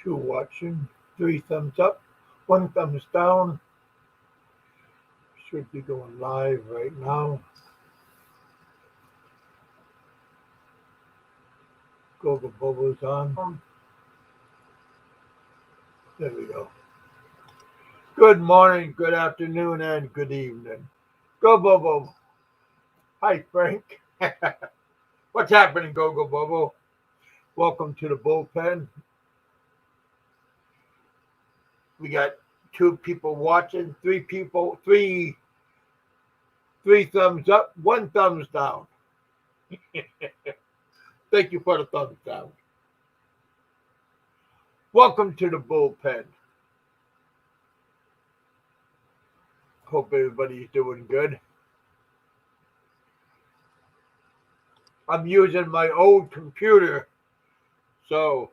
Two watching, three thumbs up, one thumbs down. Should be going live right now. Google Bubbles on. There we go. Good morning, good afternoon, and good evening. Go Bubble. Hi, Frank. What's happening, Go Bubble? Welcome to the bullpen. We got two people watching, three thumbs up, one thumbs down. Thank you for the thumbs down. Welcome to the bullpen. Hope everybody's doing good. I'm using my old computer, so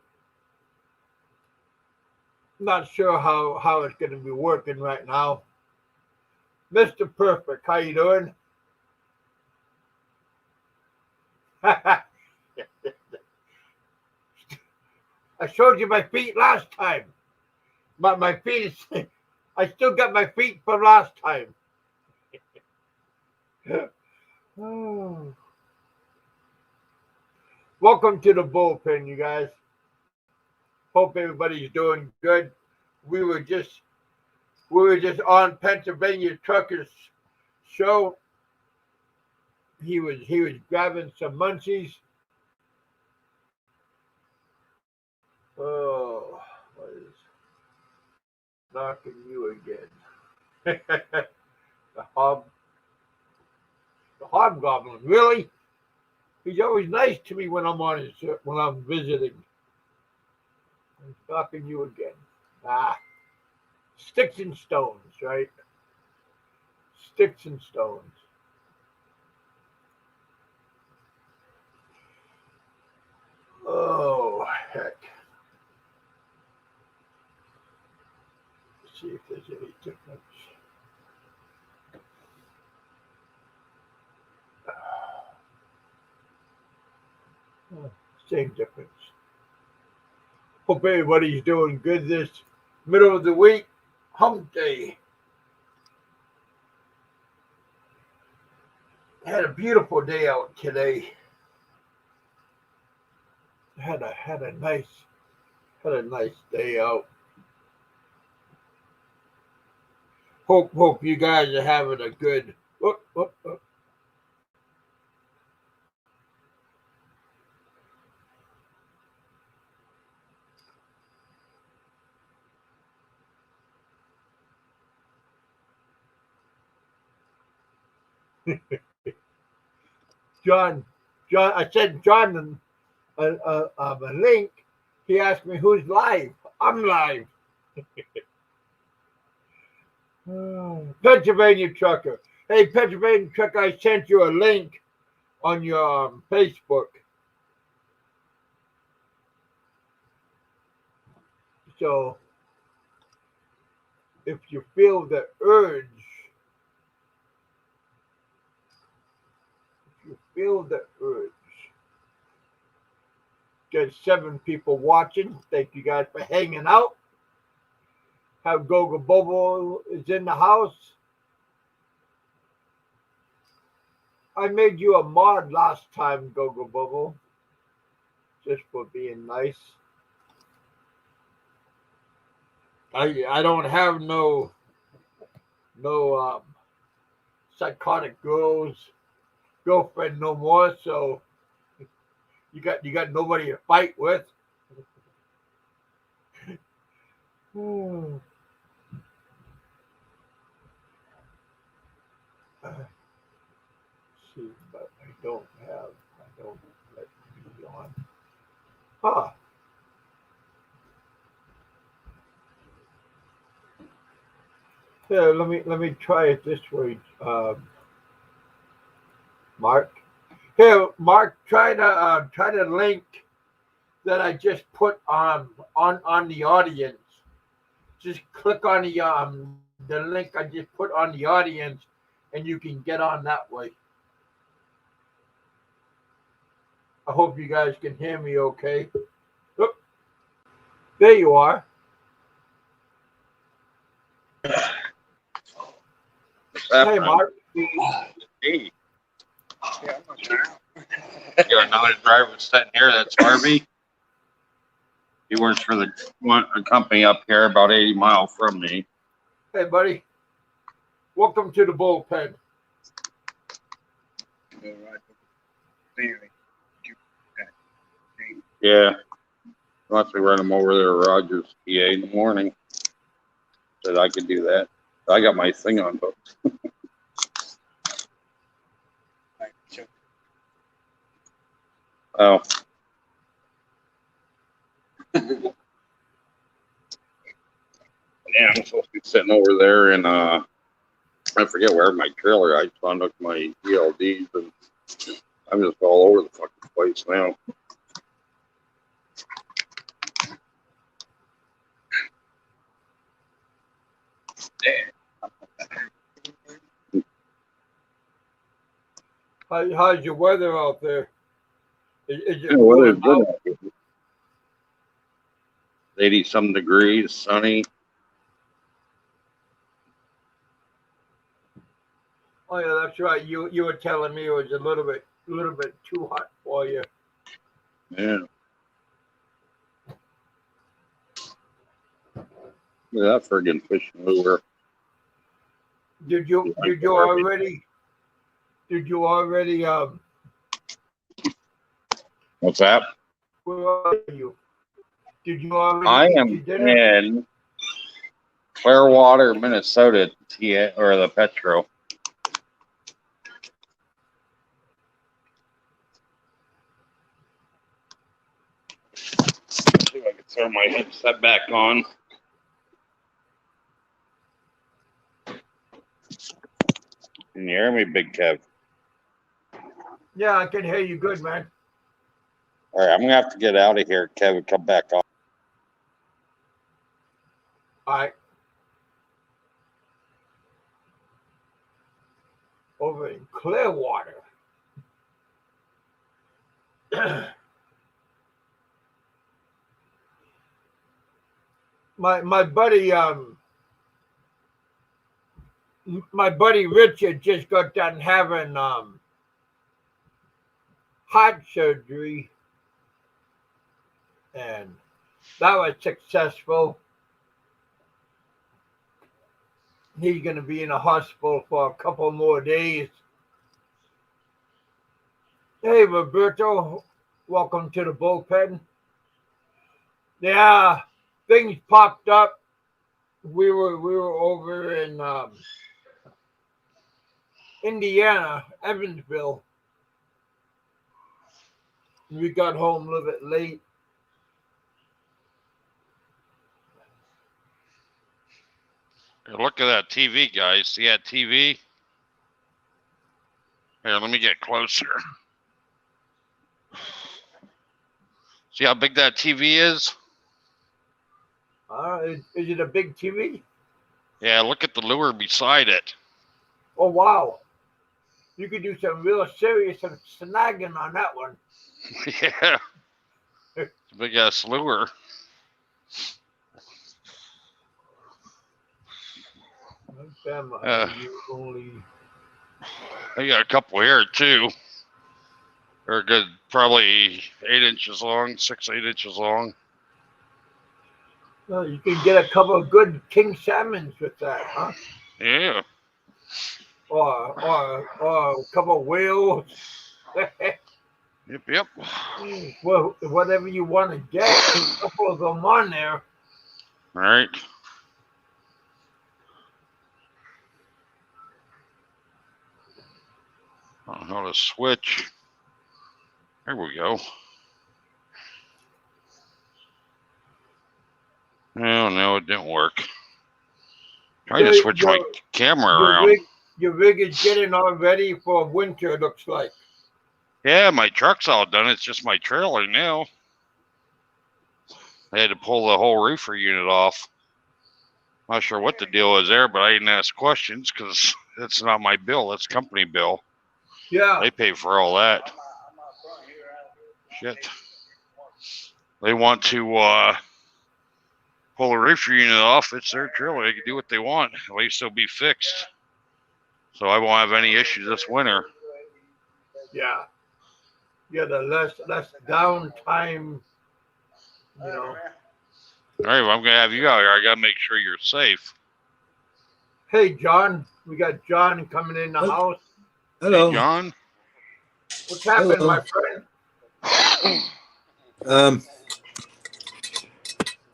not sure how it's going to be working right now. Mr. Perfect, how you doing? I showed you my feet last time. My feet is, I still got my feet from last time. Oh. Welcome to the bullpen, you guys. Hope everybody's doing good. We were just on Pennsylvania Trucker's show. He was grabbing some munchies. Oh, what is knocking you again? the hobgoblin, really? He's always nice to me when I'm visiting. He's knocking you again. Sticks and stones, right? Sticks and stones. Oh, heck. Let's see if there's any difference. Same difference. Hope everybody's doing good this middle of the week. Hump day. Had a beautiful day out today. Had a nice day out. Hope you guys are having a good. John, I sent John a link. He asked me who's live. I'm live. Pennsylvania Trucker. Hey, Pennsylvania Trucker, I sent you a link on your Facebook. So, if you feel the urge, there's 7 people watching. Thank you guys for hanging out. Have Gogo Bobo is in the house. I made you a mod last time, Gogo Bobo, just for being nice. I don't have no psychotic girlfriend no more, so you got nobody to fight with. See, but I don't let me on. Yeah, let me try it this way, Mark. Here, Mark, try the link that I just put on the audience. Just click on the link I just put on the audience, and you can get on that way. I hope you guys can hear me okay. There you are. Hey, Mark. Hey. You got another driver sitting here. That's Harvey. He works for a company up here about 80 miles from me. Hey, buddy. Welcome to the bullpen. Yeah. Once we run him over there to Rogers, PA in the morning. Said I could do that. I got my thing on hooks. Oh. Yeah, I'm supposed to be sitting over there and I forget where my trailer. I found up my ELDs and I'm just all over the fucking place now. How's your weather out there? Is it Yeah, weather's cooling good. out? 80-some degrees, sunny. Oh yeah, that's right. You were telling me it was a little bit too hot for you. Yeah. Look at that friggin' fishing lure. Did you already What's that? where are you? Did you already I eat am your dinner? in Clearwater, Minnesota, or the Petro. See if I can throw my headset back on. Can you hear me, Big Kev? Yeah, I can hear you good, man. All right, I'm gonna have to get out of here, Kevin. Come back on. All right. Over in Clearwater. my buddy Richard just got done having heart surgery, and that was successful. He's going to be in the hospital for a couple more days. Hey, Roberto, welcome to the bullpen. Yeah, things popped up. We were over in Indiana, Evansville. We got home a little bit late. Look at that TV, guys. See that TV? Here, let me get closer. See how big that TV is? Is it a big TV? Yeah, look at the lure beside it. Oh, wow. You could do some real serious snagging on that one. Yeah. It's a big ass lure. I got a couple here too. They're good, probably 8 inches long, 6-8 inches long. Well, you can get a couple of good king salmons with that, huh? Yeah. Or a couple of whales. Yep. Well, whatever you want to get, a couple of them on there. All right. I don't know how to switch. There we go. Oh, no, it didn't work. Trying to switch my camera around. Your rig is getting all ready for winter, it looks like. Yeah, my truck's all done. It's just my trailer now. I had to pull the whole reefer unit off. Not sure what the deal is there, but I didn't ask questions because it's not my bill. That's company bill. Yeah. They pay for all that. Shit. They want to pull the reefer unit off. It's their trailer. They can do what they want. At least they'll be fixed. So I won't have any issues this winter. Yeah. Yeah, the less downtime, you know. All right, well, I'm gonna have you out here. I gotta make sure you're safe. Hey, John, we got John coming in the house. Hello. Hey, John. What's happening, Hello. my friend?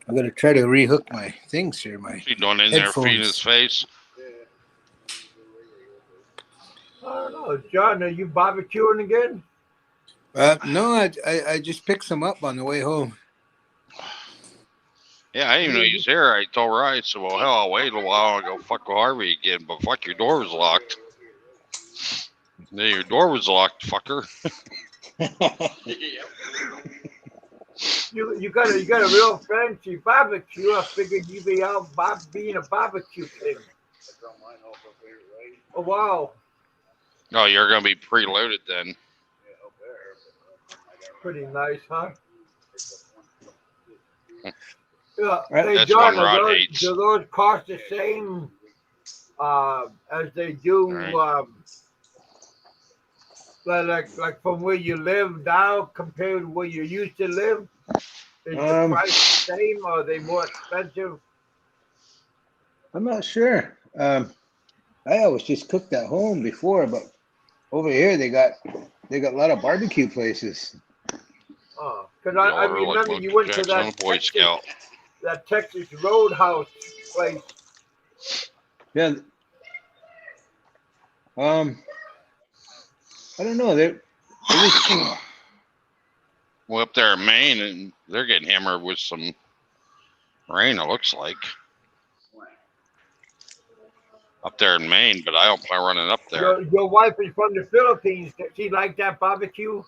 I'm gonna try to rehook my things here. My What's he doing in there, feeding his face? I don't know, John. Are you barbecuing again? No, I just picked some up on the way home. Yeah, I didn't even know he was here. I told her, I said, well, hell, I'll wait a while and go fuck with Harvey again. But fuck, your door was locked. Yeah, your door was locked, fucker. You got a real fancy barbecue. I figured you'd be out being a barbecue king. Oh wow. Oh, you're gonna be preloaded then. Pretty nice, huh? Yeah. Right. Hey, That's John, one Rod hates. do those cost the same as they do Right. like from where you live now compared to where you used to live? Is the price the same or are they more expensive? I'm not sure. I always just cooked at home before, but over here they got a lot of barbecue places. Oh, because I remember you went to that Boy Scout. Texas Roadhouse place. Yeah. I don't know. Well, up there in Maine, and they're getting hammered with some rain, it looks like. Up there in Maine, but I don't plan running up there. Your wife is from the Philippines. Does she like that barbecue?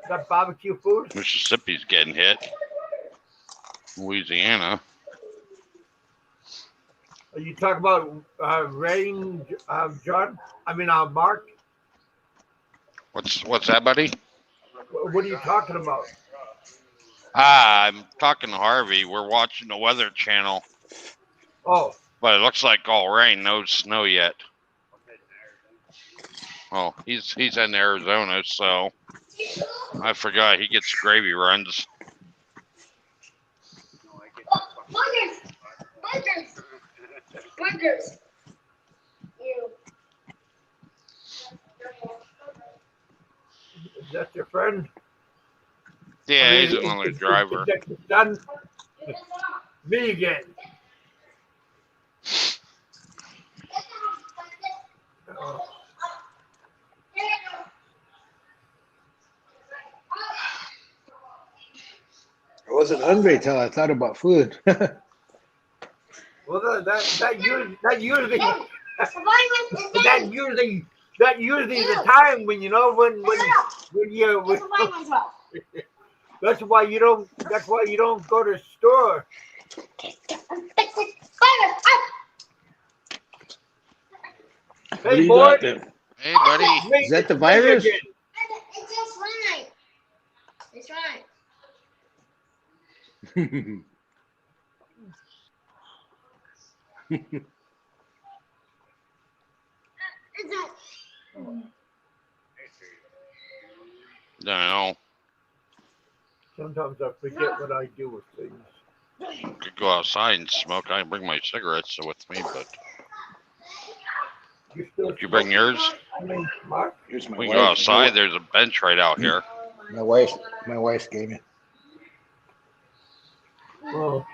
That barbecue food? Mississippi's getting hit. Louisiana. Are you talking about rain, John? I mean, Mark? What's that, buddy? What are you talking about? I'm talking to Harvey. We're watching the Weather Channel. Oh. But it looks like all rain, no snow yet. Oh, he's in Arizona, so I forgot he gets gravy runs. Burgers. Is that your friend? Yeah, he's another driver. Is that your son? Me again. I wasn't hungry until I thought about food. Well, that usually the time when you know when that's why you don't go to the store. Hey boy. Hey buddy. Is that the virus? It's just fine. It's fine. No, Sometimes I forget what I do with things. could go outside and smoke. I didn't bring my cigarettes with me, but did you bring yours? I mean, Mark? Here's my We wife. can go outside. There's a bench right out here. My wife gave me. Oh.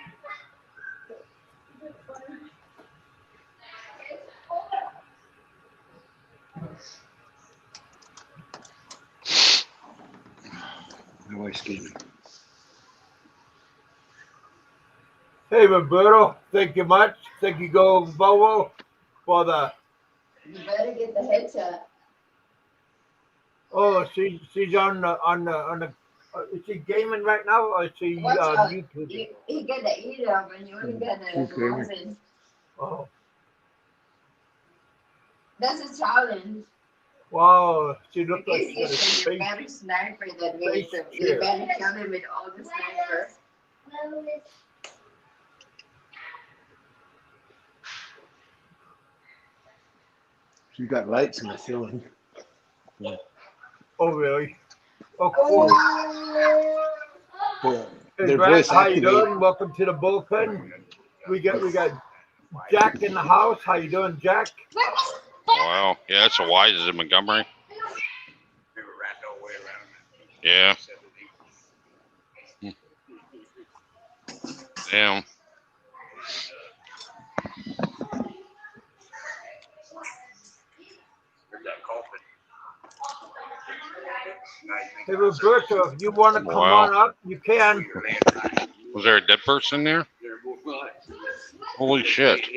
My wife's gave me. Hey Roberto, thank you much. Thank you, Go Bobo, for the. You better get the headshot. Oh, she's on the. Is she gaming right now, or is she YouTube? He got the eat up, and you only got the frozen. Oh. That's a challenge. Wow, she looked like Because she you're had a better space. sniper than me, so you better kill him with all the snipers. You got lights in the ceiling. Oh, really? Oh, cool. Yeah. Hey, Their Brad, voice how you activate. doing? Welcome to the bullpen. We got Jack in the house. How you doing, Jack? Wow. Yeah, that's a wise in Montgomery. Yeah. Damn. Hey, Roberto, if you want to come Wow. on up, you can. Was there a dead person there? Holy shit.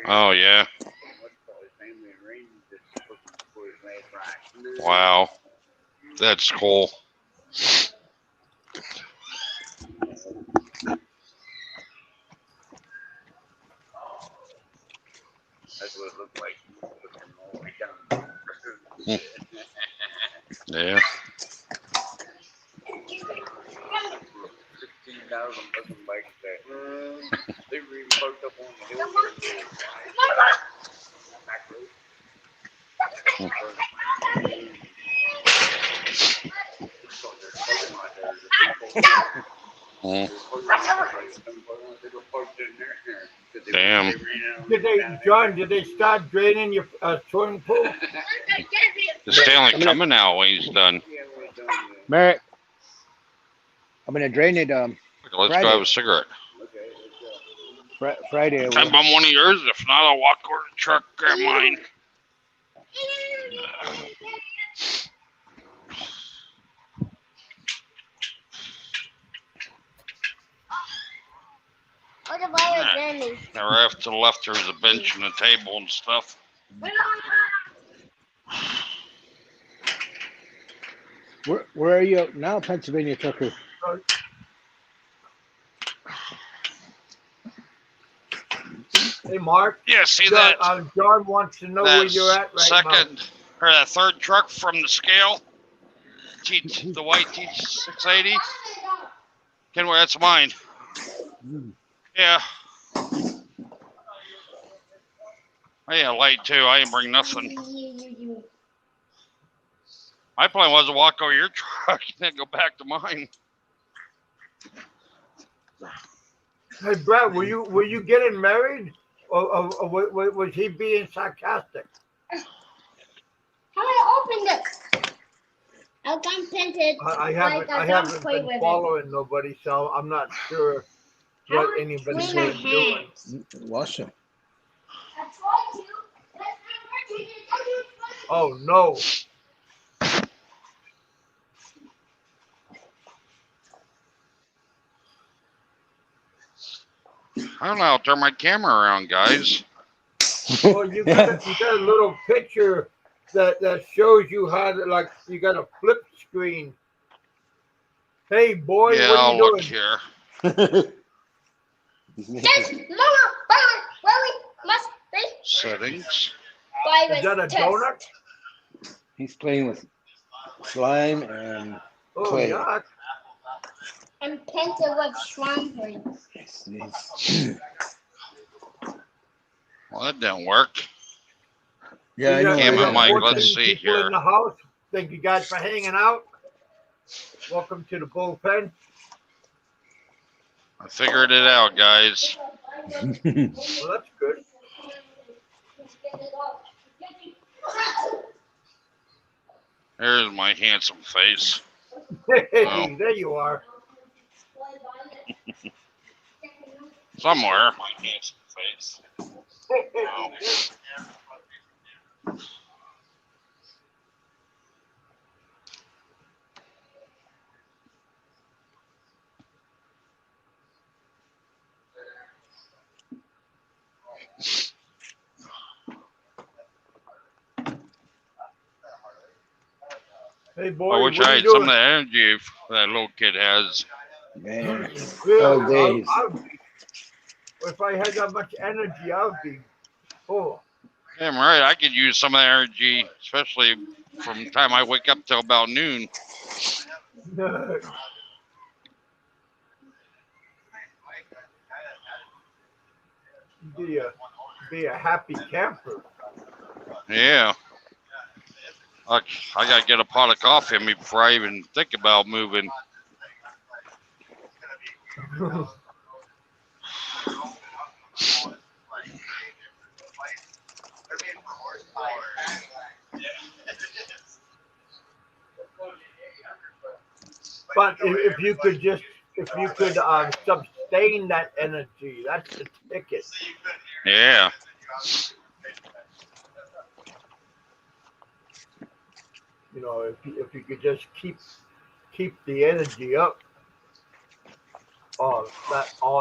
Oh, yeah. Wow. That's cool. Yeah. Mm. Damn. John, did they start draining your swimming pool? The Stanley coming out when he's done. Merritt, I'm gonna drain it. Let's Friday. go have a cigarette. Friday. I Can I will. bum one of yours? If not, I'll walk over to the truck, grab mine. What about Danny? Right off to the left, there's a bench and a table and stuff. Where are you now, Pennsylvania trucker? Hey, Mark. Yeah, see John, that? John wants to know where you're at right second, or that third truck from the scale. The white T680. Kenway, that's mine. Yeah. I had a light too. I didn't bring nothing. My plan was to walk over your truck and then go back to mine. now. Hey, Brad, were you getting married, or was he being sarcastic? How do I open this? I can't print it. I haven't been following nobody, so I'm not sure what anybody's been doing. Wash them. Oh no. I don't know how to turn my camera around, guys. Well, you got a little picture that shows you how to, like, you got a flip screen. Hey boy, Yeah, what are I'll you doing? look here. Settings. Is that a donut? He's playing with slime and Oh, clay. yuck. And pencil with slime Well, that didn't work. Yeah, I know. Camera I mic, let's see people here. in the house. Thank you guys for hanging out. Welcome to the bullpen. I figured it out, guys. Well, that's good. There's my handsome face. Hey, Oh. there you are. Somewhere. My handsome face. Oh. Hey boy, I wish what I are had you some of doing? the energy that little kid has. Man, Yeah, all days. if I had that much energy, I would be full. Damn right, I could use some of the energy, especially from the time I wake up till about noon. be a happy camper. Yeah. I gotta get a pot of coffee in me before I even think about moving. But if you could sustain that energy, that's the ticket. Yeah. You know, if you could just keep the energy up all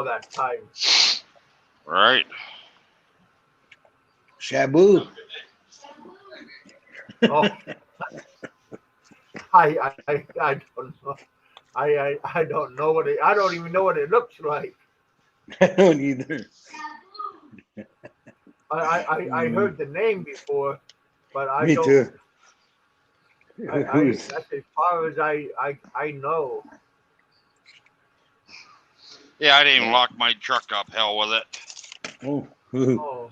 that time. Right. Shabu. Oh, I don't know. I don't know what I don't even know what it looks like. I don't either. I heard the name before, but I Me don't. too. That's as far as I know. Yeah, I didn't even lock my truck up. Hell with it. Oh, Oh,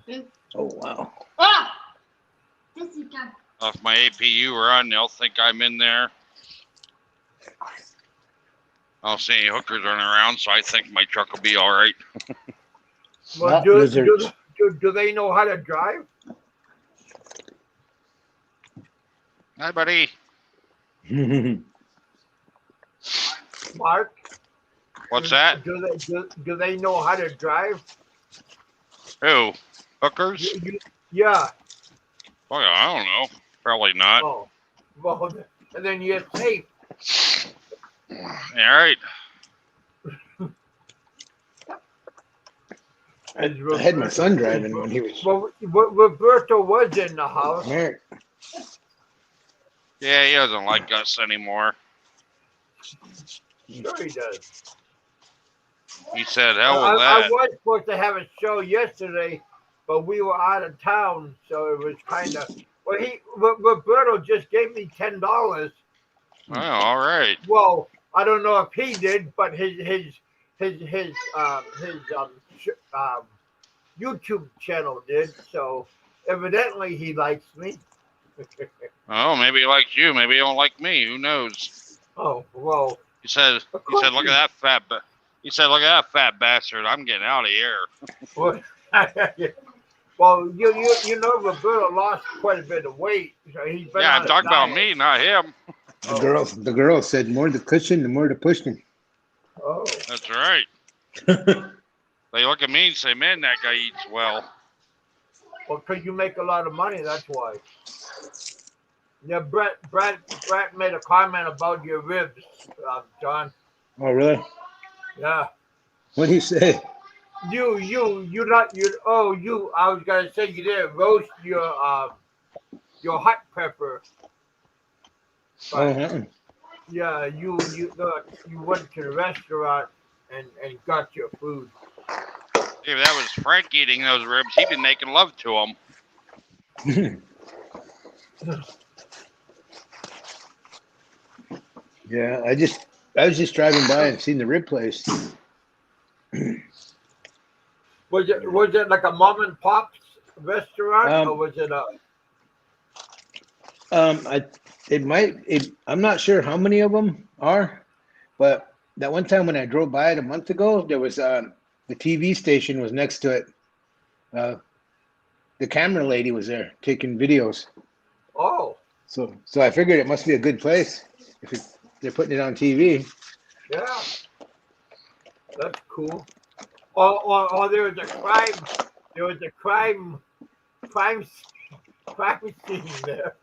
oh wow. Ah! This is done. If my APU run, they'll think I'm in there. I don't see any hookers running around, so I think my truck will be all right. well, Lizards. do they know how to drive? Hi, buddy. Mark, What's that? do they know how to drive? Who? Hookers? Yeah. Well, I don't know. Probably not. Oh, well, and then you're safe. All right. I had my son driving when he was Well, Roberto was in the house. married. Yeah, he doesn't like us anymore. Sure he does. He said, hell with I that. was supposed to have a show yesterday, but we were out of town, so it was kind of. Well, Roberto just gave me $10. Oh, all right. Well, I don't know if he did, but his YouTube channel did. So evidently he likes me. Oh, maybe he likes you. Maybe he don't like me. Who knows? Oh well. He said, look at that fat. He said, look at that fat bastard. I'm getting out of here. Well, you know Roberto lost quite a bit of weight. So he's been Yeah, on I'm a talking about diet. me, not him. The girl said, "More the cushion, the more the pushing." Oh. That's right. They look at me and say, man, that guy eats well. Well, because you make a lot of money, that's why. Yeah, Brett made a comment about your ribs, John. Oh, really? Yeah. What did he say? You I was gonna say you didn't roast your hot pepper. But Uh-huh. yeah, you went to the restaurant and got your food. If that was Frank eating those ribs, he'd been making love to them. Yeah, I was just driving by and seen the rib place. Was it like a mom and pop's restaurant or was it a? I'm not sure how many of them are, but that one time when I drove by it a month ago, there was the TV station was next to it. The camera lady was there taking videos. Oh. So I figured it must be a good place if they're putting it on TV. Yeah. That's cool. Or there was a crime scene there.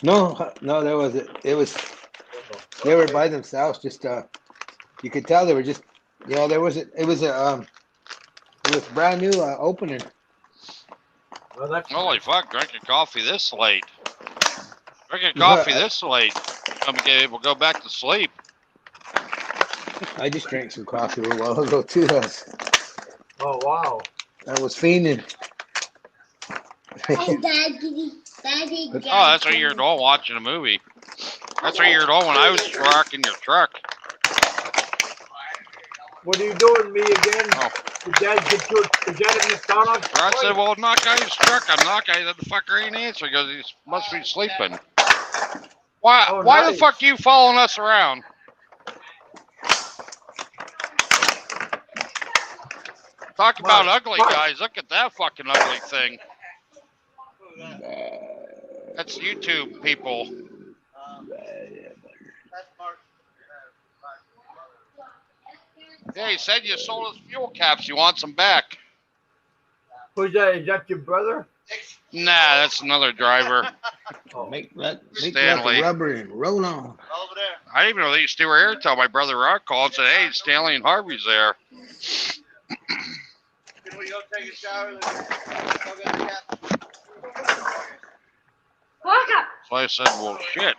No, there wasn't. It was they were by themselves. Just you could tell they were just there wasn't. It was brand new opening. Well, that's Holy fuck! Drinking coffee this late. Drinking coffee this late. I'm gonna be able to go back to sleep. I just drank some coffee a while ago too. Oh wow! I was fiending. Hey, Daddy. Oh, that's what you're doing watching a movie. That's what you're doing when I was rocking your truck. What are you doing, me again? Oh, Did Dad get you? Is that a McDonald's? I toy? said, well, knock out his truck. I'm knocking. The fucker ain't answering because he must be sleeping. Why? Oh, Why the nice. fuck you following us around? Talk about ugly guys. Look at that fucking ugly thing. That's YouTube people. Yeah, he said you sold his fuel caps. He wants them back. Who's that? Is that your brother? Nah, that's another driver. Oh. Make that Stanley. rubber and roll on. I didn't even know these two were here until my brother Rock called and said, hey, Stanley and Harvey's there. Can we go take a shower? So I said, well, shit.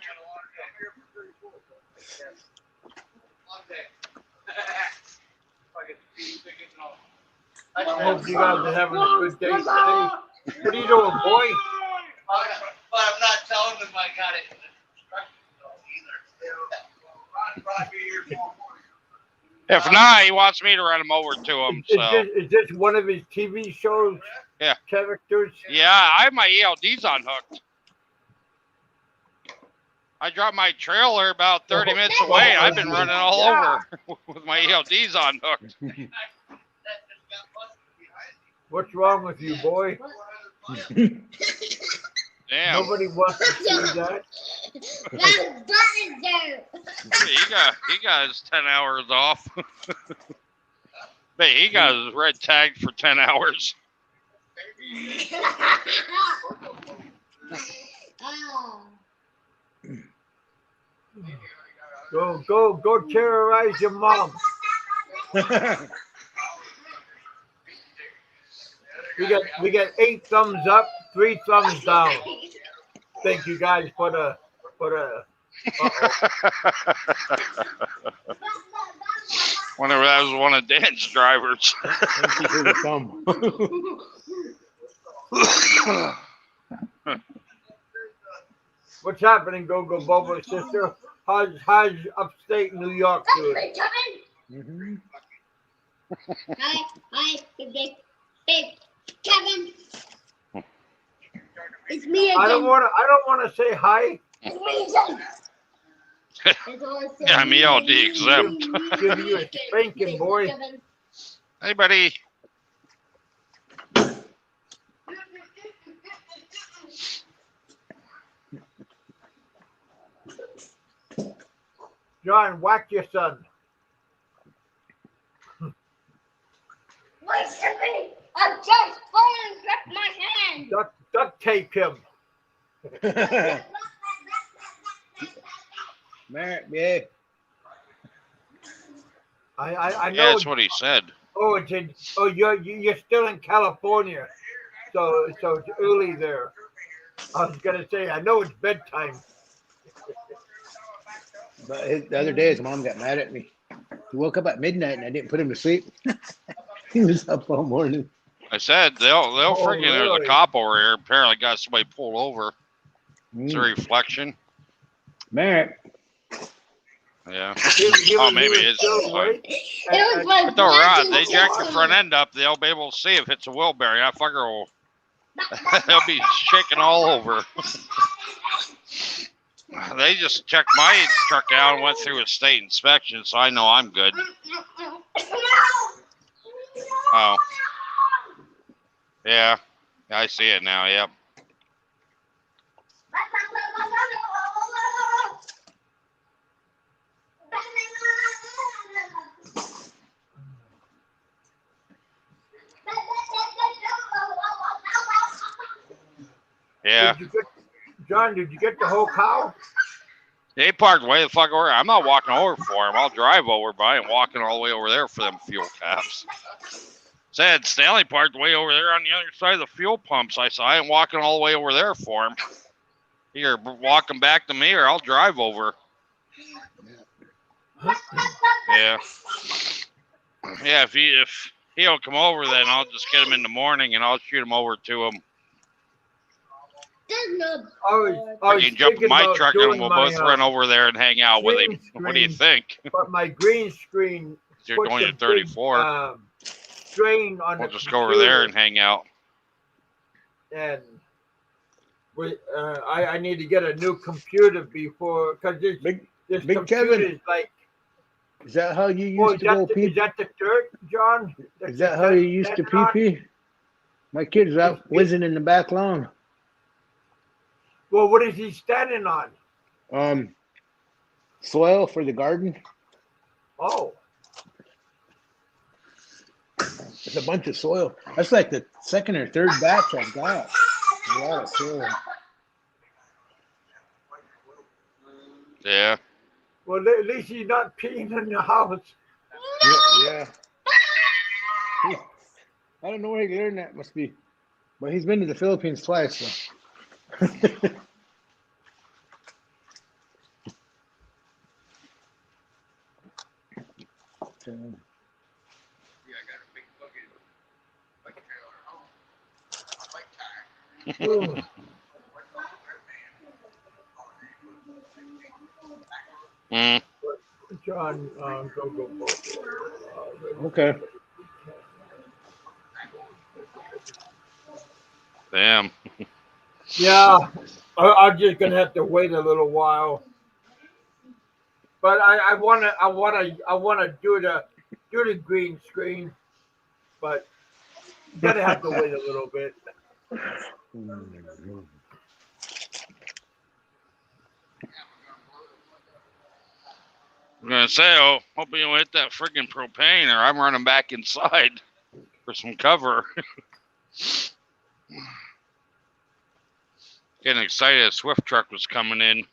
I hope you guys are having a good day today. What are you doing, boy? But I'm not telling them I got it. If not, he wants me to run him over to him. So Is this one of his TV shows? Yeah. Characters? yeah, I have my ELDs unhooked. I dropped my trailer about 30 minutes away. I've been running all over with my ELDs unhooked. What's wrong with you, boy? Damn. Nobody wants to see that. He got his 10 hours off. But he got his red tagged for 10 hours. Go terrorize your mom. We got 8 thumbs up, 3 thumbs down. Thank you guys for the Whenever that was one of Dan's drivers. Thank you for the thumb. What's happening, Go Bobo sister? How's upstate New York doing? Mm-hmm. Hi, Big Kevin. It's me again. I don't want to say hi. It's me again. Yeah, I'm ELD exempt. Give you a spanking, boy. Hey, buddy. John, whack your son. Listen to me. I'm just falling grip my hand. Duct tape him. Merritt, yeah. I know. Yeah, that's what he said. Oh, you're still in California, so it's early there. I was gonna say I know it's bedtime. But the other day his mom got mad at me. He woke up at midnight and I didn't put him to sleep. He was up all morning. I said they'll freaking. There's really? a cop over here. Apparently got somebody pulled over. It's a Mm. reflection. Merritt. Yeah. He Oh, was maybe doing it's still, just right? It was my But they'll rod. brother's They jack your sister. front end up. They'll be able to see if it's a wheelbarrow. That fucker will. They'll be shaking all over. They just checked my truck out and went through a state inspection, so I know I'm good. Oh. Yeah. I see it now. Yep. Yeah. John, did you get the whole cow? They parked way the fuck over. I'm not walking over for them. I'll drive over, but I ain't walking all the way over there for them fuel caps. Said Stanley parked way over there on the other side of the fuel pumps. I said I ain't walking all the way over there for him. Either walk him back to me or I'll drive over. Yeah. Yeah, if he don't come over, then I'll just get him in the morning and I'll shoot him over to him. There's no I You can jump in my truck and we'll both run over. over there and hang out with him. green What do you screen. think? But my green screen. You're puts going a to 34. strain on We'll the just go over there and computer, hang out. and I need to get a new computer before, because this Big computer Kevin, is like, is that how you oh, used to go is pee? that the dirt, John? Is that how you used to pee pee? My kid's out whizzing in the back lawn. Well, what is he standing on? Soil for the garden. Oh, It's a bunch of soil. That's like the second or third batch I've got. A lot of soil. Yeah. well, at least he's not peeing in the house. Yeah. I don't know where he learned that. Must be, but he's been to the Philippines twice. So. Mm. John, go. Okay. Damn. Yeah, I'm just gonna have to wait a little while. But I wanna do the green screen, but gonna have to wait a little bit. I'm gonna say, oh, hope you don't hit that freaking propane, or I'm running back inside for some cover. Getting excited, a Swift truck was coming in,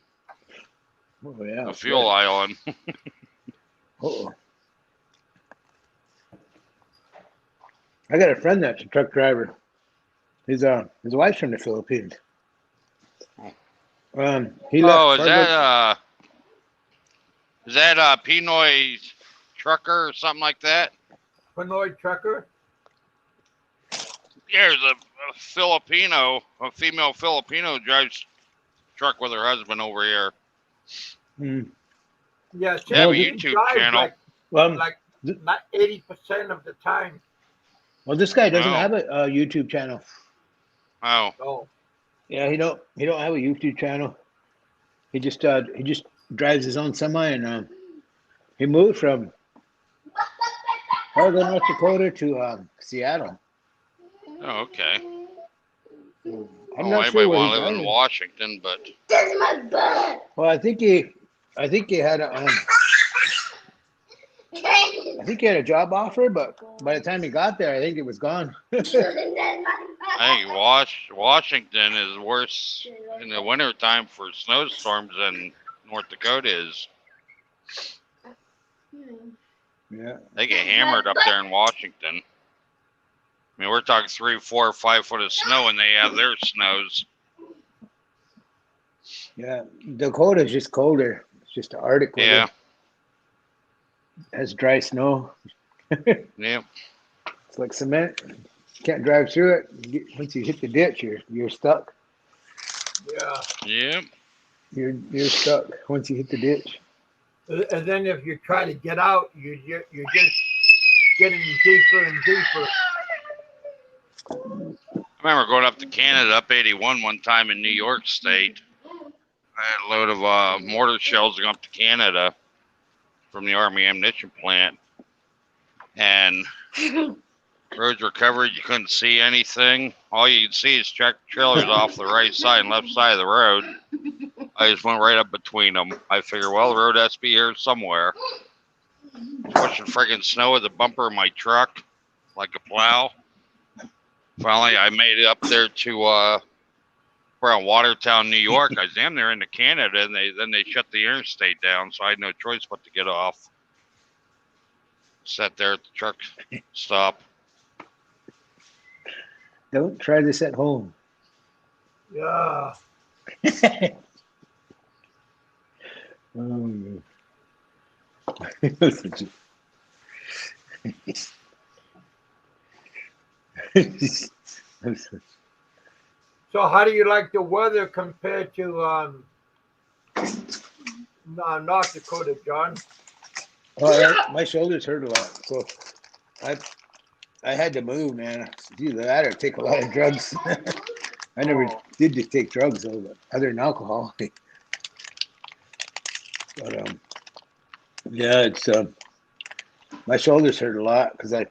Oh yeah. a fuel island. Uh-oh. I got a friend that's a truck driver. His wife's from the Philippines. He left. Oh, is that Pinoy trucker or something like that? Pinoy trucker. Yeah, there's a Filipino, a female Filipino drives truck with her husband over here. Yeah, They have a she YouTube drives channel. like not 80% of the time. Well, this guy doesn't Oh. have a YouTube channel. Oh, Oh, Yeah, he don't have a YouTube channel. He just drives his own semi, and he moved from Fargo, North Dakota to Seattle. oh, okay. I'm Oh, not anybody sure where want he's to live in driving. Washington, but That's my butt. Well, I think he had a job offer, but by the time he got there, I think it was gone. That's my I think Washington is worse in the wintertime for snowstorms than North Dakota is. Yeah. They get hammered up there in Washington. I mean, we're talking 3, 4, 5 foot of snow, and they have their snows. Yeah, Dakota's just colder. It's just the Arctic weather. Yeah. Has dry snow. Yeah. It's like cement. You can't drive through it. Once you hit the ditch, you're stuck. yeah. Yeah. You're stuck once you hit the ditch. And then if you try to get out, you're just getting deeper and deeper. I remember going up to Canada, up 81 one time in New York State. I had a load of mortar shells going up to Canada from the Army ammunition plant. And roads were covered. You couldn't see anything. All you could see is tractor trailers off the right side and left side of the road. I just went right up between them. I figured, well, the road has to be here somewhere. Pushing friggin' snow with the bumper of my truck like a plow. Finally, I made it up there to we're in Watertown, New York. I was damn near into Canada, and then they shut the interstate down, so I had no choice but to get off. Sat there at the truck stop. Don't try this at home. Yeah. So how do you like the weather compared to North Dakota, John? Oh, my shoulders hurt a lot, so I had to move, man. Either that or take a lot of drugs. I never did to take drugs though, other than alcohol. But yeah, it's my shoulders hurt a lot because I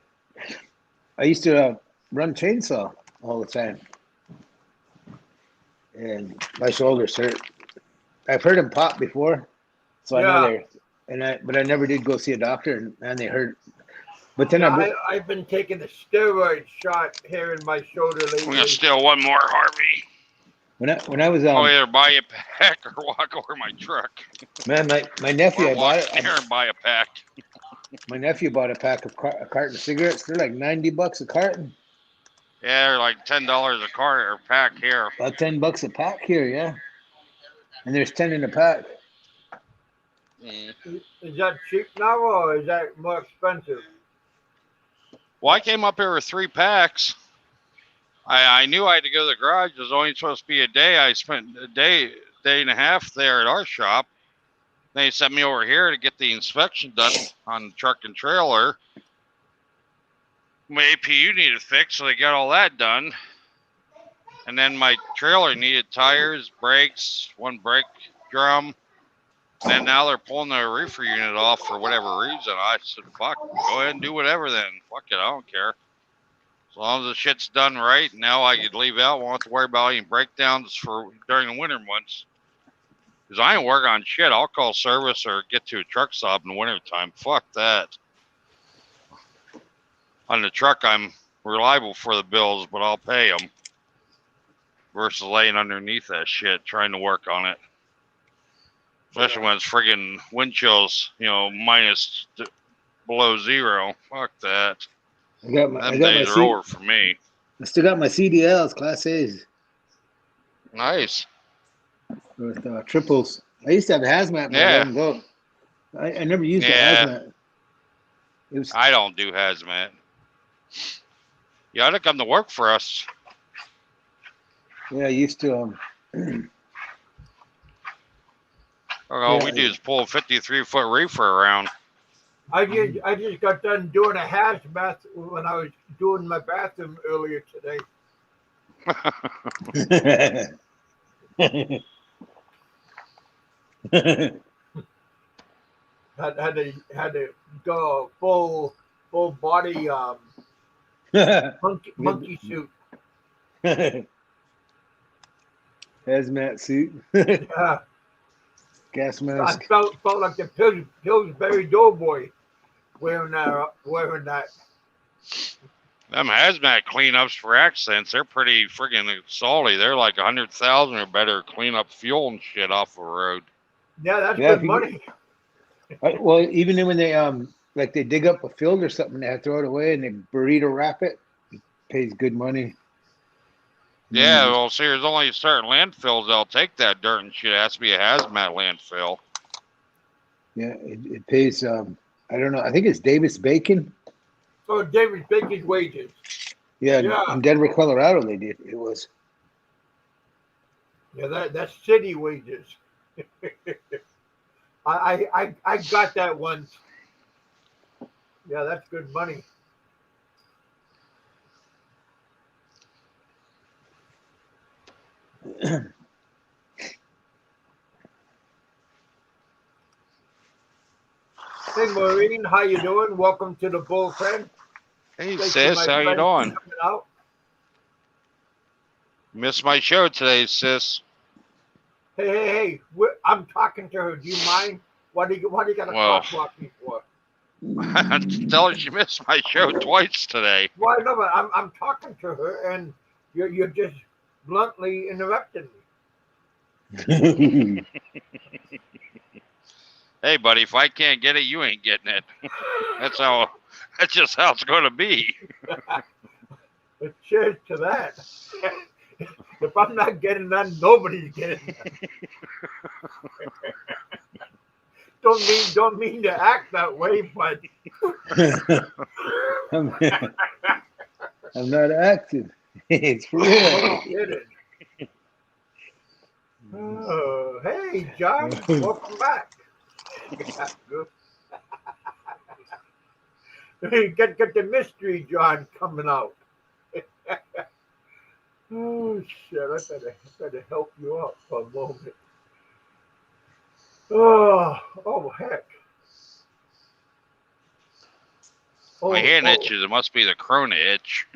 used to run chainsaw all the time, and my shoulders hurt. I've heard them pop before, so I know they're. But I never did go see a doctor, and man, they hurt. But then I've been taking the steroid shot here in my shoulder lately. We're gonna steal one more, Harvey. When I was I'll either buy a pack or walk over my truck. Man, my nephew, or I bought it. Here and buy a pack. My nephew bought a pack of a carton of cigarettes. They're like $90 a carton. Yeah, they're like $10 a cart or pack here. About $10 a pack here, yeah. And there's 10 in a pack. Is that cheap now or is that more expensive? Well, I came up here with 3 packs. I knew I had to go to the garage. It was only supposed to be a day. I spent a day and a half there at our shop. They sent me over here to get the inspection done on the truck and trailer. My APU needed fixed, so they got all that done. And then my trailer needed tires, brakes, 1 brake drum. And then now they're pulling the reefer unit off for whatever reason. I said, fuck, go ahead and do whatever then. Fuck it, I don't care. As long as the shit's done right, now I could leave out. Won't have to worry about any breakdowns for during the winter months. Because I ain't work on shit. I'll call service or get to a truck stop in the wintertime. Fuck that. On the truck, I'm reliable for the bills, but I'll pay them. Versus laying underneath that shit, trying to work on it. Especially when it's friggin' wind chills, minus below 0. Fuck that. Them days are over for me. I still got my CDLs, Class A's. Nice. With triples. I used to have a hazmat, but I let them go. I never used a hazmat. I don't do hazmat. You ought to come to work for us. Yeah, I used to. All we do is pull a 53-foot reefer around. I just got done doing a hazmat when I was doing my bathroom earlier today. had to go full body monkey suit. Hazmat suit. Yeah. Gas mask. I felt like the Pillsbury Doughboy wearing that. Them hazmat cleanups for accents, they're pretty friggin' salty. They're like 100,000 or better clean up fuel and shit off the road. Yeah, that's good money. Well, even when they like they dig up a field or something, they have to throw it away and they burrito wrap it. It pays good money. Yeah, well, see, there's only certain landfills that'll take that dirt and shit. It has to be a hazmat landfill. Yeah, it pays. I don't know. I think it's Davis Bacon. Oh, Davis Bacon's wages. Yeah, in Denver, Colorado, they did. It was. Yeah, that's city wages. I got that once. Yeah, that's good money. Hey Maureen, how you doing? Welcome to the bullpen. Hey sis, how you doing? Missed my show today, sis. Hey! I'm talking to her. Do you mind? What do you got to talk me for? Tell her she missed my show twice today. Well, no, but I'm talking to her, and you're just bluntly interrupting me. Hey, buddy, if I can't get it, you ain't getting it. That's just how it's going to be. Cheers to that. If I'm not getting none, nobody's getting none. Don't mean to act that way, but I'm not acting. It's real. Oh, hey, John, welcome back. Get the mystery John coming out. Oh shit! I better help you out for a moment. Oh heck! My Oh, hand oh. itches. It must be the Corona itch.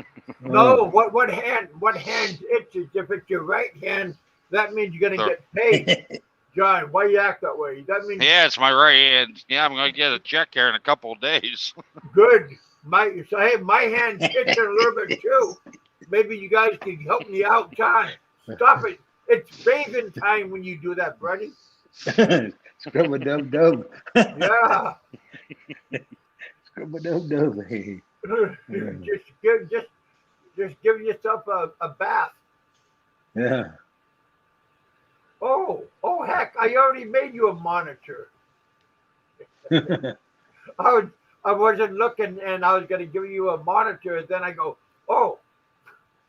No, what hand itches? If it's your right hand, that means you're gonna get paid. John, why you act that way? That means Yeah, it's my right hand. Yeah, I'm gonna get a check here in a couple of days. good. Hey, my hand's itching a little bit too. Maybe you guys can help me out, John. Stop it. It's bathing time when you do that, buddy. Scrub a dub dub. Yeah. Scrub a dub dub. just give yourself a bath. Yeah. Oh heck, I already made you a monitor. I wasn't looking and I was gonna give you a monitor, and then I go, oh,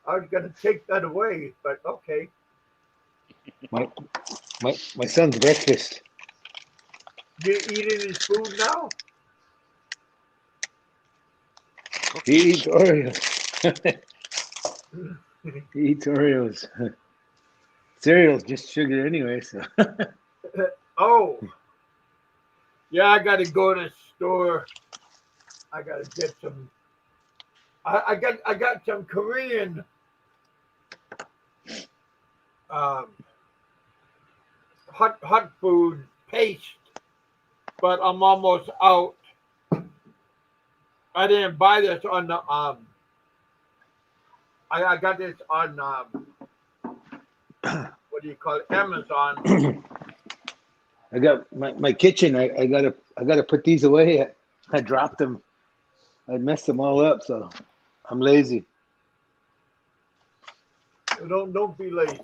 I was gonna take that away, but okay. My son's breakfast. You eating his food now? He eats Oreos. He eats Oreos. Cereal's just sugar anyway, so. Oh. Yeah, I gotta go to the store. I gotta get some. I got some Korean hot food paste, but I'm almost out. I didn't buy this on the I got this on what do you call it? Amazon. I got my kitchen. I gotta put these away. I dropped them. I messed them all up, so I'm lazy. Don't be lazy.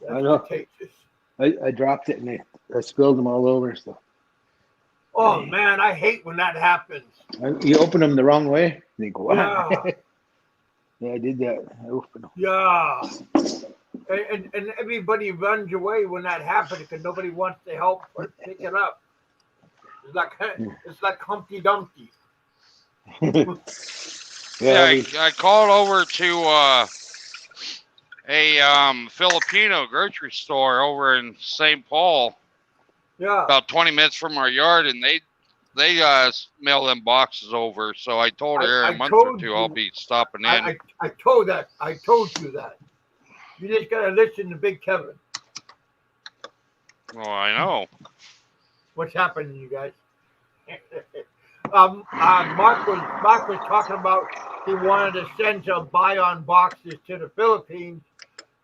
That's I know. contagious. I dropped it and I spilled them all over. So. Oh man, I hate when that happens. You open them the wrong way. And they go, Yeah. Yeah, I did that. I opened them. Yeah. And everybody runs away when that happens because nobody wants to help or pick it up. It's like Humpty Dumpty. Yeah, I called over to a Filipino grocery store over in St. Paul, Yeah. about 20 minutes from our yard, and they mail them boxes over. So I told her in a month or two I'll be stopping in. I told you that. You just gotta listen to Big Kevin. Oh, I know. What's happening, you guys? Mark was talking about he wanted to send some buy-on boxes to the Philippines,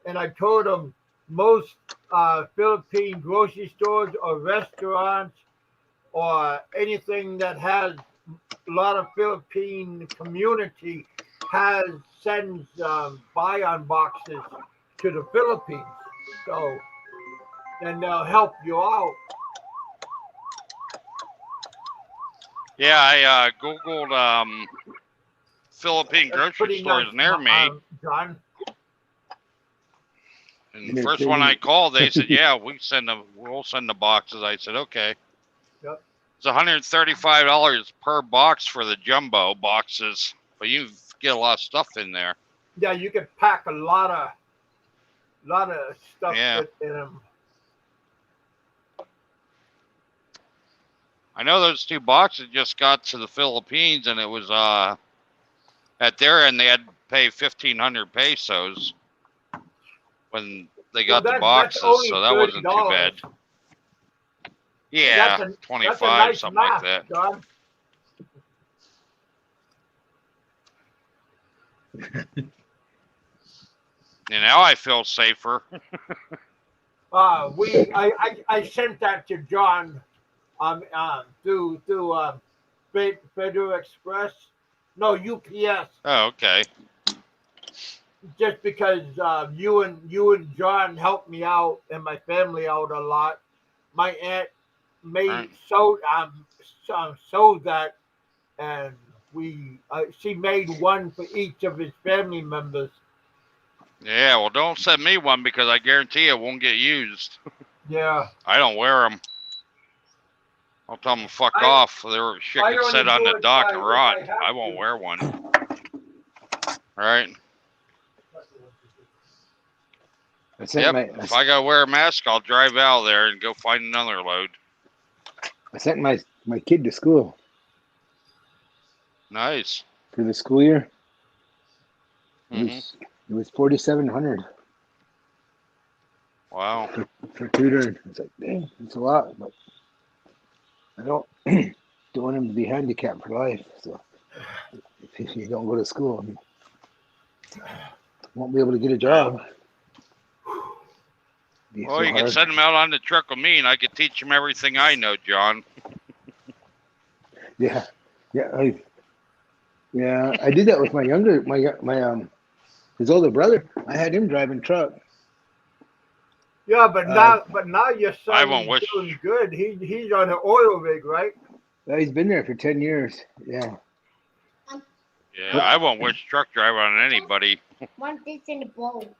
and I told him most Philippine grocery stores or restaurants or anything that has a lot of Philippine community sends buy-on boxes to the Philippines, so then they'll help you out. Yeah, I googled Philippine grocery stores near me. John. And the first one I called, they said, "Yeah, we'll send the boxes." I said, "Okay." Yep. It's $135 per box for the jumbo boxes, but you get a lot of stuff in there. Yeah, you can pack a lot of stuff in them. I know those two boxes just got to the Philippines, and it was at their end they had to pay 1,500 pesos when they got the boxes, so that wasn't too bad. Yeah, that's 25, nice something math, like that. John. And now I feel safer. I sent that to John through Federal Express. No, UPS. Oh, okay. Just because you and John helped me out and my family out a lot. My aunt sold that, and she made one for each of his family members. Yeah, well, don't send me one because I guarantee it won't get used. Yeah. I don't wear them. I'll tell them to fuck I- off. There shit I can only sit on do the it dock if and I rot. have I won't to. wear one. All right. I sent Yep. my If I gotta wear a mask, I'll drive out there and go find another load. I sent my kid to school Nice. for the school year. Mm-hmm. It was 4,700 Wow. for tutoring. It's like, dang, it's a lot, but I don't want him to be handicapped for life. So if you don't go to school, you won't be able to get a job. Be Well, so you can hard. send him out on the truck with me, and I can teach him everything I know, John. Yeah, I did that with my younger, his older brother. I had him driving truck. Yeah, but now your I son won't is wish. doing good. He's on an oil rig, right? He's been there for 10 years. Yeah. Yeah, I won't wish truck driver on anybody. Want this in the bowl.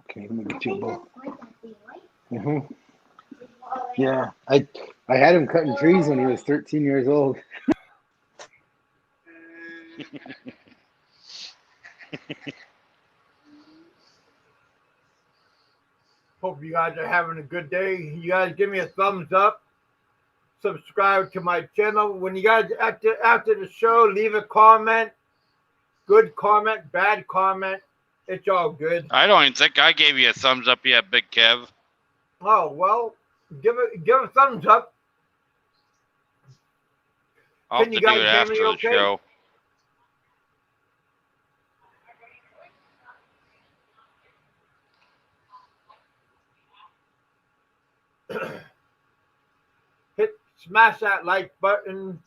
Okay, let me I get you a think bowl. that's good, I think, right? Mm-hmm. Yeah, I had him cutting trees when he was 13 years old. Hope you guys are having a good day. You guys give me a thumbs up. Subscribe to my channel. When you guys after the show, leave a comment. Good comment, bad comment. It's all good. I don't even think I gave you a thumbs up yet, Big Kev. Oh well, give a thumbs up. I'll have Can to you do guys it hear after me the okay? show. Smash that like button.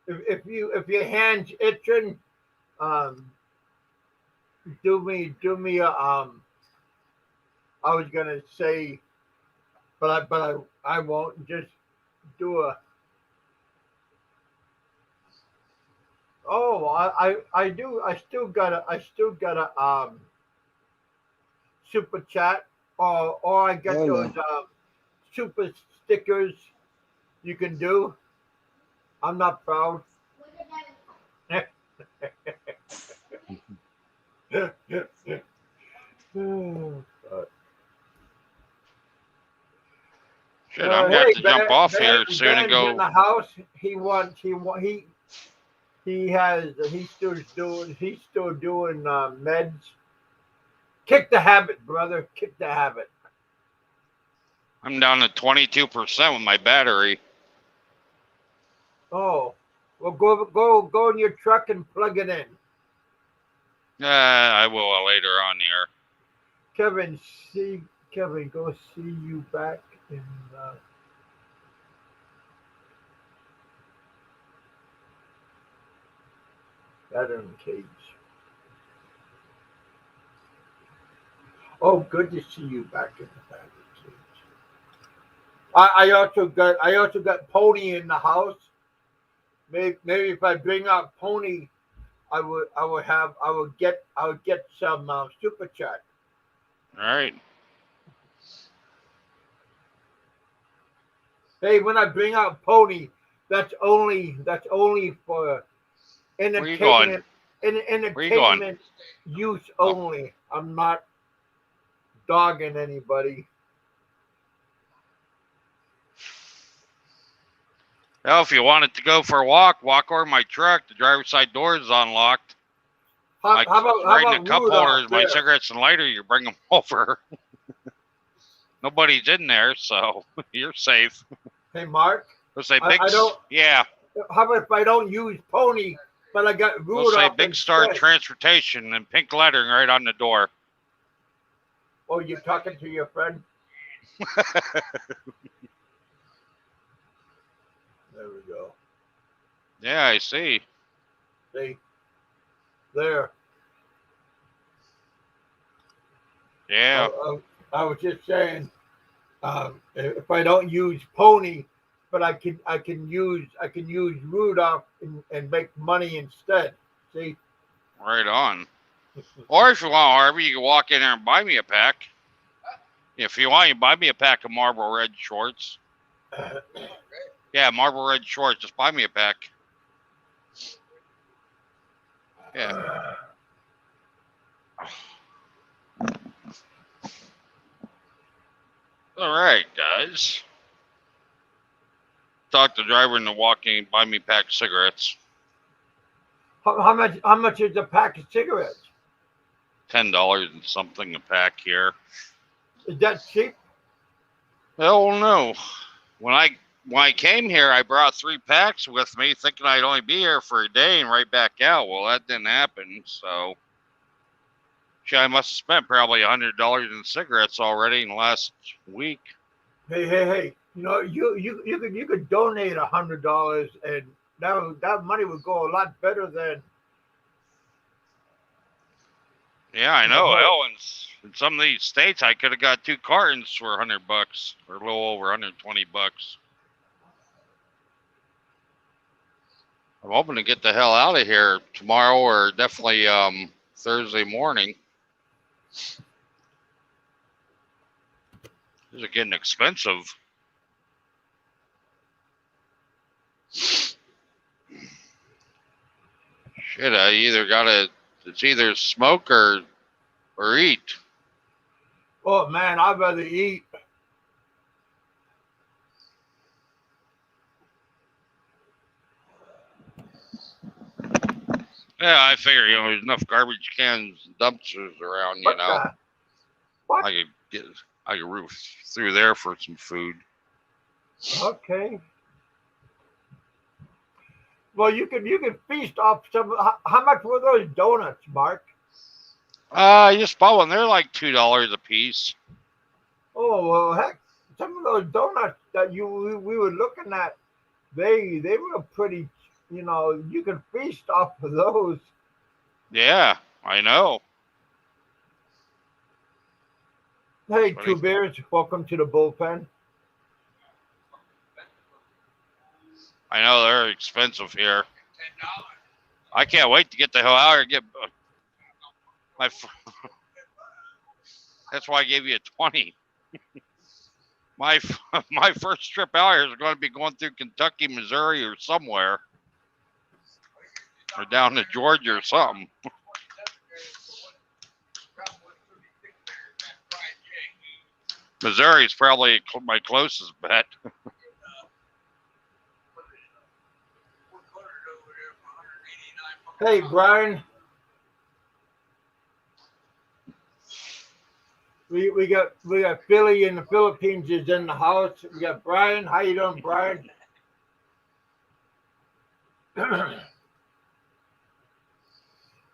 If your hands itching, do me a I was gonna say, but I won't. Just do a. Oh, I do. I still gotta super chat, or I got Oh, those yeah. super stickers you can do. I'm not proud. Shit, I'm gonna have to jump off here soon and Ben's in go. the house. He's still doing meds. Kick the habit, brother. Kick the habit. I'm down to 22% with my battery. Oh, well, go in your truck and plug it in. I will later on here. Kevin, go see you back in. Battery cage. Oh, good to see you back in the battery cage. I also got Pony in the house. Maybe if I bring out Pony, I would get some super chat. All right. Hey, when I bring out Pony, that's only for Where you going? entertainment use only. I'm not dogging anybody. Well, if you wanted to go for a walk over my truck. The driver's side door is unlocked. How Right in about the cup Rudolph holders, my there? cigarettes and lighter, you bring them over. Nobody's in there, so you're safe. Hey, Mark. Let's say I don't. Yeah. How about if I don't use Pony, but I got Rudolph? We'll say Big Star instead? Transportation and pink lettering right on the door. Oh, you're talking to your friend? There we go. Yeah, I see. See? There. Yeah. I was just saying, if I don't use Pony, but I can use Rudolph and make money instead. See? Right on. Or if you want, Harvey, you can walk in there and buy me a pack. If you want, you buy me a pack of Marlboro Red shorts. Yeah, Marble Red shorts. Just buy me a pack. Yeah. All right, guys. Talk the driver into walking. Buy me a pack of cigarettes. How much? How much is a pack of cigarettes? $10 and something a pack here. Is that cheap? Hell no. When I came here, I brought 3 packs with me, thinking I'd only be here for a day and right back out. Well, that didn't happen. So, shit, I must have spent probably $100 in cigarettes already in the last week. Hey! You know, you could donate $100, and that money would go a lot better than. Yeah, I know. Hell, in some of these states, I could have got 2 cartons for $100 or a little over $120. I'm hoping to get the hell out of here tomorrow or definitely Thursday morning. These are getting expensive. Shit, it's either smoke or eat. Oh man, I'd rather eat. Yeah, I figure, there's enough garbage cans and dumpsters around, What? I could roof through there for some food. Okay. Well, you can feast off some. How much were those donuts, Mark? I just bought one. They're like $2 a piece. Oh well, heck, some of those donuts that we were looking at, they were pretty. You can feast off of those. Yeah, I know. Hey, Two Bears, welcome to the bullpen. I know they're expensive here. I can't wait to get the hell out here and get my. That's why I gave you a 20. My first trip out here is going to be going through Kentucky, Missouri, or somewhere, or down to Georgia or something. Missouri's probably my closest bet. Hey, Brian. We got Philly in the Philippines is in the house. We got Brian. How you doing, Brian?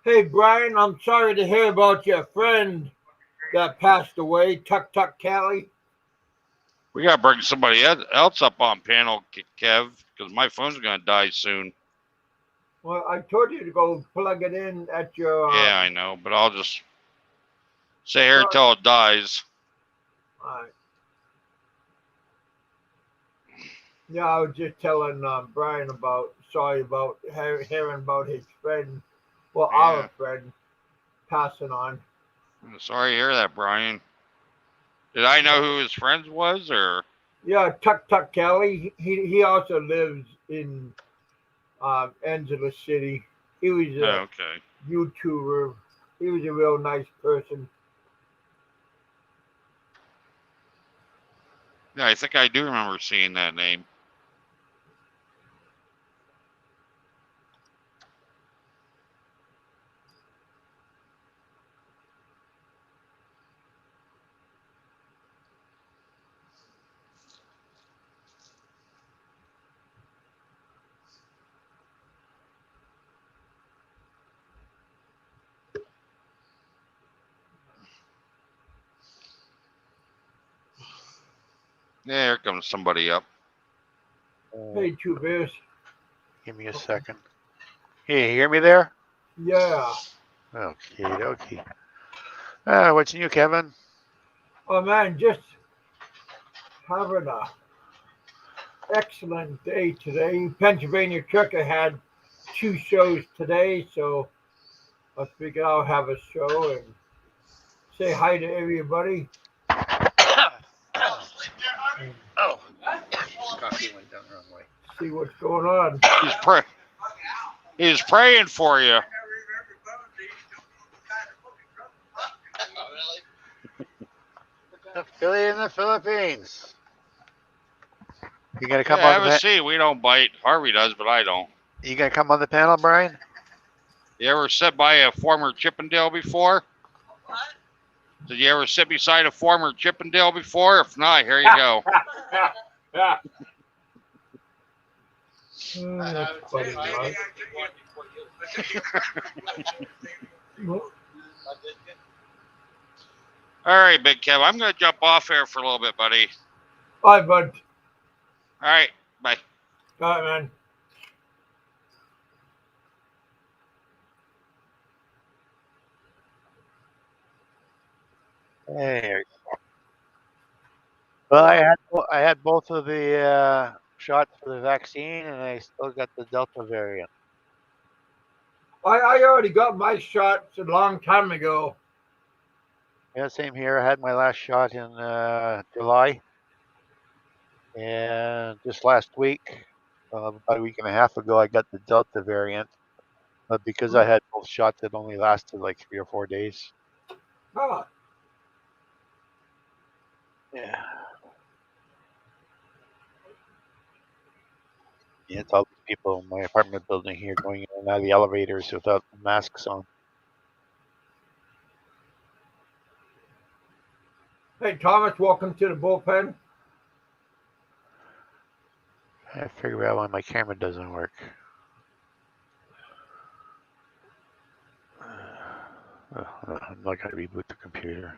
Hey, Brian. I'm sorry to hear about your friend that passed away, Tuck Callie. We got to bring somebody else up on panel, Kev, because my phone's going to die soon. Well, I told you to go plug it in at your. Yeah, I know, but I'll just stay here until it dies. All right. Yeah, I was just telling Brian about hearing about his friend, our friend, passing on. I'm sorry to hear that, Brian. Did I know who his friends was, or? Yeah, Tuck Kelly. He also lives in Angela City. He was a YouTuber. He was a real nice person. Yeah, I think I do remember seeing that name. Yeah, here comes somebody up. Hey, Two Bears. Give me a second. Hey, you hear me there? Yeah. Okay. What's new, Kevin? Oh man, just having a excellent day today. Pennsylvania Trucker had 2 shows today, so I figured I'll have a show and say hi to everybody. Oh, coffee went down Wrong way. See what's going on. He's praying for you. The Philly in the Philippines. You gonna Yeah, come have on a the seat. We don't bite. Harvey does, but I don't. You gonna come on the panel, Brian? You ever sit by a former Chippendale before? Did you ever sit beside a former Chippendale before? If not, here you go. That's funny, Mark. All right, Big Kev. I'm going to jump off here for a little bit, buddy. Bye, bud. All right. Bye. All right, man. Hey. Well, I had both of the shots for the vaccine, and I still got the Delta variant. I already got my shots a long time ago. Yeah, same here. I had my last shot in July, and just last week, about a week and a half ago, I got the Delta variant. But because I had both shots, it only lasted like 3 or 4 days. Huh. Yeah. Yeah, it's all these people in my apartment building here going in and out of the elevators without masks on. Hey, Thomas, welcome to the bullpen. I figure out why my camera doesn't work. I'm not going to reboot the computer.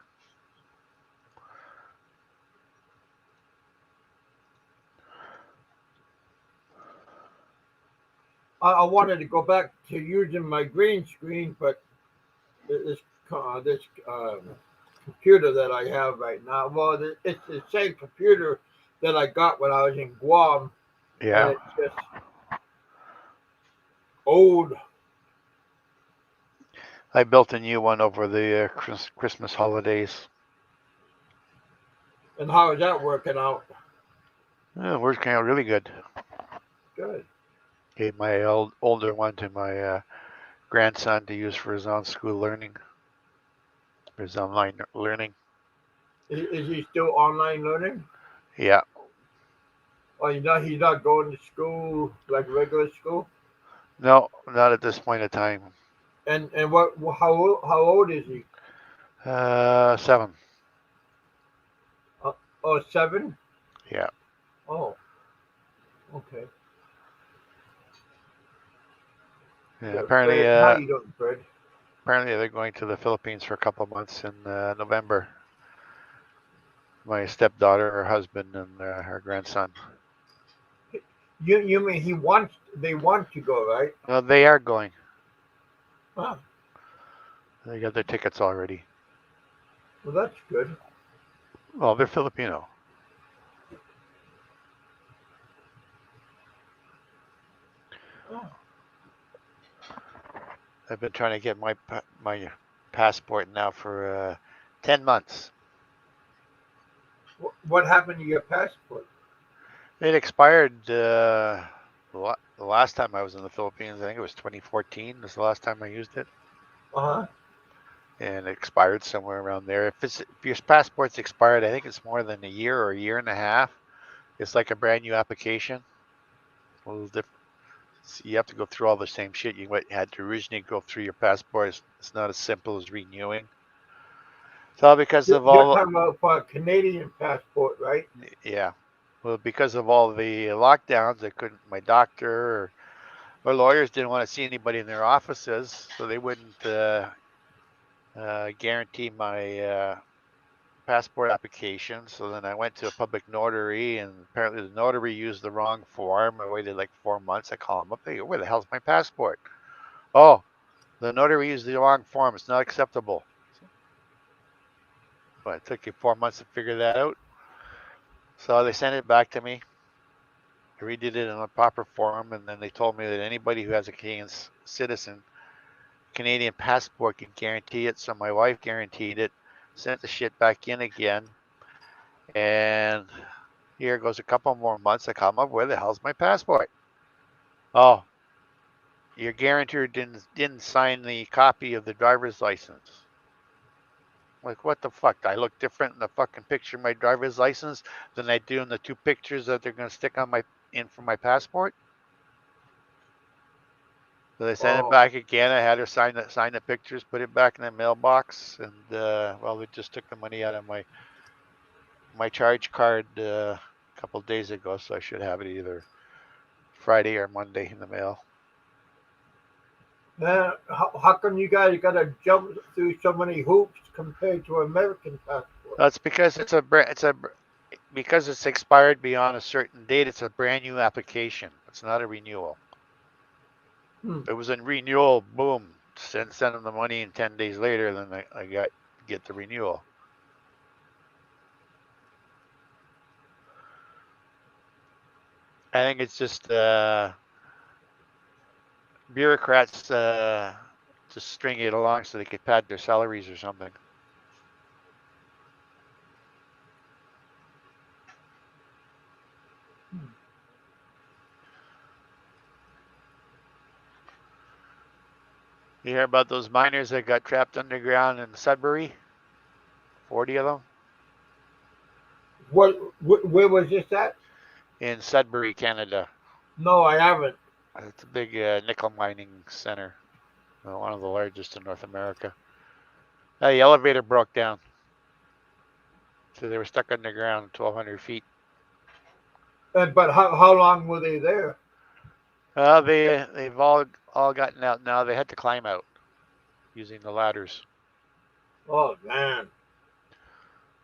I wanted to go back to using my green screen, but this computer that I have right now, well, it's the same computer that I got when I was in Guam. Yeah. And it's just old. I built a new one over the Christmas holidays. And how is that working out? Yeah, it works out really good. Good. Gave my older one to my grandson to use for his on-school learning, for his online learning. Is he still online learning? Yeah. Oh, he's not going to school like regular school? No, not at this point in time. And how old is he? 7. Oh, 7? Yeah. Oh, okay. Yeah. Apparently, Fred, how you doing, Fred? apparently they're going to the Philippines for a couple of months in November. My stepdaughter, her husband, and her grandson. You mean they want to go, right? Well, they are going. Huh. They got their tickets already. Well, that's good. Well, they're Filipino. Oh. I've been trying to get my passport now for 10 months. What happened to your passport? It expired the last time I was in the Philippines. I think it was 2014 was the last time I used it. Uh-huh. And it expired somewhere around there. If your passport's expired, I think it's more than a year or a year and a half. It's like a brand new application. A little different. So you have to go through all the same shit you had to originally go through your passport. It's not as simple as renewing. It's all because of You're all. talking about for a Canadian passport, right? Yeah. Well, because of all the lockdowns, I couldn't. My doctor or lawyers didn't want to see anybody in their offices, so they wouldn't guarantee my passport application. So then I went to a public notary, and apparently the notary used the wrong form. I waited like 4 months. I call him up. Hey, where the hell's my passport? Oh, the notary used the wrong form. It's not acceptable. But it took you 4 months to figure that out. So they sent it back to me. I redid it in a proper form, and then they told me that anybody who has a Canadian passport can guarantee it. So my wife guaranteed it, sent the shit back in again, and Here goes a couple more months. I come up, where the hell's my passport? Oh, your guarantor didn't sign the copy of the driver's license. Like, what the fuck? I look different in the fucking picture of my driver's license than I do in the two pictures that they're gonna stick on for my passport. So they sent it back again. I had her sign the pictures, put it back in the mailbox, and well, they just took the money out of my charge card a couple of days ago, so I should have it either Friday or Monday in the mail. Man, how come you guys got to jump through so many hoops compared to American passport? That's because because it's expired beyond a certain date. It's a brand new application. It's not a renewal. If it was a renewal, boom, send them the money, and 10 days later, then I get the renewal. I think it's just bureaucrats just string it along so they could pad their salaries or something. You hear about those miners that got trapped underground in Sudbury? 40 of them? Where was this at? In Sudbury, Canada. No, I haven't. It's a big nickel mining center. One of the largest in North America. The elevator broke down. So they were stuck underground 1,200 feet. But how long were they there? They've all gotten out now. They had to climb out using the ladders. Oh, man.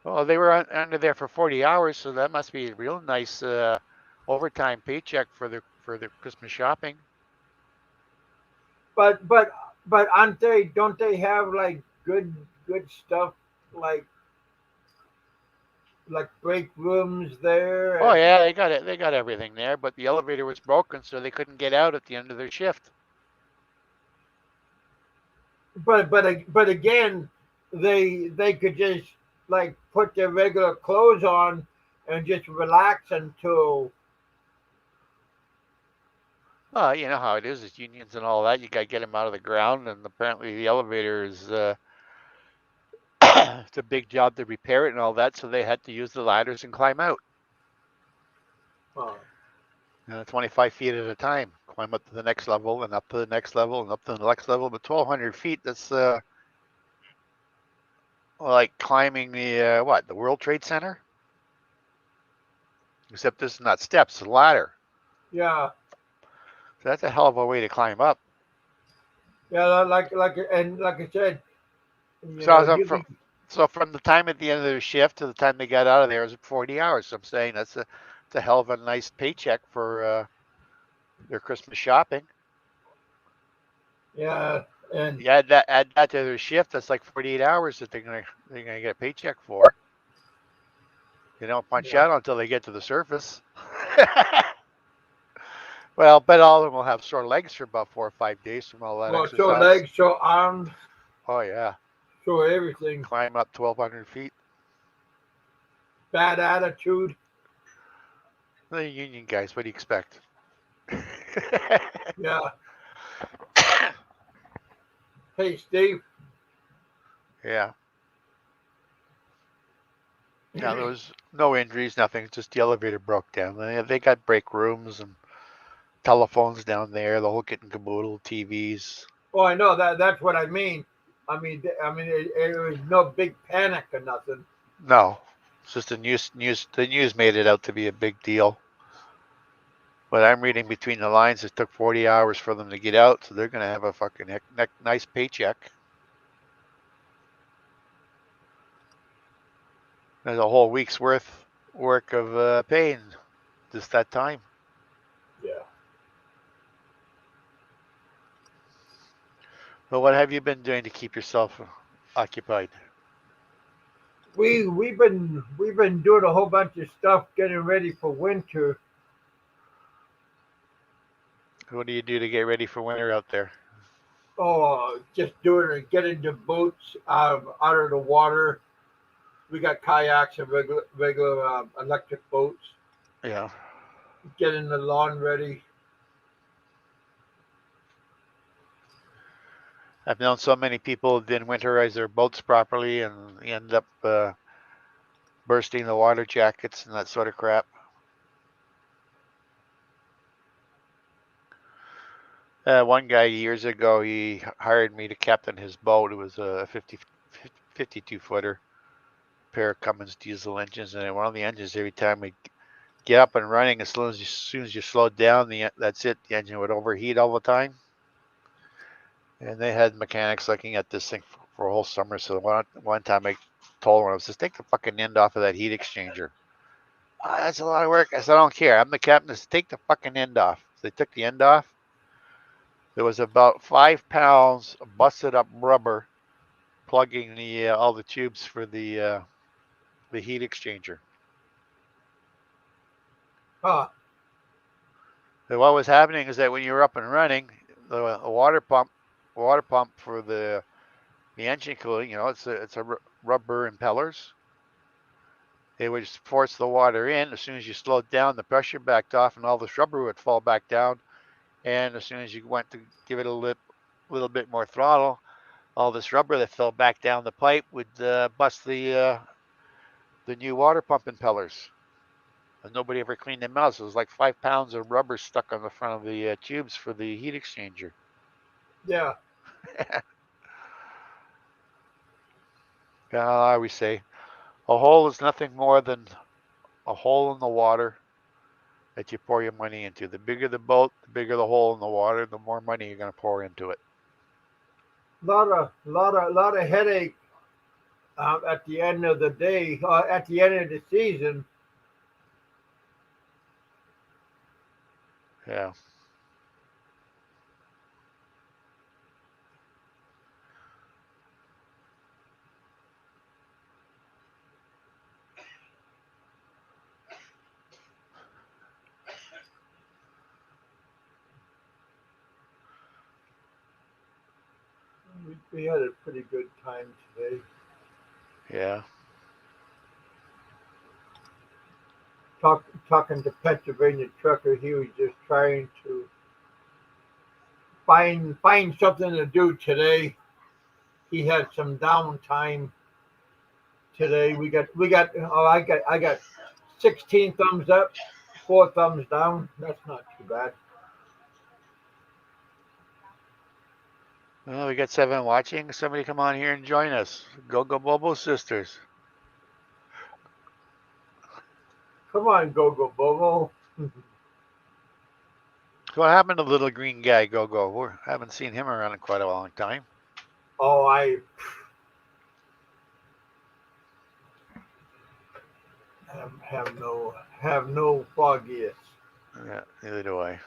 Well, they were under there for 40 hours, so that must be a real nice overtime paycheck for their Christmas shopping. But aren't they? Don't they have like good stuff like break rooms there? Oh yeah, they got it. They got everything there, but the elevator was broken, so they couldn't get out at the end of their shift. But again, they could just like put their regular clothes on and just relax until. You know how it is. It's unions and all that. You got to get them out of the ground, and apparently the elevator is it's a big job to repair it and all that, so they had to use the ladders and climb out. 25 feet at a time, climb up to the next level and up to the next level and up to the next level. But 1,200 feet, that's like climbing the the World Trade Center, except this is not steps, it's a ladder. Yeah. So that's a hell of a way to climb up. Yeah, like I said. So from the time at the end of their shift to the time they got out of there, it was 40 hours. So I'm saying that's a hell of a nice paycheck for their Christmas shopping. Yeah, and you add that to their shift. That's like 48 hours that they're gonna get a paycheck for. They don't punch out until they get to the surface. Well, but all of them will have sore legs for about 4 or 5 days from all that exercise. Sore legs, sore arms. Oh yeah. Sore everything. Climb up 1,200 feet. Bad attitude. The union guys, what do you expect? Yeah. Hey, Steve. Yeah. No, there was no injuries, nothing. Just the elevator broke down. They got break rooms and telephones down there, the whole kit and caboodle, TVs. Oh, I know that. That's what I mean. I mean, it was no big panic or nothing. No, it's just the news. The news made it out to be a big deal. But I'm reading between the lines. It took 40 hours for them to get out, so they're gonna have a fucking nice paycheck. There's a whole week's work of pay in just that time. Yeah. Well, what have you been doing to keep yourself occupied? We've been doing a whole bunch of stuff getting ready for winter. What do you do to get ready for winter out there? Oh, just getting the boats out of the water. We got kayaks and regular electric boats. Yeah. getting the lawn ready. I've known so many people who didn't winterize their boats properly and end up bursting the water jackets and that sort of crap. One guy years ago, he hired me to captain his boat. It was a 52 footer, pair of Cummins diesel engines, and one of the engines, every time we get up and running, as soon as you slowed down, that's it. The engine would overheat all the time. And they had mechanics looking at this thing for a whole summer. So one time I told one, I was just take the fucking end off of that heat exchanger. Oh, that's a lot of work. I said, I don't care. I'm the captain. Just take the fucking end off. So they took the end off. There was about 5 pounds of busted up rubber plugging the all the tubes for the heat exchanger. Huh. So what was happening is that when you were up and running, the water pump for the engine cooling, it's a rubber impellers. It would just force the water in. As soon as you slowed down, the pressure backed off, and all this rubber would fall back down. And as soon as you went to give it a little bit more throttle, all this rubber that fell back down the pipe would bust the new water pump impellers. And nobody ever cleaned them out. So it was like 5 pounds of rubber stuck on the front of the tubes for the heat exchanger. Yeah. I always say, a hole is nothing more than a hole in the water that you pour your money into. The bigger the boat, the bigger the hole in the water, the more money you're going to pour into it. Lot of headache at the end of the day, at the end of the season. Yeah. We had a pretty good time today. Yeah. Talking to Pennsylvania trucker, he was just trying to find something to do today. He had some downtime today. I got 16 thumbs up, 4 thumbs down. That's not too bad. Well, we got 7 watching. Somebody come on here and join us. Go Bobo Sisters. Come on, Go Bobo. What happened to the little green guy, Go? We haven't seen him around in quite a long time. Oh, I have no foggiest. Yeah, neither do I.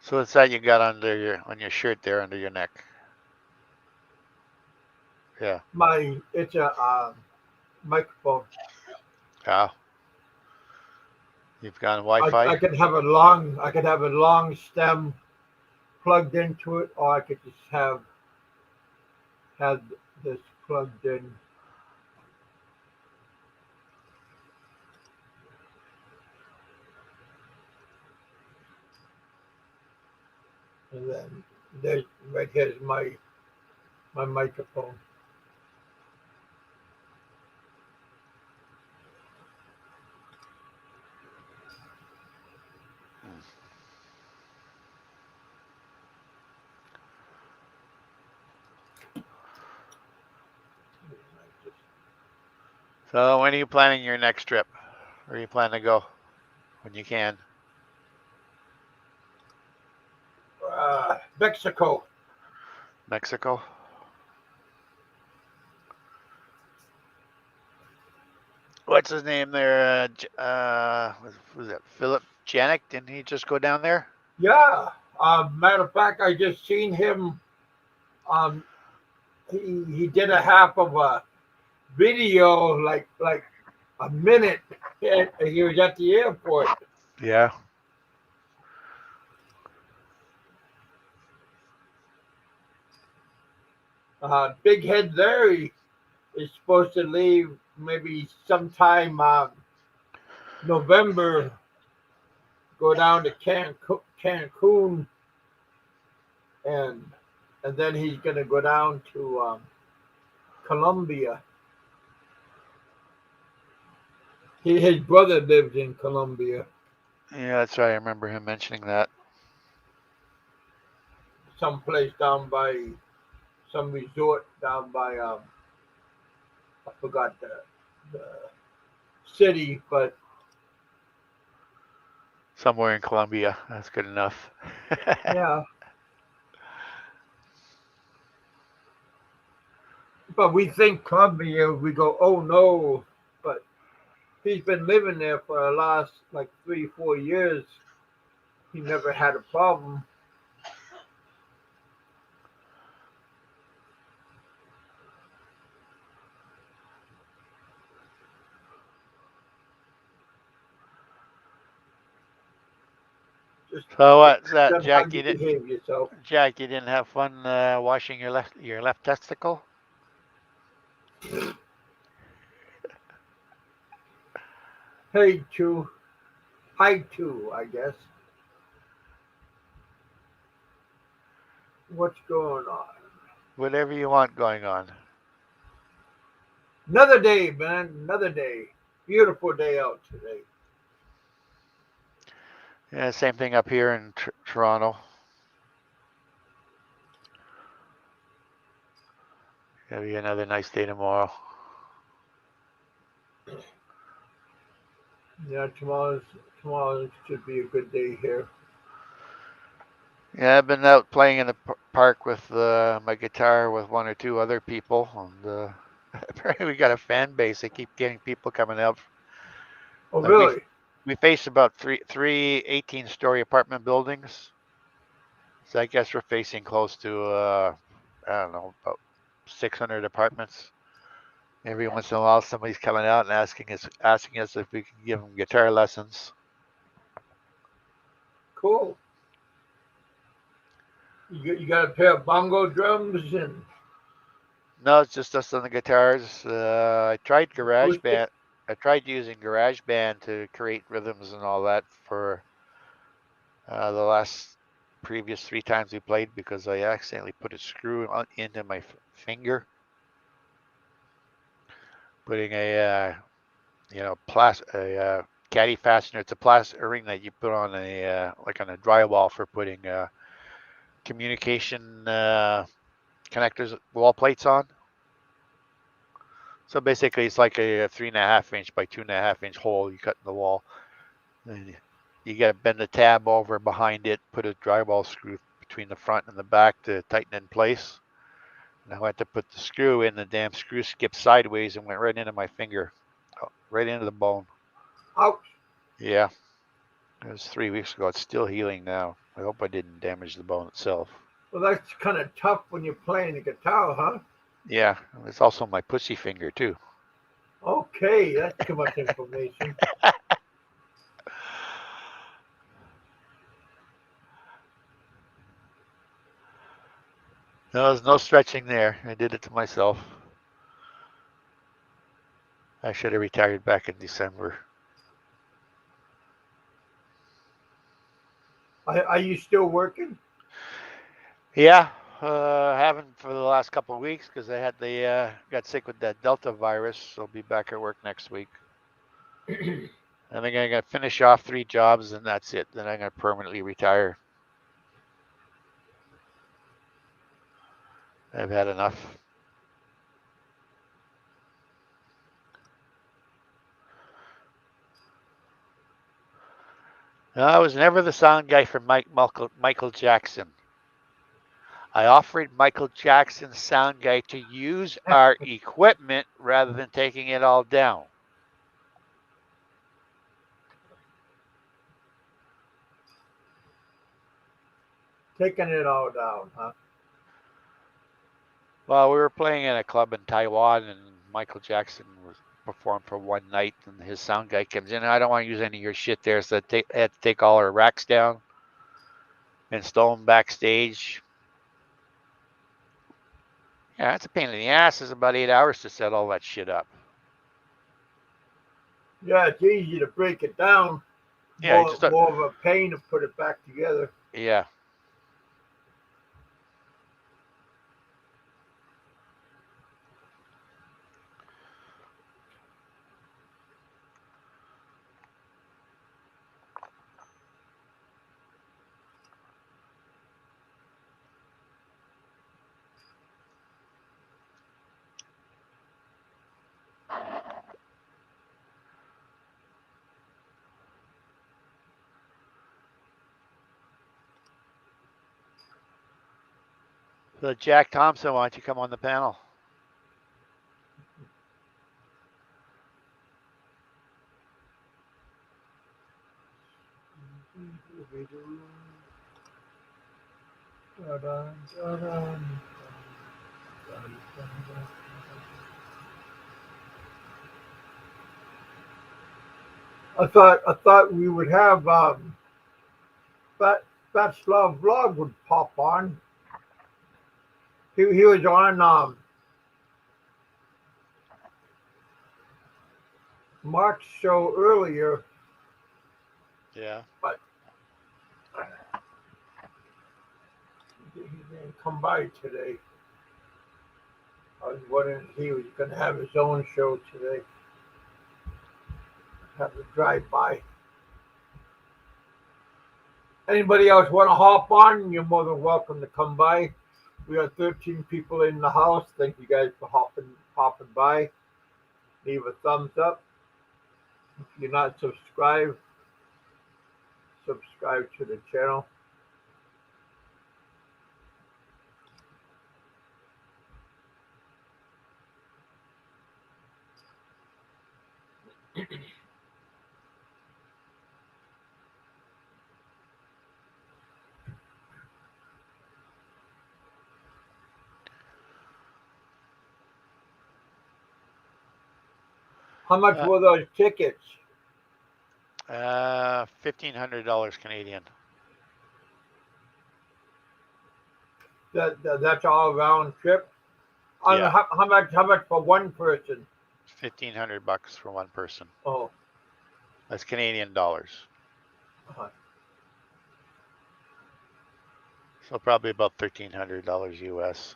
So what's that you got on your shirt there under your neck? Yeah. It's a microphone. Oh. You've got I Wi-Fi? could have a long stem plugged into it, or I could just have this plugged in. And then there's right here's my microphone. So when are you planning your next trip? Where are you planning to go when you can? Mexico. Mexico? What's his name there? Was it Philip Janik? Didn't he just go down there? Yeah. Matter of fact, I just seen him. Um, he did a half of a video, like a minute. And he was at the airport. Yeah. Big Head Larry is supposed to leave maybe sometime November. Go down to Cancun, and then he's gonna go down to Colombia. His brother lives in Colombia, Yeah, that's right. I remember him mentioning that. someplace down by some resort down by I forgot the city, but Somewhere in Colombia. That's good enough. yeah. But we think Colombia, we go, oh no, but he's been living there for the last like 3-4 years. He never had a problem. Just So what's that, how Jack? you behave yourself. Jack, you didn't have fun washing your left testicle? Hey, two. Hi, two, I guess. What's going on? Whatever you want going on. Another day, man. Another day. Beautiful day out today. Yeah, same thing up here in Toronto. Gonna be another nice day tomorrow. Yeah, tomorrow should be a good day here. Yeah, I've been out playing in the park with my guitar with one or two other people, and apparently we got a fan base. They keep getting people coming out. Oh, Like really? we face about three 18-story apartment buildings. So I guess we're facing close to I don't know, about 600 apartments. Every once in a while, somebody's coming out and asking us if we can give them guitar lessons. Cool. You got a pair of bongo drums and No, it's just us on the guitars. I tried acoustic? GarageBand. I tried using GarageBand to create rhythms and all that for the last previous 3 times we played because I accidentally put a screw into my finger, putting a caddy fastener. It's a plastic ring that you put on like on a drywall for putting communication connectors, wall plates on. So basically, it's like a 3.5 inch by 2.5 inch hole you cut in the wall. And you got to bend the tab over behind it, put a drywall screw between the front and the back to tighten it in place. And I went to put the screw in, the damn screw skipped sideways and went right into my finger, right into the bone. Ouch. Yeah, it was 3 weeks ago. It's still healing now. I hope I didn't damage the bone itself. Well, that's kind of tough when you're playing the guitar, huh? Yeah, it's also my pussy finger too. Okay, that's too much information. No, there's no stretching there. I did it to myself. I should have retired back in December. Are you still working? Yeah, haven't for the last couple of weeks because I had got sick with that Delta virus. So I'll be back at work next week. I think I'm gonna finish off 3 jobs and that's it. Then I'm gonna permanently retire. I've had enough. No, I was never the sound guy for Michael Jackson. I offered Michael Jackson's sound guy to use our equipment rather than taking it all down. Taking it all down, huh? Well, we were playing in a club in Taiwan, and Michael Jackson was performed for one night, and his sound guy comes in. I don't want to use any of your shit there, so I had to take all our racks down and stow them backstage. Yeah, it's a pain in the ass. It's about 8 hours to set all that shit up. Yeah, it's easy to break it down. Yeah, you just More of a pain to put it back together. yeah. So Jack Thompson, why don't you come on the panel? I thought we would have Fat Slav Vlog would pop on. He was on Mark's show earlier, Yeah. but he didn't come by today. I was wondering if he was going to have his own show today. Have to drive by. Anybody else want to hop on? You're more than welcome to come by. We got 13 people in the house. Thank you guys for popping by. Leave a thumbs up. If you're not subscribed, subscribe to the channel. How much were those tickets? $1,500 Canadian. That's all round trip. Yeah. How much for one person? $1,500 for one person. Oh, That's Canadian dollars. uh-huh. So probably about $1,300 US.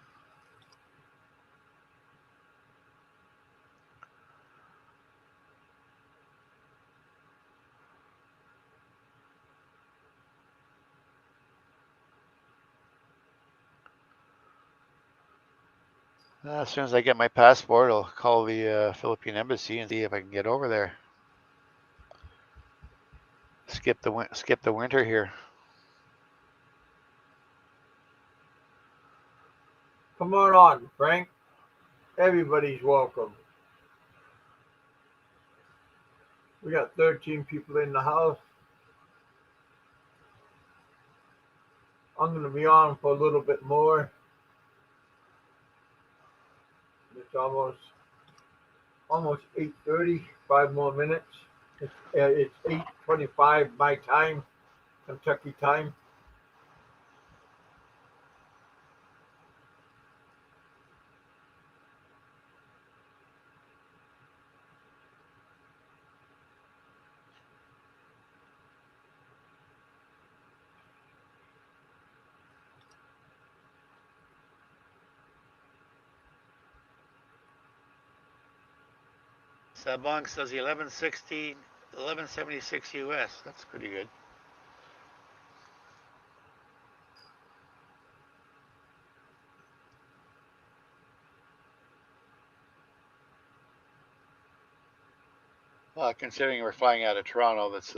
As soon as I get my passport, I'll call the Philippine embassy and see if I can get over there. Skip the winter here. Come on, Frank. Everybody's welcome. We got 13 people in the house. I'm going to be on for a little bit more. It's almost 8:30. 5 more minutes. It's 8:25 my time, Kentucky time. Sabong says 1176 US. That's pretty good. Well, considering we're flying out of Toronto, that's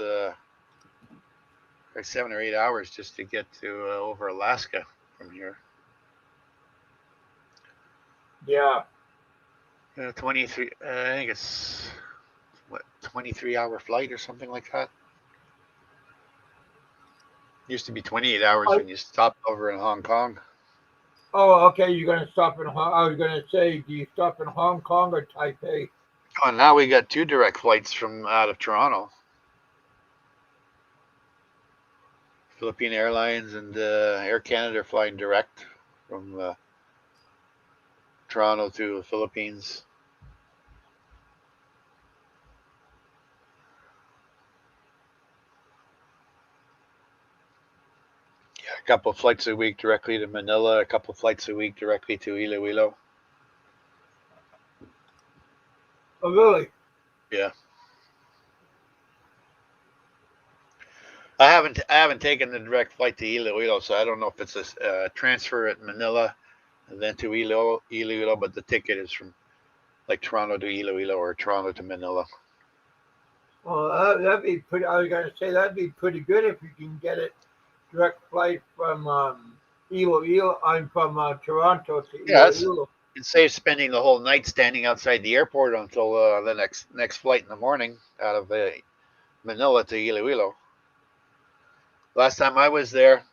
like 7 or 8 hours just to get to over Alaska from here. Yeah. 23. I think it's what 23-hour flight or something like that. Used to be 28 hours when you stopped over in Hong Kong. Oh, okay. You're going to stop in I was going to say, do you stop in Hong Kong or Taipei? Oh, now we got 2 direct flights from out of Toronto. Philippine Airlines and Air Canada are flying direct from Toronto to the Philippines. Yeah, a couple of flights a week directly to Manila, a couple of flights a week directly to Iloilo. Oh, really? Yeah. I haven't taken the direct flight to Iloilo, so I don't know if it's a transfer at Manila and then to Iloilo, but the ticket is from like Toronto to Iloilo or Toronto to Manila. Well, that'd be pretty. I was gonna say that'd be pretty good if you can get it direct flight from Iloilo. I'm from Toronto to Yeah, Iloilo. instead of spending the whole night standing outside the airport until the next flight in the morning out of Manila to Iloilo. Last time I was there,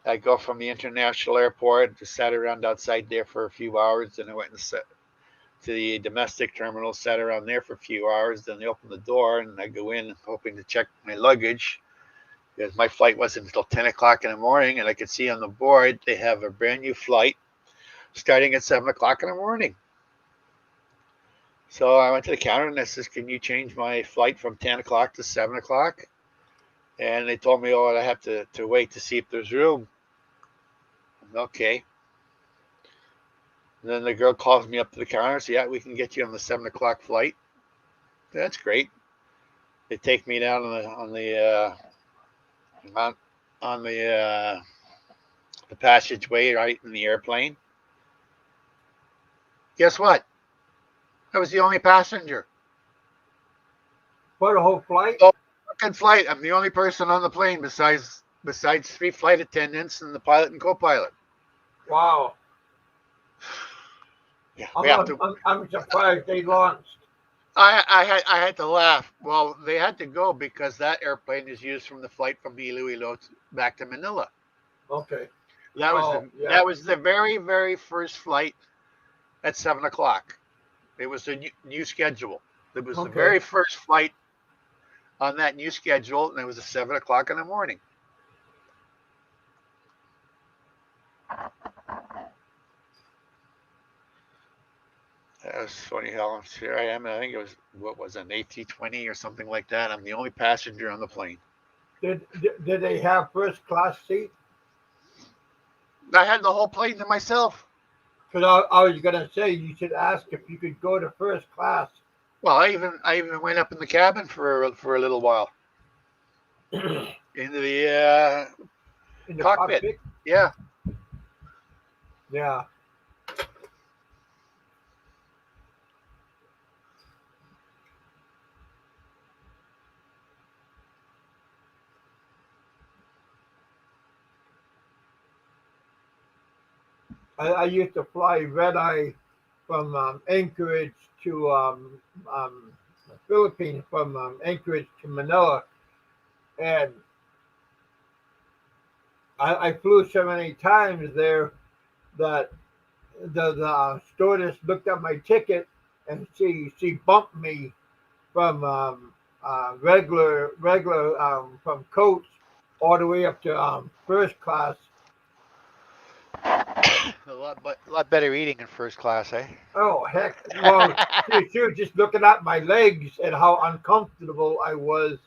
I go from the international airport, just sat around outside there for a few hours, then I went and sat to the domestic terminal, sat around there for a few hours, then they opened the door and I go in hoping to check my luggage because my flight wasn't until 10 o'clock in the morning, and I could see on the board they have a brand new flight starting at 7 o'clock in the morning. So I went to the counter and I said, can you change my flight from 10 o'clock to 7 o'clock? And they told me, oh, I have to wait to see if there's room. Okay. And then the girl calls me up to the counter and says, yeah, we can get you on the 7 o'clock flight. That's great. They take me down on the passageway right in the airplane. Guess what? I was the only passenger. For the whole flight? Oh, fucking flight. I'm the only person on the plane besides 3 flight attendants and the pilot and co-pilot. Wow. Yeah, we have to. I'm surprised they launched. I had to laugh. Well, they had to go because that airplane is used from the flight from Iloilo back to Manila. Okay. That was the very, very first flight at 7 o'clock. It was a new schedule. It was the very first flight on that new schedule, and it was at 7 o'clock in the morning. That was funny how here I am. I think it was an AT-20 or something like that. I'm the only passenger on the plane. Did they have first class seat? I had the whole plane to myself. Because I was gonna say you should ask if you could go to first class. Well, I even went up in the cabin for a little while. Into the In the cockpit. Yeah. Yeah. I used to fly red eye from Anchorage to the Philippines, from Anchorage to Manila, and I flew so many times there that the stewardess looked at my ticket and she bumped me from regular from coach all the way up to first class. A lot better eating in first class, eh? Oh heck! Well, she was just looking at my legs and how uncomfortable I was,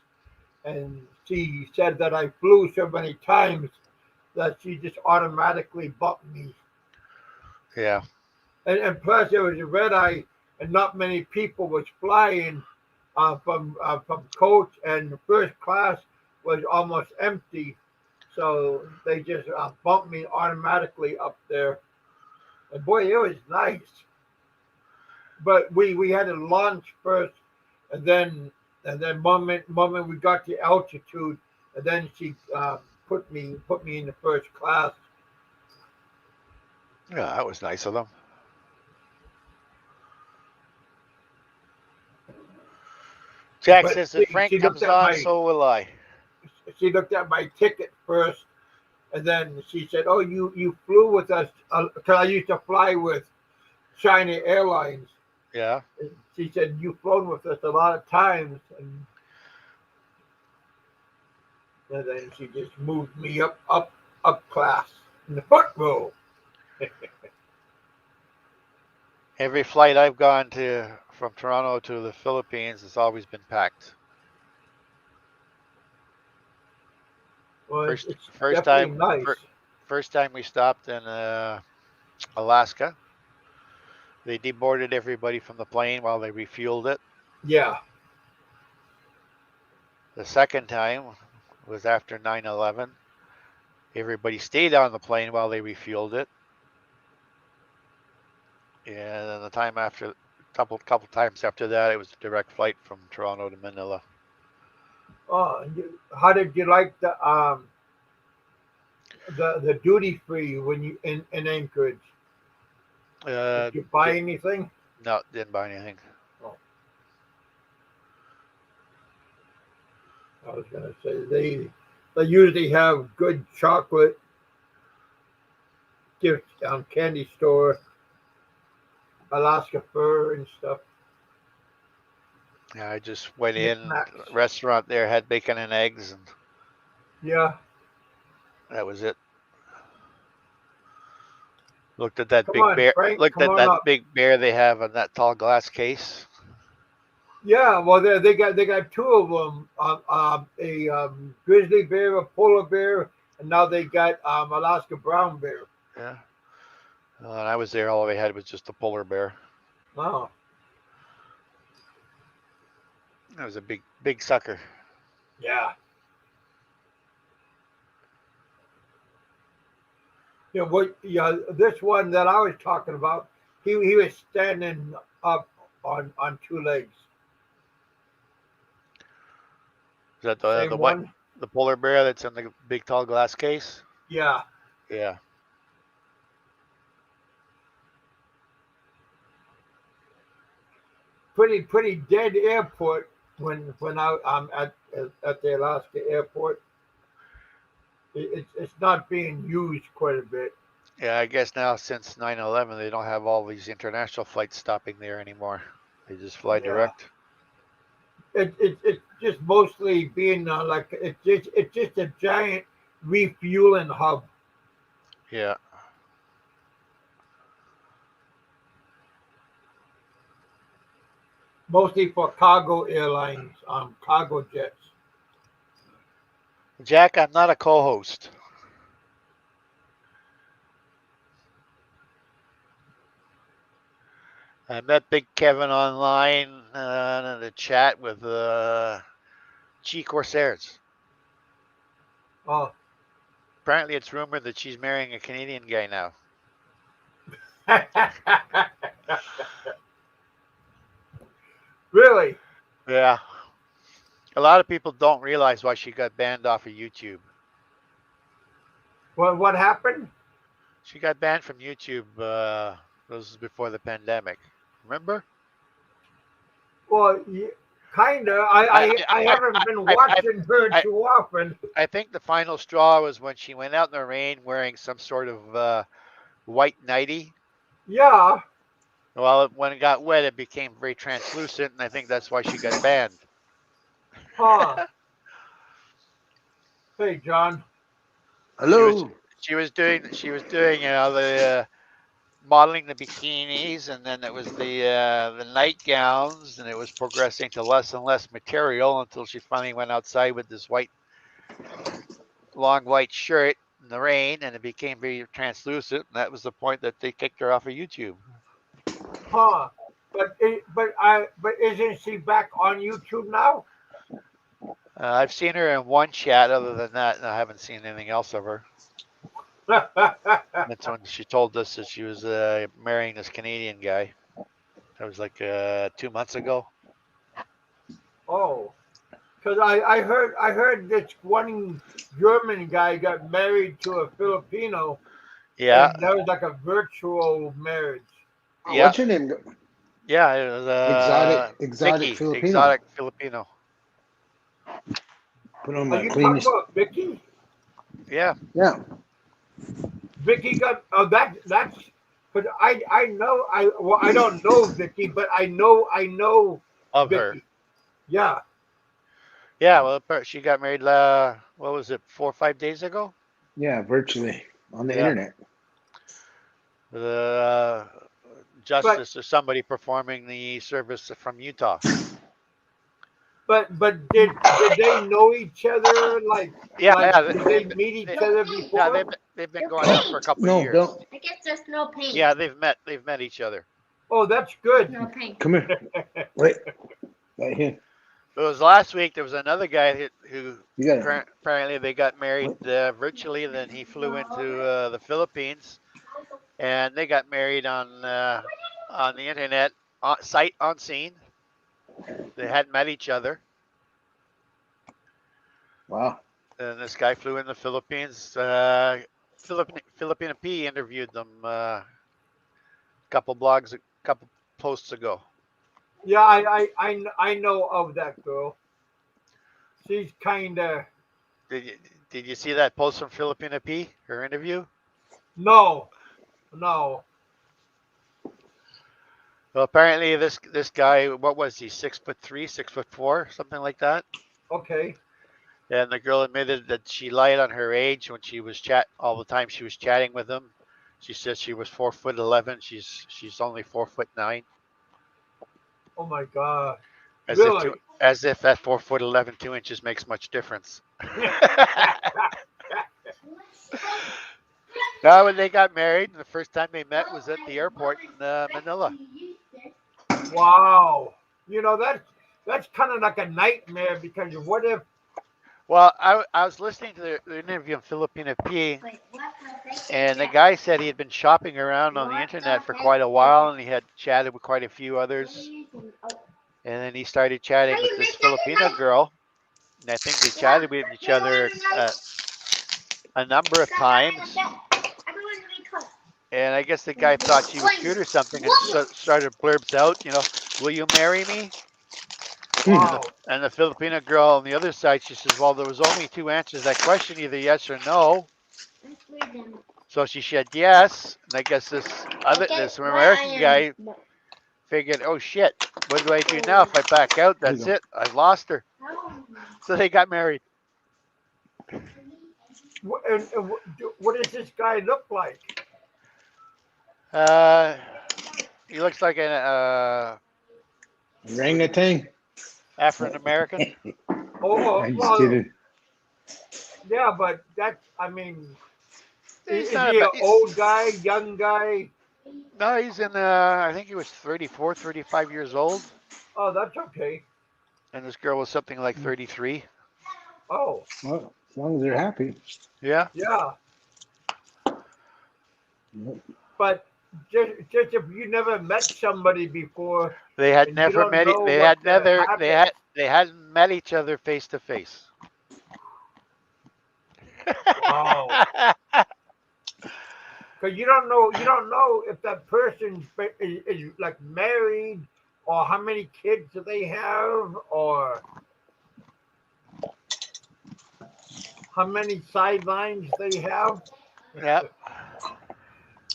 and she said that I flew so many times that she just automatically bumped me. Yeah. And plus, it was a red eye, and not many people was flying from coach, and first class was almost empty, so they just bumped me automatically up there. And boy, it was nice. But we had to launch first, and then moment we got to altitude, and then she put me in the first class. Yeah, that was nice of them. Jack But says if Frank comes on, so will I. She looked at my ticket first, and then she said, "Oh, you flew with us because I used to fly with China Airlines." Yeah. And she said, "You've flown with us a lot of times," and then she just moved me up class in the front row. Every flight I've gone to from Toronto to the Philippines has always been packed. Well, First, it's first definitely time, nice. first time we stopped in Alaska, they deboarded everybody from the plane while they refueled it. Yeah. The second time was after 9/11. Everybody stayed on the plane while they refueled it. And then the time after, couple times after that, it was a direct flight from Toronto to Manila. Oh, how did you like the duty free when you in Anchorage? Did you buy anything? No, didn't buy anything. Oh, I was gonna say they usually have good chocolate gift candy store, Alaska fur and stuff. Yeah, I just went in, Knickknacks. restaurant there had bacon and eggs, and Yeah. that was it. Looked at that Come big on, bear. Frank. Looked Come at on that up. big bear they have in that tall glass case. Yeah. Well, they got two of them. A grizzly bear, a polar bear, and now they got Alaska brown bear. Yeah. And I was there. All they had was just a polar bear. Wow. That was a big sucker. Yeah. Yeah. What? Yeah. This one that I was talking about, he was standing up on two legs. Is that Same one. the polar bear that's in the big tall glass case? Yeah. Yeah. Pretty dead airport when I'm at the Alaska airport. It's not being used quite a bit. Yeah, I guess now since 9/11, they don't have all these international flights stopping there anymore. They just fly Yeah. direct. It's just mostly being like it's just a giant refueling hub. Yeah. Mostly for cargo airlines, cargo jets. Jack, I'm not a co-host. I met Big Kevin online in the chat with Chi Corsairs. Oh. Apparently, it's rumored that she's marrying a Canadian guy now. Really? Yeah. A lot of people don't realize why she got banned off of YouTube. What happened? She got banned from YouTube. This was before the pandemic. Remember? Well, kinda. I haven't been watching her too often. I think the final straw was when she went out in the rain wearing some sort of white nightie. Yeah. Well, when it got wet, it became very translucent, and I think that's why she got banned. Huh. Hey, John. Hello. She was doing the modeling the bikinis, and then it was the nightgowns, and it was progressing to less and less material until she finally went outside with this long white shirt in the rain, and it became very translucent. And that was the point that they kicked her off of YouTube. Huh. But isn't she back on YouTube now? I've seen her in one chat. Other than that, I haven't seen anything else of her. That's when she told us that she was marrying this Canadian guy. That was like 2 months ago. Oh, because I heard this one German guy got married to a Filipino. Yeah. And that was like a virtual marriage. Yeah. What's your name? Yeah, it was exotic Vicky, Filipino. exotic Filipino. Put on Are my you cleanest. talking about Vicky? Yeah. Yeah. Vicky got that's. But I know I don't know Vicky, but I know Of Vicky. her. Yeah. Yeah, well, she got married, what was it, 4 or 5 days ago? Yeah, virtually on the Yeah. internet. justice or somebody performing the service from Utah. But did they know each other? Like Yeah, did they meet each other before? yeah, they've been going out for a couple of No, years. don't. I guess there's no paint. Yeah, they've met each other. Oh, that's good. No paint. Come here. Wait. Right here. It was last week. There was another guy who You got it. apparently they got married virtually. Then he flew into the Philippines, and they got married on the internet, sight unseen. They hadn't met each other. Wow. And this guy flew in the Philippines. Filipina P interviewed them a couple posts ago. Yeah, I know of that girl. She's kind of Did you see that post from Filipina P? Her interview? no. Well, apparently this guy, what was he? 6'3", 6'4", something like that. Okay. And the girl admitted that she lied on her age when she was all the time she was chatting with him. She said she was 4'11". She's only 4'9". Oh my God. As Really? if at 4'11", 2 inches makes much difference. Now, when they got married, the first time they met was at the airport in Manila. Wow. You know that's kind of like a nightmare because what if? Well, I was listening to the interview on Filipina P, and the guy said he had been shopping around on the internet for quite a while, and he had chatted with quite a few others. And then he started chatting with this Filipina girl, and I think they chatted with each other a number of times. And I guess the guy thought she was cute or something, and started blurbs out, will you marry me? Wow. And the Filipina girl on the other side, she says, well, there was only two answers to that question, either yes or no. So she said yes, and I guess this American guy figured, oh shit, what do I do now? If I back out, that's it. I've lost her. So they got married. What does this guy look like? He looks like an Orangutan. African American. I'm just kidding. Yeah, but I mean, is he not an old guy, young guy? No, he's in, I think he was 34, 35 years old. Oh, that's okay. And this girl was something like 33. Oh. Well, as long as they're happy. Yeah. Yeah. But just if you never met somebody before, they had never met. They hadn't met each other face to face. Oh. Because you don't know if that person is like married or how many kids do they have or how many sidelines they have. Yeah.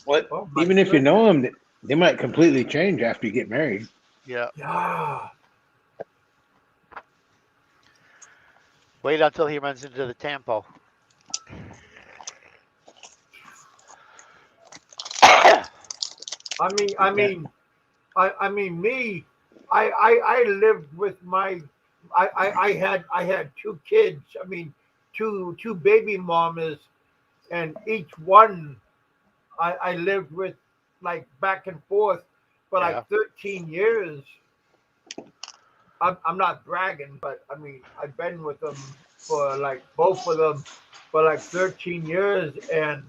What? Oh, Even if you know them, they might completely change after you get married. Yeah. Yeah. Wait until he runs into the Tampo. I lived with my I had two kids. I mean, two baby mamas, and each one I lived with like back and forth for like 13 years. I'm not bragging, but I mean I've been with them for like both of them for like 13 years, and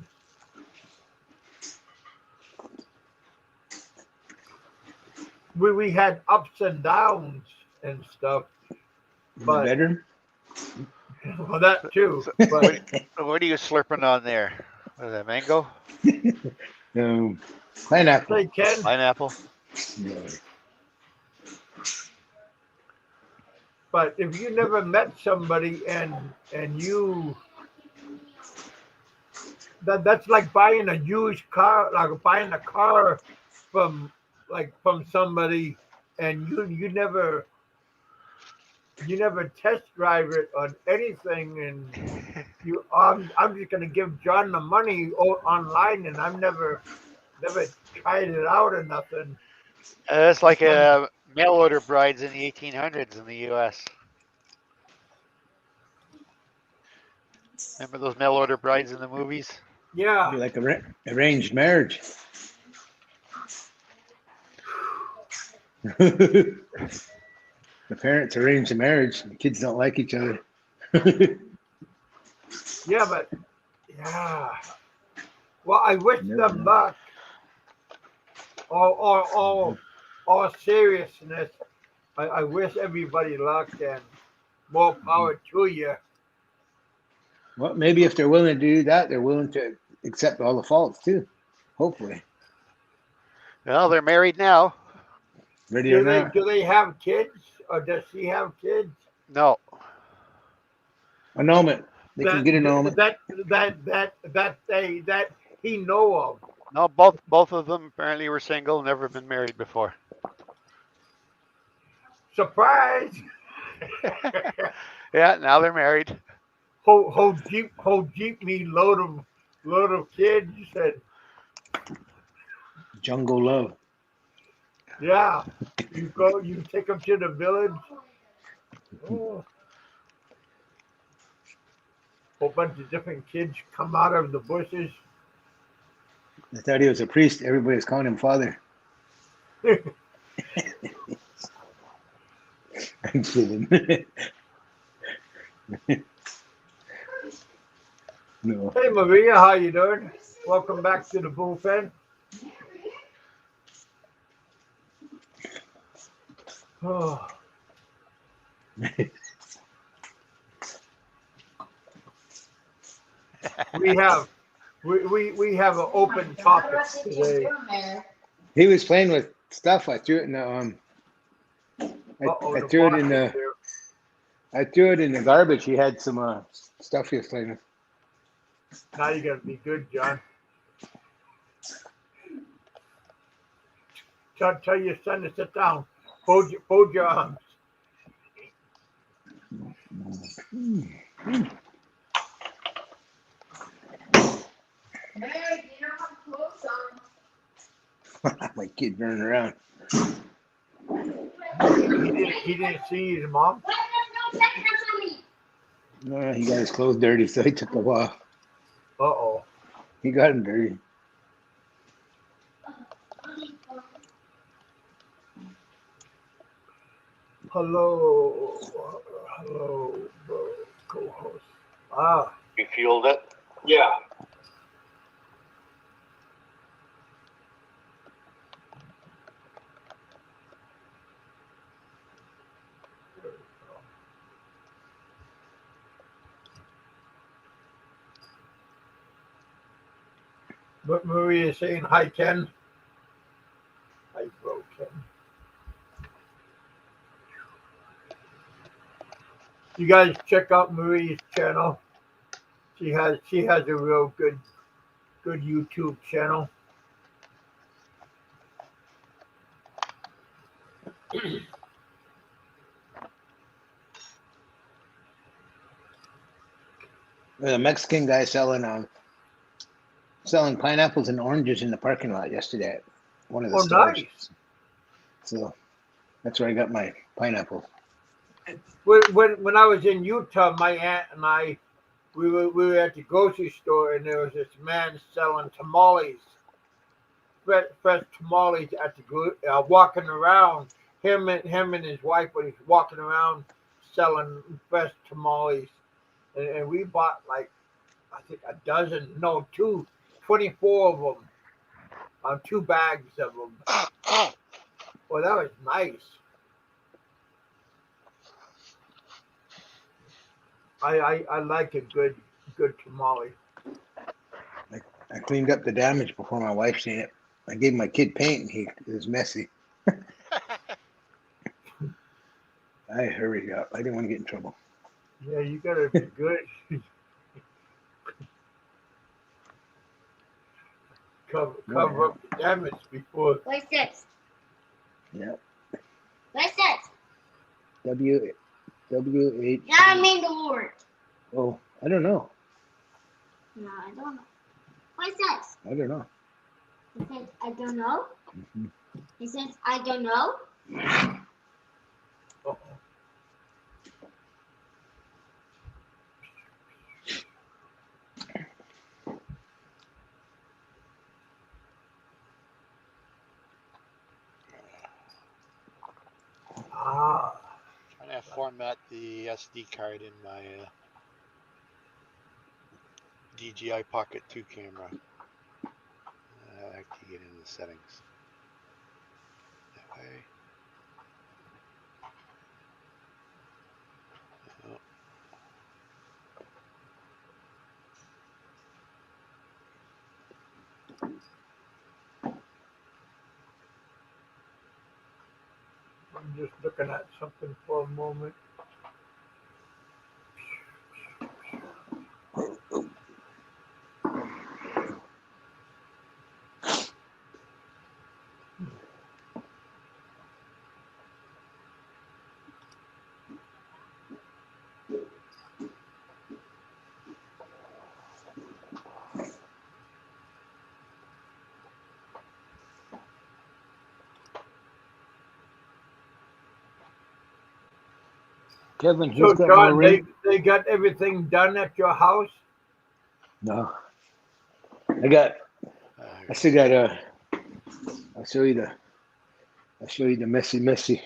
we had ups and downs and stuff. But Better. Well, that too. But what are you slurping on there? What is that, mango? Pineapple. they can. Pineapple? No. But if you never met somebody and you that's like buying a used car, like buying a car from somebody, and you never test drive it on anything, and I'm just gonna give John the money online, and I've never never tried it out or nothing. It's like mail order brides in the 1800s in the U.S. Remember those mail order brides in the movies? Yeah. Be like arranged marriage. The parents arrange the marriage. The kids don't like each other. Yeah, but yeah. Well, I wish them luck. All seriousness. I wish everybody luck and more power to you. Well, maybe if they're willing to do that, they're willing to accept all the faults too. Hopefully. Well, they're married now. Ready or not. Do they have kids or does she have kids? No. Annulment. They can get annulment. That he know of. No, both of them apparently were single, never been married before. Surprise! Yeah, now they're married. Whole jeep me load of kids and Jungle love. yeah. You take them to the village. Oh. Whole bunch of different kids come out of the bushes. I thought he was a priest. Everybody was calling him father. I'm kidding. No. Hey Maria, how you doing? Welcome back to the bullpen. Oh. we have an open topic today. He was playing with stuff. I threw it in the I threw it in the garbage. He had some stuff he was playing with. Now you gotta be good, John. Tell your son to sit down. Fold your arms. Hey, you don't have clothes on. My kid running around. He didn't see his mom. No, he got his clothes dirty, so he took them off. Uh-oh. He got them dirty. Hello, co-host. Ah. You fueled it? Yeah. But Maria is saying hi, Ken. Hi, bro, Ken. You guys check out Maria's channel. She has a real good YouTube channel. The Mexican guy selling pineapples and oranges in the parking lot yesterday at one of the stores. Nice. So that's where I got my pineapples. When I was in Utah, my aunt and I, we were at the grocery store, and there was this man selling tamales, fresh tamales at the walking around. Him and his wife, when he's walking around selling fresh tamales, and we bought like I think a dozen, no, 24 of them, 2 bags of them. Well, that was nice. I like a good tamale. I cleaned up the damage before my wife seen it. I gave my kid paint, and it was messy. I hurried up. I didn't want to get in trouble. Yeah, you gotta be good. cover up the damage before. What's this? Yep. What's this? WH. Now I mean the word. Oh, I don't know. No, I don't know. What's this? I don't know. He says, I don't know. He says, I don't know. Ah. Trying to format the SD card in my DJI Pocket 2 camera. I have to get into the settings. That way. Oh, I'm just looking at something for a moment. Kevin, who's So, got more John, ring? they got everything done at your house? No. I still got I'll show you the messy.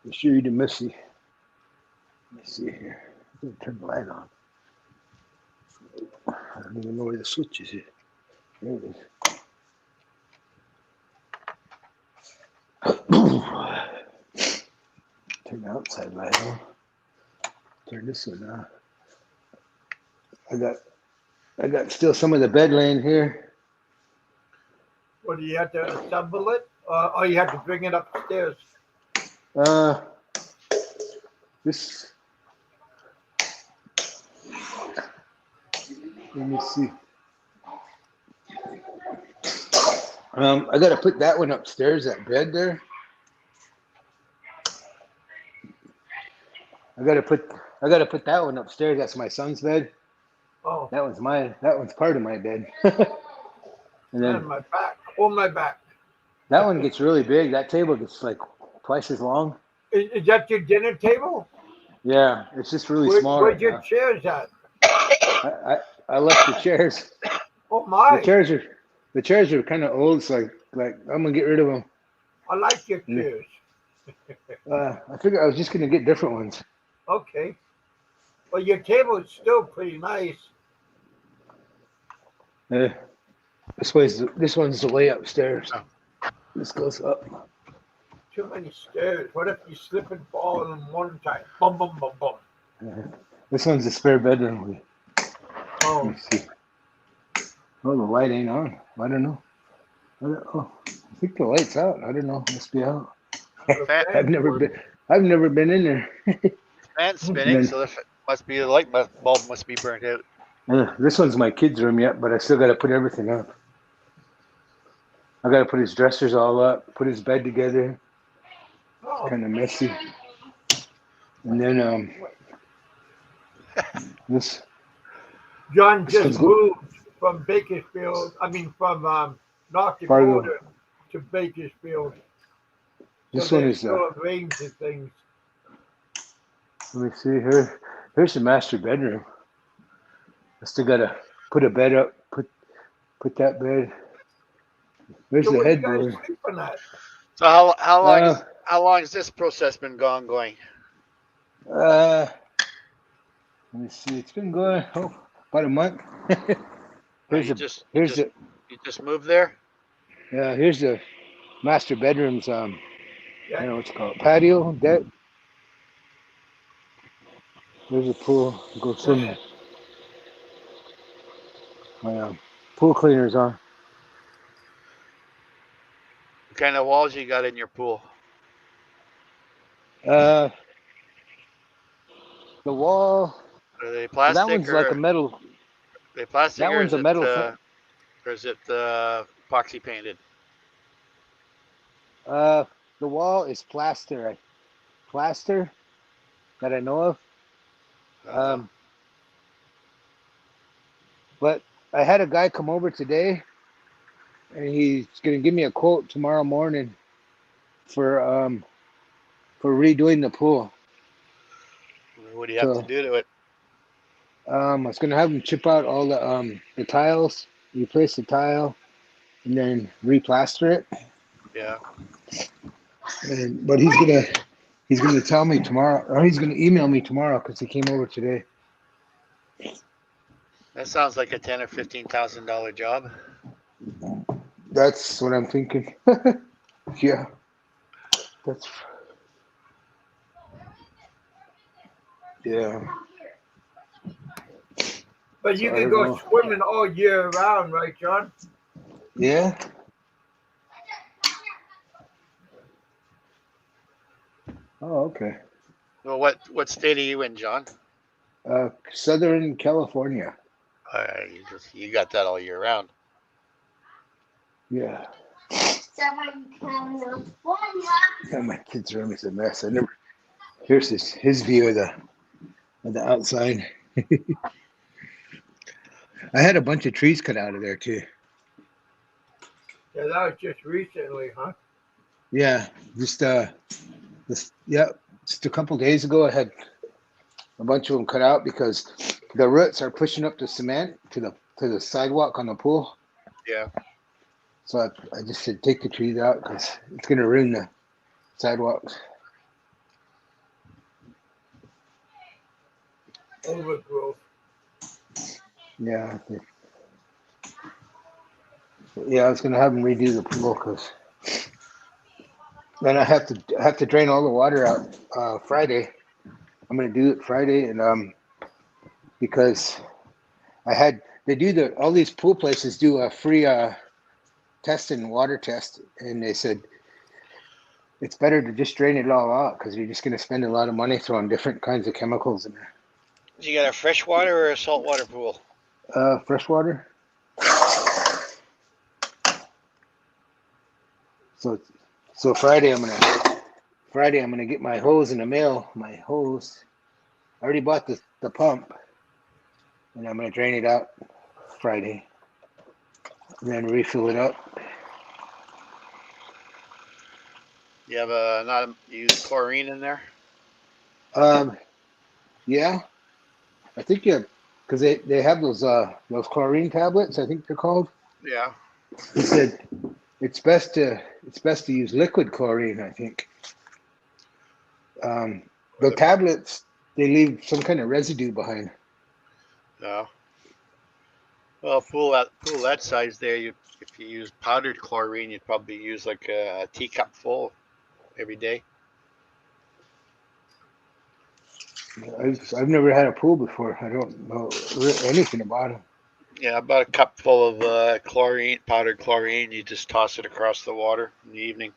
I'll show you the messy. Let's see here. I'm gonna turn the light on. I don't even know where the switch is here. There it is. Turn the outside light on. Turn this one on. I got still some of the bed laying here. Or do you have to assemble it? Or you have to bring it upstairs? This. Let me see. I gotta put that one upstairs, that bed there. I gotta put that one upstairs. That's my son's bed. Oh, That one's mine. That one's part of my bed. And man, then my back. Oh, my back. that one gets really big. That table gets like twice as long. Is that your dinner table? Yeah, it's just really small Where's right your now. chairs at? I left the chairs. Oh, The my. chairs are kind of old, so like I'm gonna get rid of them. I like your Yeah. chairs. I figured I was just gonna get different ones. Okay. Well, your table is still pretty nice. This one's the way upstairs. This goes up. Too many stairs. What if you slip and fall in one time? Bum, bum, bum, bum. This one's the spare bedroom. Let Oh, me see. Oh, the light ain't on. I don't know. I think the light's out. I don't know. Must be out. Fan, I've never been in there. fan's spinning, so must be the light bulb must be burnt out. This one's my kid's room yet, but I still got to put everything up. I got to put his dressers all up, put his bed together. oh. Kind of messy. And then this. John This just one's moved from Bakersfield. I mean, from North Fargo. Dakota to Bakersfield. This So one they is. still arrange the things. Let me see here. Here's the master bedroom. I still gotta put a bed up. Put that bed. There's So the what are you guys headboard. sleeping at? So how long has this process been going? Let me see. It's been going about a month. You just moved there? Here's the master bedroom's. I Yeah. don't know what you call it. Patio deck. There's a pool. Go swimming. My pool cleaner's on. What kind of walls you got in your pool? The wall. Are they That plastic one's like a metal. are they plastic That or one's is a it metal. epoxy painted? The wall is plaster that I know of. But I had a guy come over today, and he's gonna give me a quote tomorrow morning for redoing the pool. What do you have to So do to it? I was gonna have him chip out all the tiles, replace the tile, and then replaster it. Yeah. But he's gonna tell me tomorrow, or he's gonna email me tomorrow because he came over today. That sounds like a $10,000 or $15,000 job. That's what I'm thinking. Yeah, that's yeah. But So you I can don't go know. swimming all year round, right, John? Yeah. Oh, okay. Well, what state are you in, John? Southern California. You got that all year round. Yeah. Yeah, my kid's room is a mess. I never. Here's his view of the outside. I had a bunch of trees cut out of there too. Yeah, that was just recently, huh? Yeah, just just a couple days ago, I had a bunch of them cut out because the roots are pushing up the cement to the sidewalk on the pool. Yeah. So I just said take the trees out because it's gonna ruin the sidewalks. Overgrowth. Yeah. Yeah, I was gonna have them redo the pool because then I have to drain all the water out Friday. I'm gonna do it Friday, and because they do all these pool places do a free water test, and they said it's better to just drain it all out because you're just gonna spend a lot of money throwing different kinds of chemicals in there. You got a freshwater or a saltwater pool? Freshwater. So Friday I'm gonna get my hose in the mail. My hose. I already bought the pump, and I'm gonna drain it out Friday, and then refill it up. You have you use chlorine in there? Yeah, I think because they have those chlorine tablets. I think they're called. Yeah. He said it's best to use liquid chlorine. I think. The tablets, they leave some kind of residue behind. No. Well, pool that size there, if you use powdered chlorine, you'd probably use like a teacup full every day. I've never had a pool before. I don't know anything about them. Yeah, about a cup full of powdered chlorine. You just toss it across the water in the evening.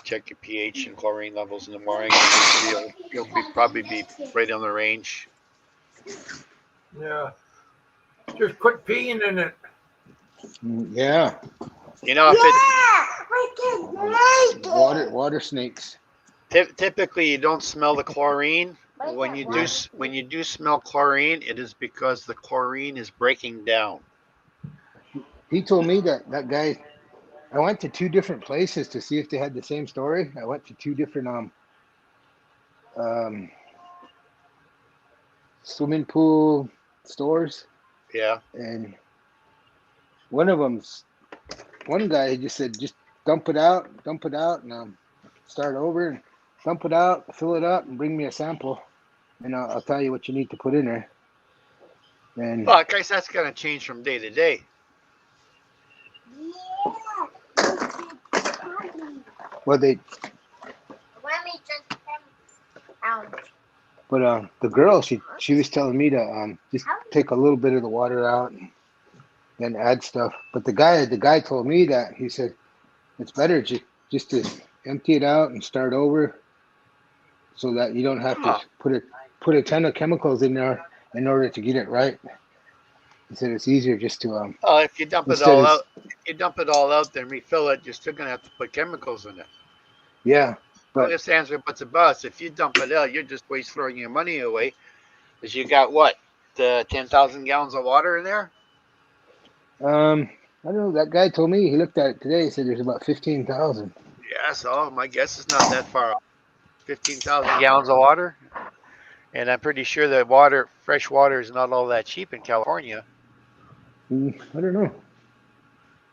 Check your pH and chlorine levels in the morning. You'll probably be right on the range. Yeah. Just quit peeing in it. Yeah. You know, Water snakes. Typically you don't smell the chlorine. When you do smell chlorine, it is because the chlorine is breaking down. He told me that guy. I went to two different places to see if they had the same story. I went to two different swimming pool stores. Yeah. And one guy just said just dump it out, and start over and dump it out, fill it up, and bring me a sample, and I'll tell you what you need to put in there. And well, I guess that's gonna change from day to day. well, but the girl she was telling me to just take a little bit of the water out and then add stuff. But the guy told me that he said it's better just to empty it out and start over, so that you don't have to put a ton of chemicals in there in order to get it right. He said it's easier just to if you dump it all out, then refill it. You're still gonna have to put chemicals in it. Yeah, but this answer buts a bus. If you dump it out, you're just throwing your money away, because you got what, 10,000 gallons of water in there. I don't know. That guy told me he looked at it today. He said there's about 15,000. Yeah, so my guess is not that far off. 15,000 gallons of water. And I'm pretty sure that fresh water is not all that cheap in California. I don't know.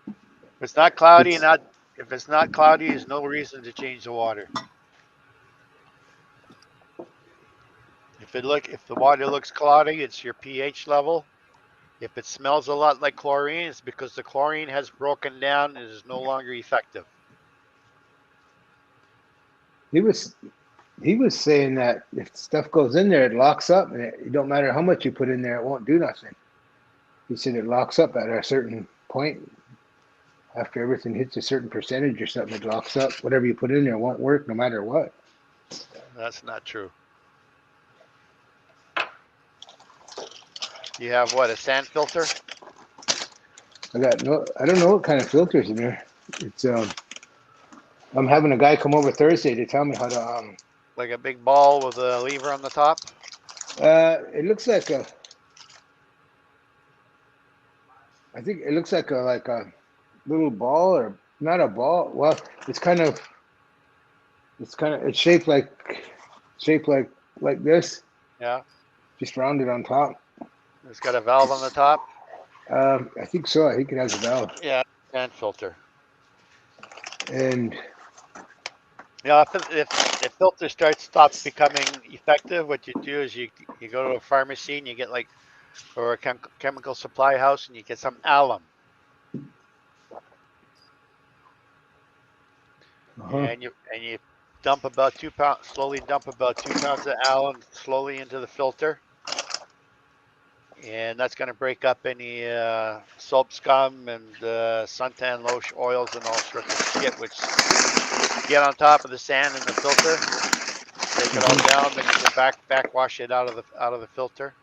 If it's not cloudy, It's, there's no reason to change the water. If the water looks cloudy, it's your pH level. If it smells a lot like chlorine, it's because the chlorine has broken down and is no longer effective. he was saying that if stuff goes in there, it locks up, and it don't matter how much you put in there, it won't do nothing. He said it locks up at a certain point. After everything hits a certain percentage or something, it locks up. Whatever you put in there won't work no matter what. That's not true. You have what, a sand filter? I don't know what kind of filters in there. It's I'm having a guy come over Thursday to tell me how to Like a big ball with a lever on the top? it looks like I think it looks like a little ball, or not a ball. Well, it's shaped like this, Yeah. just rounded on top. It's got a valve on the top? I think so. I think it has a valve. Yeah, sand filter. And Yeah, if the filter stops becoming effective, what you do is you go to a pharmacy and you get or a chemical supply house, and you get some alum. And you dump about 2 pounds, slowly dump about 2 pounds of alum slowly into the filter. And that's going to break up any soap scum and suntan lotion oils and all sorts of shit which get on top of the sand in the filter. Take it all down, then you can backwash it out of the filter.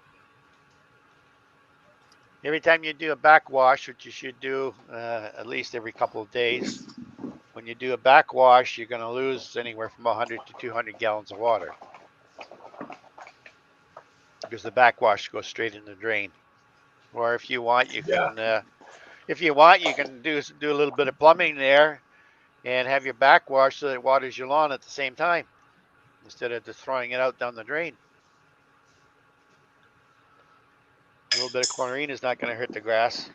Every time you do a backwash, which you should do at least every couple of days, when you do a backwash, you're going to lose anywhere from 100 to 200 gallons of water, because the backwash goes straight in the drain. Or if you want, you can do a little bit of plumbing there and have your backwash so that it waters your lawn at the same time, instead of just throwing it out down the drain. A little bit of chlorine is not going to hurt the grass.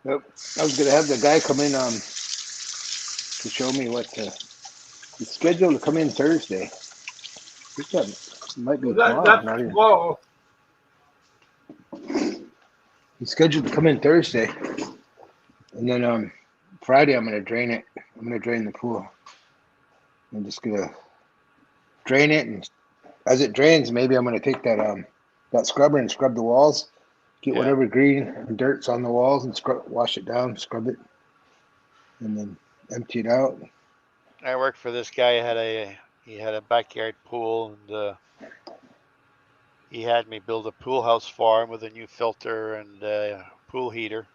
Nope. I was gonna have the guy come in to show me what he's scheduled to come in Thursday. I think that might be tomorrow. That's Not even. tomorrow. He's scheduled to come in Thursday, and then Friday I'm gonna drain it. I'm gonna drain the pool. I'm just gonna drain it, and as it drains, maybe I'm gonna take that scrubber and scrub the walls. Get whatever green and dirt's on the walls and wash it down, scrub it, and then empty it out. I worked for this guy. He had a backyard pool, and he had me build a pool house for him with a new filter and pool heater.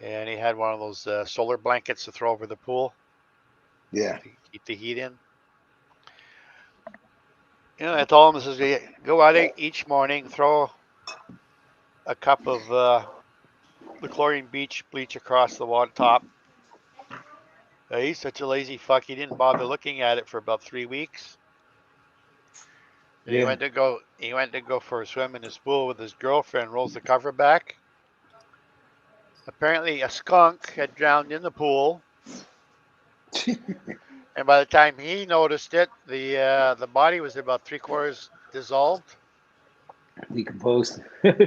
And he had one of those solar blankets to throw over the pool. Yeah. To keep the heat in. I told him, this is, go out each morning, throw a cup of the chlorine bleach across the water top. He's such a lazy fuck. He didn't bother looking at it for about 3 weeks. He went to go for a swim in his pool with his girlfriend. Rolls the cover back. Apparently, a skunk had drowned in the pool. And by the time he noticed it, the body was about 3/4 dissolved. Decomposed.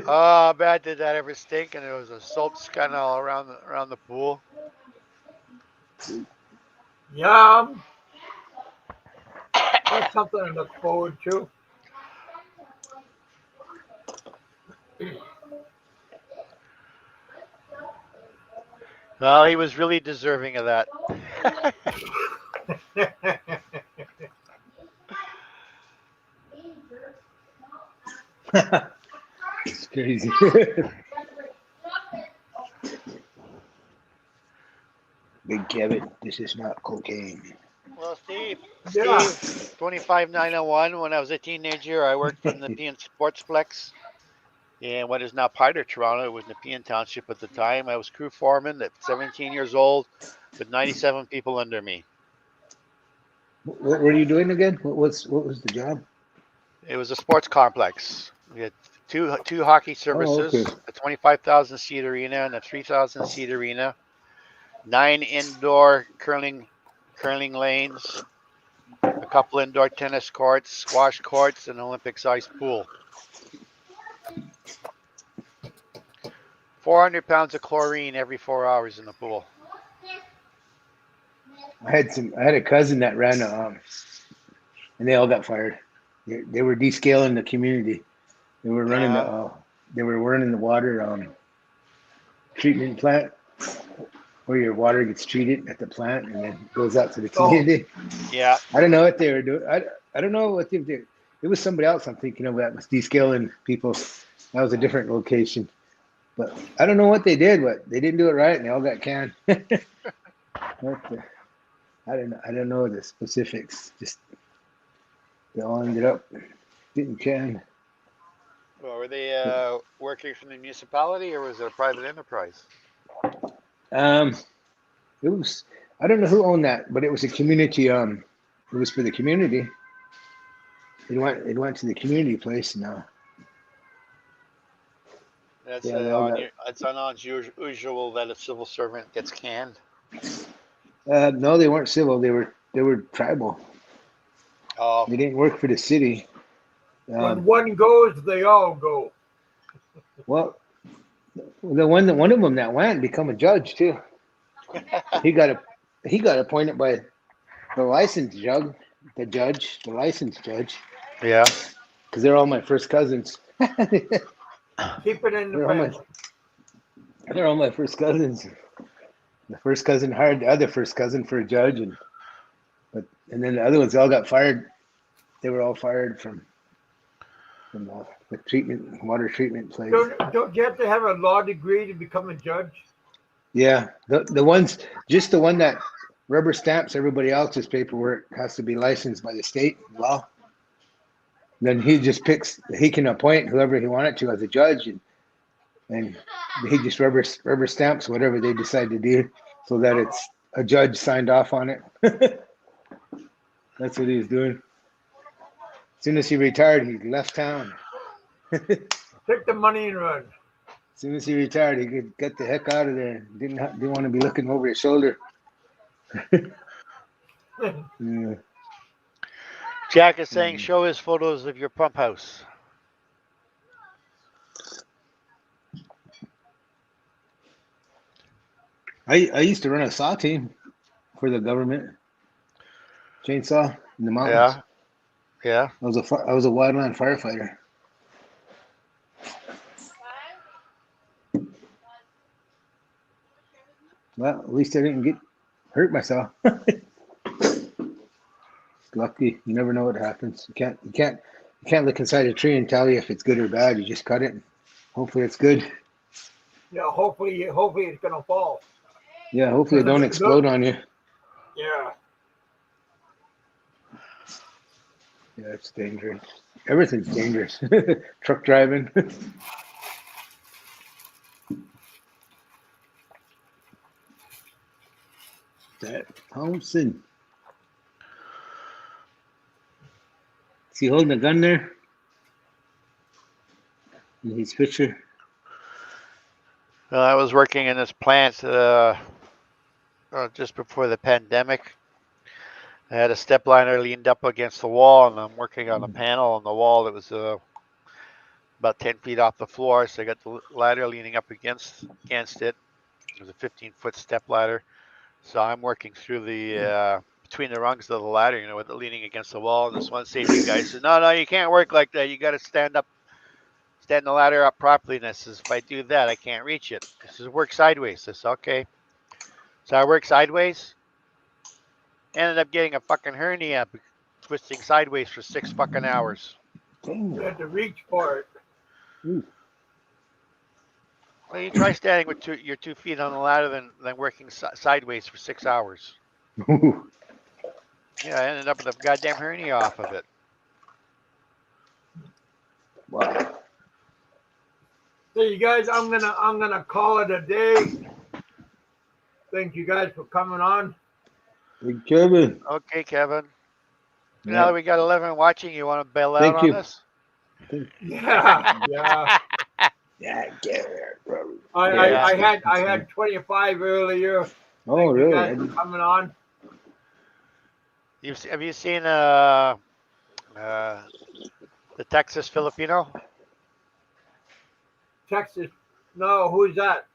Oh, bad did that ever stink? And there was a soap scum all around the pool. Yum. That's something to look forward to. Well, he was really deserving of that. It's crazy. Big Kevin, this is not cocaine. Well, Steve, Yeah. 25901. When I was a teenager, I worked from the Nepean Sportsplex. in what is now part of Toronto. It was Nepean Township at the time. I was crew foreman at 17 years old with 97 people under me. What were you doing again? What was the job? It was a sports complex. We had two hockey services, okay. a 25,000 seat arena and a 3,000 seat arena, 9 indoor curling lanes, a couple indoor tennis courts, squash courts, and an Olympic-sized pool. 400 pounds of chlorine every 4 hours in the pool. I had a cousin that ran and they all got fired. They were descaling the community. They were running they were running the water treatment plant where your water gets treated at the plant and then goes out to the community. Yeah. I don't know what they were doing. I don't know what they did. It was somebody else I'm thinking of that was descaling people. That was a different location. But I don't know what they did, but they didn't do it right and they all got canned. I don't know the specifics. Just they all ended up getting canned. Well, were they working for the municipality or was it a private enterprise? It was, I don't know who owned that, but it was a community. It was for the community. It went to the community place now. That's Yeah, it's unusual that a civil servant gets canned. No, they weren't civil. They were tribal. Oh, They didn't work for the city. When one goes, they all go. Well, one of them that went become a judge too. He got appointed by the licensed judge, the licensed judge, yeah. because they're all my first cousins. Keep it in the family. They're all my first cousins. The first cousin hired the other first cousin for a judge, and then the other ones all got fired. They were all fired from the water treatment place. Don't you have to have a law degree to become a judge? Yeah, the ones, just the one that rubber stamps everybody else's paperwork has to be licensed by the state law. Then he just picks. He can appoint whoever he wanted to as a judge, and he just rubber stamps whatever they decide to do, so that it's a judge signed off on it. That's what he was doing. As soon as he retired, he left town. Take the money and run. As soon as he retired, he could get the heck out of there. Didn't want to be looking over his shoulder. Yeah. Jack is saying, show his photos of your pump house. I used to run a saw team for the government. Chainsaw in the mountains. Yeah. I was a wildland firefighter. Well, at least I didn't get hurt myself. Lucky. You never know what happens. You can't look inside a tree and tell you if it's good or bad. You just cut it. Hopefully it's good. Yeah, hopefully it's gonna fall. Yeah, hopefully it don't explode on you. Yeah. Yeah, it's dangerous. Everything's dangerous. Truck driving. That Thompson. Is he holding a gun there? In his picture? Well, I was working in this plant just before the pandemic. I had a step liner leaned up against the wall, and I'm working on a panel on the wall that was about 10 feet off the floor. So I got the ladder leaning up against it. It was a 15-foot step ladder. So I'm working through the between the rungs of the ladder, with it leaning against the wall. And this one safety guy says, "No, you can't work like that. You got to stand the ladder up properly." And I says, "If I do that, I can't reach it." He says, "Work sideways." I says, "Okay." So I work sideways. Ended up getting a fucking hernia, twisting sideways for 6 fucking hours. You had to reach for it. Well, you try standing with your 2 feet on the ladder than working sideways for 6 hours. Yeah, I ended up with a goddamn hernia off of it. Wow. So you guys, I'm gonna call it a day. Thank you guys for coming on. Big Kevin. Okay, Kevin. Now Yeah. that we got 11 watching, you want to bail out Thank on you. this? Yeah, yeah. Yeah, get it, bro. I had 25 earlier. Oh, Thank you really? guys for coming on. Have you seen the Texas Filipino? Texas. No, who's that?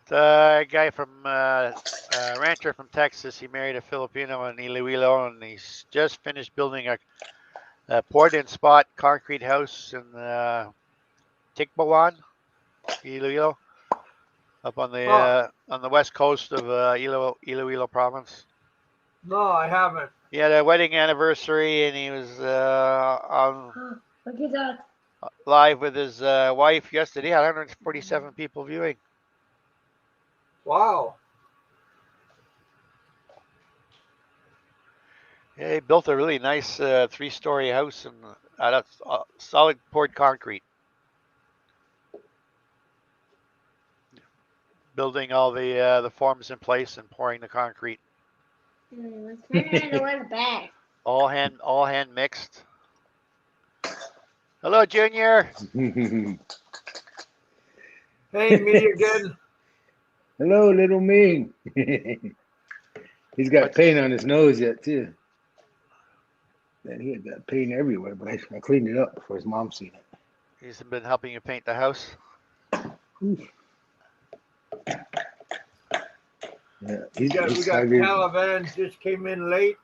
The guy from rancher from Texas. He married a Filipino in Iloilo, and he's just finished building a poured-in spot concrete house in Tikbawan, Iloilo, up on the west coast of Iloilo province. No, I haven't. He had a wedding anniversary, and he was on Look at that. live with his wife yesterday. He had 147 people viewing. Wow. Yeah, he built a really nice 3-story house and out of solid poured concrete. Building all the forms in place and pouring the concrete. Let's turn it away the bag. All hand mixed. Hello, Junior. Hey, me again. Hello, little Ming. He's got paint on his nose yet, too. Man, he had that paint everywhere, but I cleaned it up before his mom seen it. He's been helping you paint the house. Yeah, We got Calavan just came in late.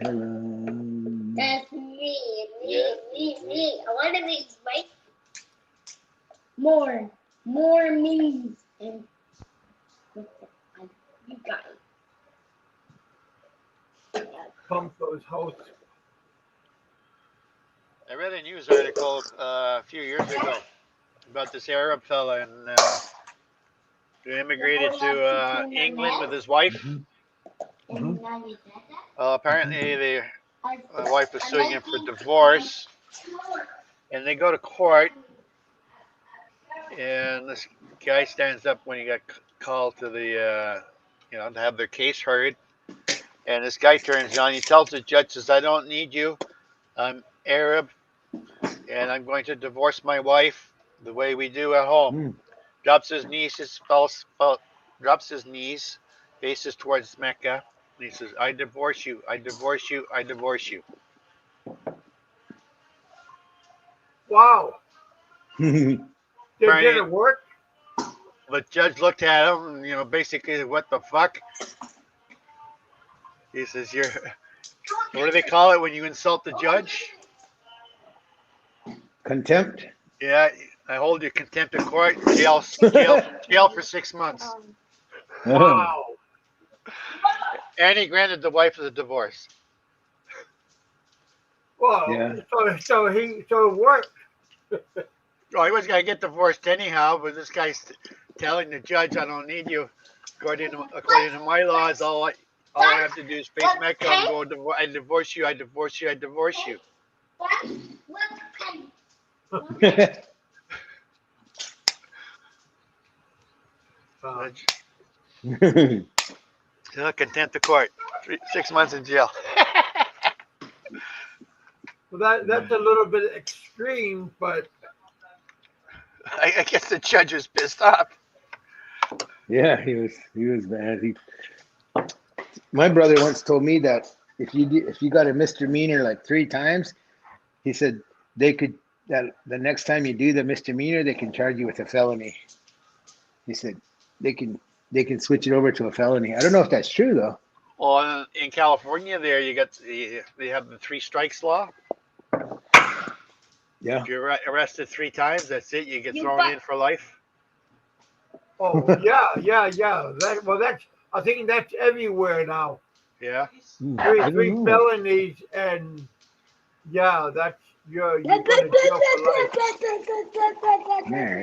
That's me. I want to be right. More means and you got it. Pump those house. I read a news article a few years ago about this Arab fella who immigrated to England with his wife. Apparently, the wife was suing him for divorce, and they go to court, and this guy stands up when he got called to the, to have their case heard, and this guy turns on. He tells the judge, says, "I don't need you. I'm Arab, and I'm going to divorce my wife the way we do at home." Drops his knees, drops his knees, faces towards Mecca. And he says, "I divorce you, I divorce you, I divorce you." Wow. Did it work? The judge looked at him, basically, what the fuck? He says, what do they call it when you insult the judge? Contempt? Yeah, I hold you contempt of court, jail for 6 months. Wow. And he granted the wife the divorce. Well, Yeah. so it worked. Oh, he was gonna get divorced anyhow, but this guy's telling the judge, "I don't need you. According to my laws, all I have to do is face Mecca and go. I divorce you. I divorce you. I divorce you." Contempt of court, 6 months in jail. Well, that's a little bit extreme, but I guess the judge was pissed off. Yeah, he was bad. My brother once told me that if you got a misdemeanor like 3 times, he said that the next time you do the misdemeanor, they can charge you with a felony. He said they can switch it over to a felony. I don't know if that's true though. Well, in California, they have the 3 strikes law. Yeah. If you're arrested 3 times, that's it. You get thrown in for life. Oh yeah. I think that's everywhere now. Yeah. 3 felonies, and yeah, that's you're going to jail for life.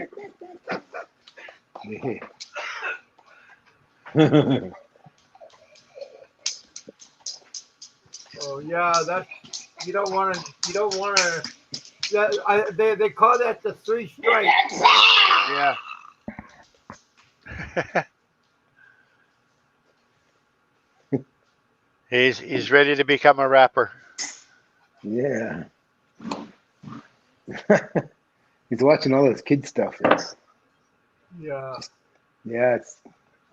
Oh yeah, that's you don't want to They call that the 3 strikes. Yeah. He's ready to become a rapper. Yeah. He's watching all this kid stuff. Yeah. It's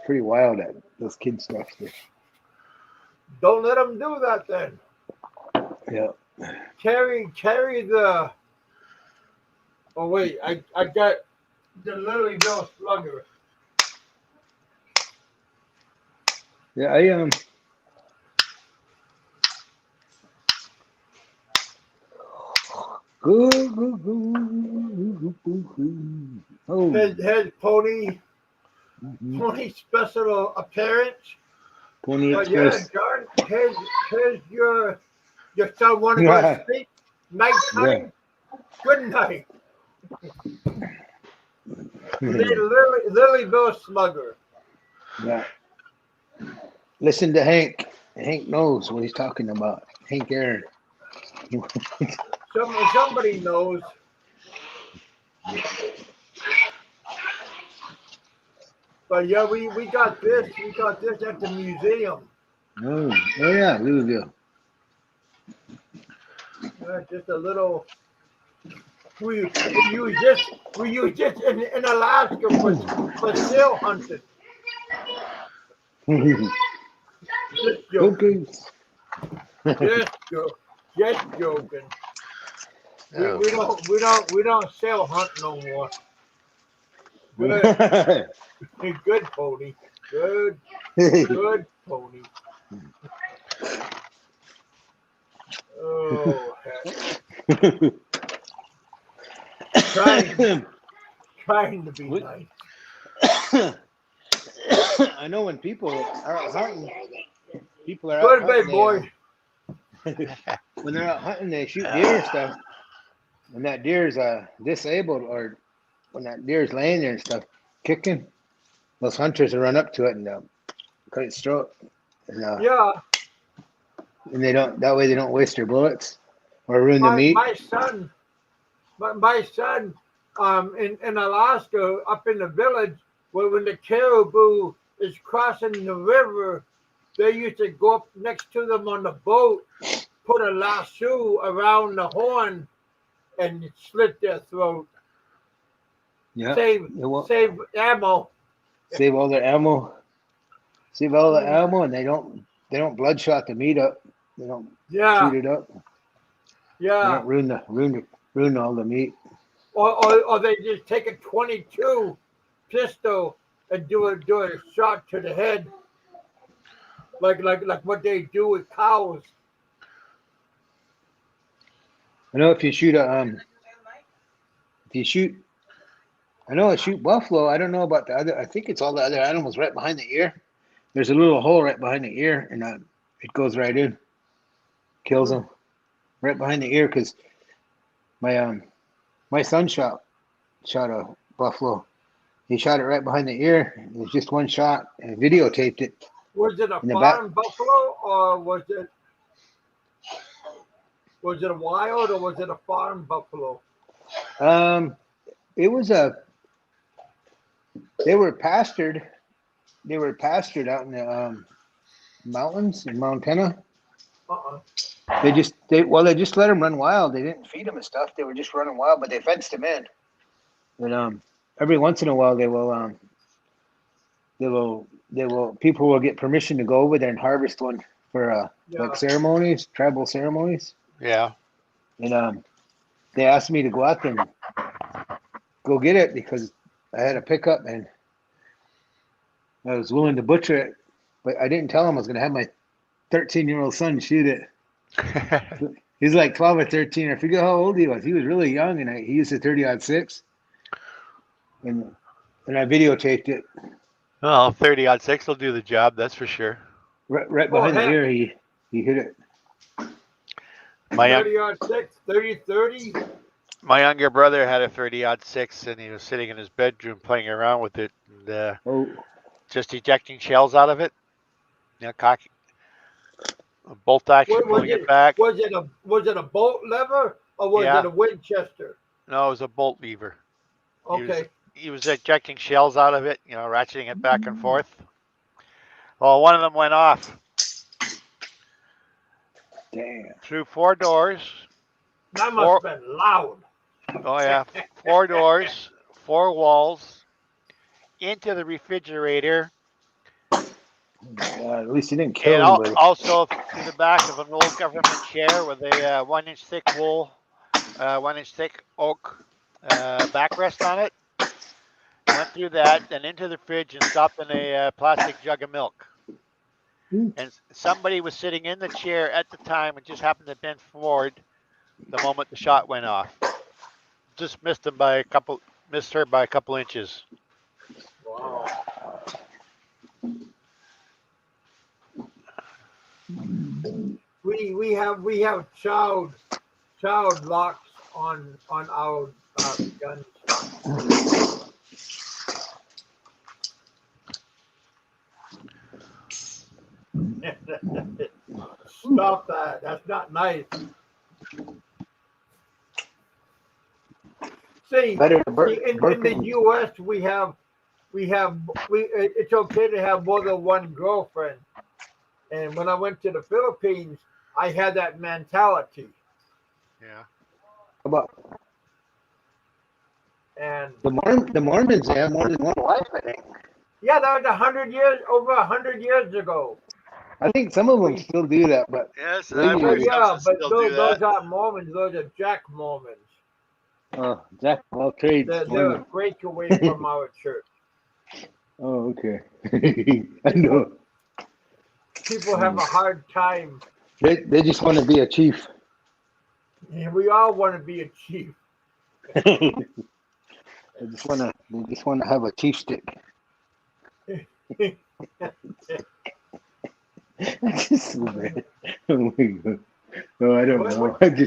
pretty wild that those kid stuff. Don't let them do that then. Yeah. Carry the. Oh wait, I got the Lily Bill Slugger. Yeah, I Oh. His pony special appearance. Pony But yeah, Express. John, here's your son want to go to sleep. Nighttime. Good night. Lily Bill Slugger. Yeah. Listen to Hank. Hank knows what he's talking about. Hank Aaron. Somebody knows. But yeah, we got this. We got this at the museum. Oh yeah, Louisville. Just a little. We use this in Alaska for seal hunting. Just joking. Just joking. We don't sail hunt no more. Good. Good pony. Good pony. Oh, heck. Trying to be nice. I know when people are out hunting, people are Good out big hunting. boy. When they're out hunting, they shoot deer and stuff. When that deer is disabled, or when that deer is laying there and stuff, kicking, those hunters will run up to it and cut its throat. And, Yeah. And they don't. That way, they don't waste their bullets or ruin the meat. My son, in Alaska, up in the village, when the caribou is crossing the river, they used to go up next to them on the boat, put a lasso around the horn, and slit their throat. Yeah. Save ammo. Save all their ammo. Save all the ammo, and they don't bloodshot the meat up. They don't shoot it up. Yeah. They don't ruin all the meat. Or they just take a 22 pistol and do a shot to the head, like what they do with cows. I know if you shoot I know I shoot buffalo. I don't know about the other. I think it's all the other animals right behind the ear. There's a little hole right behind the ear, and it goes right in, kills them right behind the ear. Because my son shot a buffalo. He shot it right behind the ear. It was just one shot, and videotaped it. Was it a farm buffalo, or was it a wild, or was it a farm buffalo? It was they were pastured. They were pastured out in the mountains in Montana. They just let them run wild. They didn't feed them and stuff. They were just running wild, but they fenced them in. And every once in a while, people will get permission to go over there and harvest one for like ceremonies, tribal ceremonies. Yeah. And they asked me to go out there and go get it because I had a pickup and I was willing to butcher it, but I didn't tell him I was going to have my 13-year-old son shoot it. He's like 12 or 13. I forget how old he was. He was really young, and he used a 30-06. And I videotaped it. Well, 30-06 will do the job, that's for sure. Right behind the ear, he hit it. 30-06, 30-30. My younger brother had a 30-06, and he was sitting in his bedroom playing around with it, and just ejecting shells out of it. Cocking. Bolt action, pulling it back. Was it a bolt lever, Or was Yeah. it a Winchester? No, it was a bolt lever. Okay. He was ejecting shells out of it, ratcheting it back and forth. Well, one of them went off. Damn. Through 4 doors. That must have been loud. Oh, yeah. 4 doors, 4 walls, into the refrigerator, At least he didn't kill and anybody. also through the back of an old government chair with a 1-inch thick 1-inch thick oak backrest on it. Went through that, then into the fridge and stopped in a plastic jug of milk. And somebody was sitting in the chair at the time and just happened to bend forward the moment the shot went off. Just missed her by a couple inches. Wow. We have child locks on our guns. Stop that. That's not nice. See, in the U.S. it's okay to have more than one girlfriend. And when I went to the Philippines, I had that mentality. Yeah. About And the Mormons have more than one wife, I think. yeah, that was over 100 years ago. I think some of them still do that, but Yes, I've heard but those aren't Mormons. Those are Jack Mormons. Jack of all trades. They're a break away from our church. Oh, okay. I know. People have a hard time. They just want to be a chief. Yeah, we all want to be a chief. They just want to have a chief stick. That's just so bad. Oh my God. No, I don't know. What did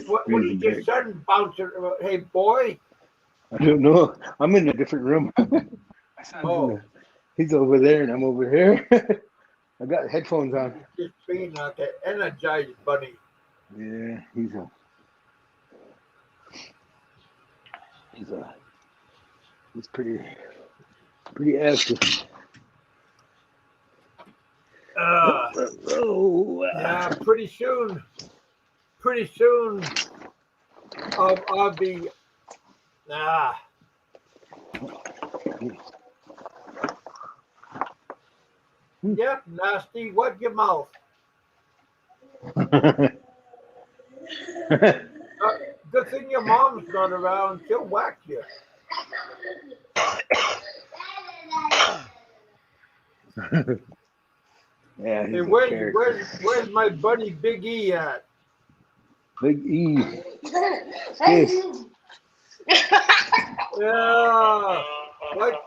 your son bounce? Hey, boy. I don't know. I'm in a different room. Oh. He's over there and I'm over here. I got headphones on. He's just being like an energized bunny. Yeah, he's pretty active. Yeah, pretty soon I'll be yeah, nasty. What your mouth? Good thing your mom's not around. She'll whack you. Yeah, hey, where's my buddy Big E at? Big E. Yeah. What?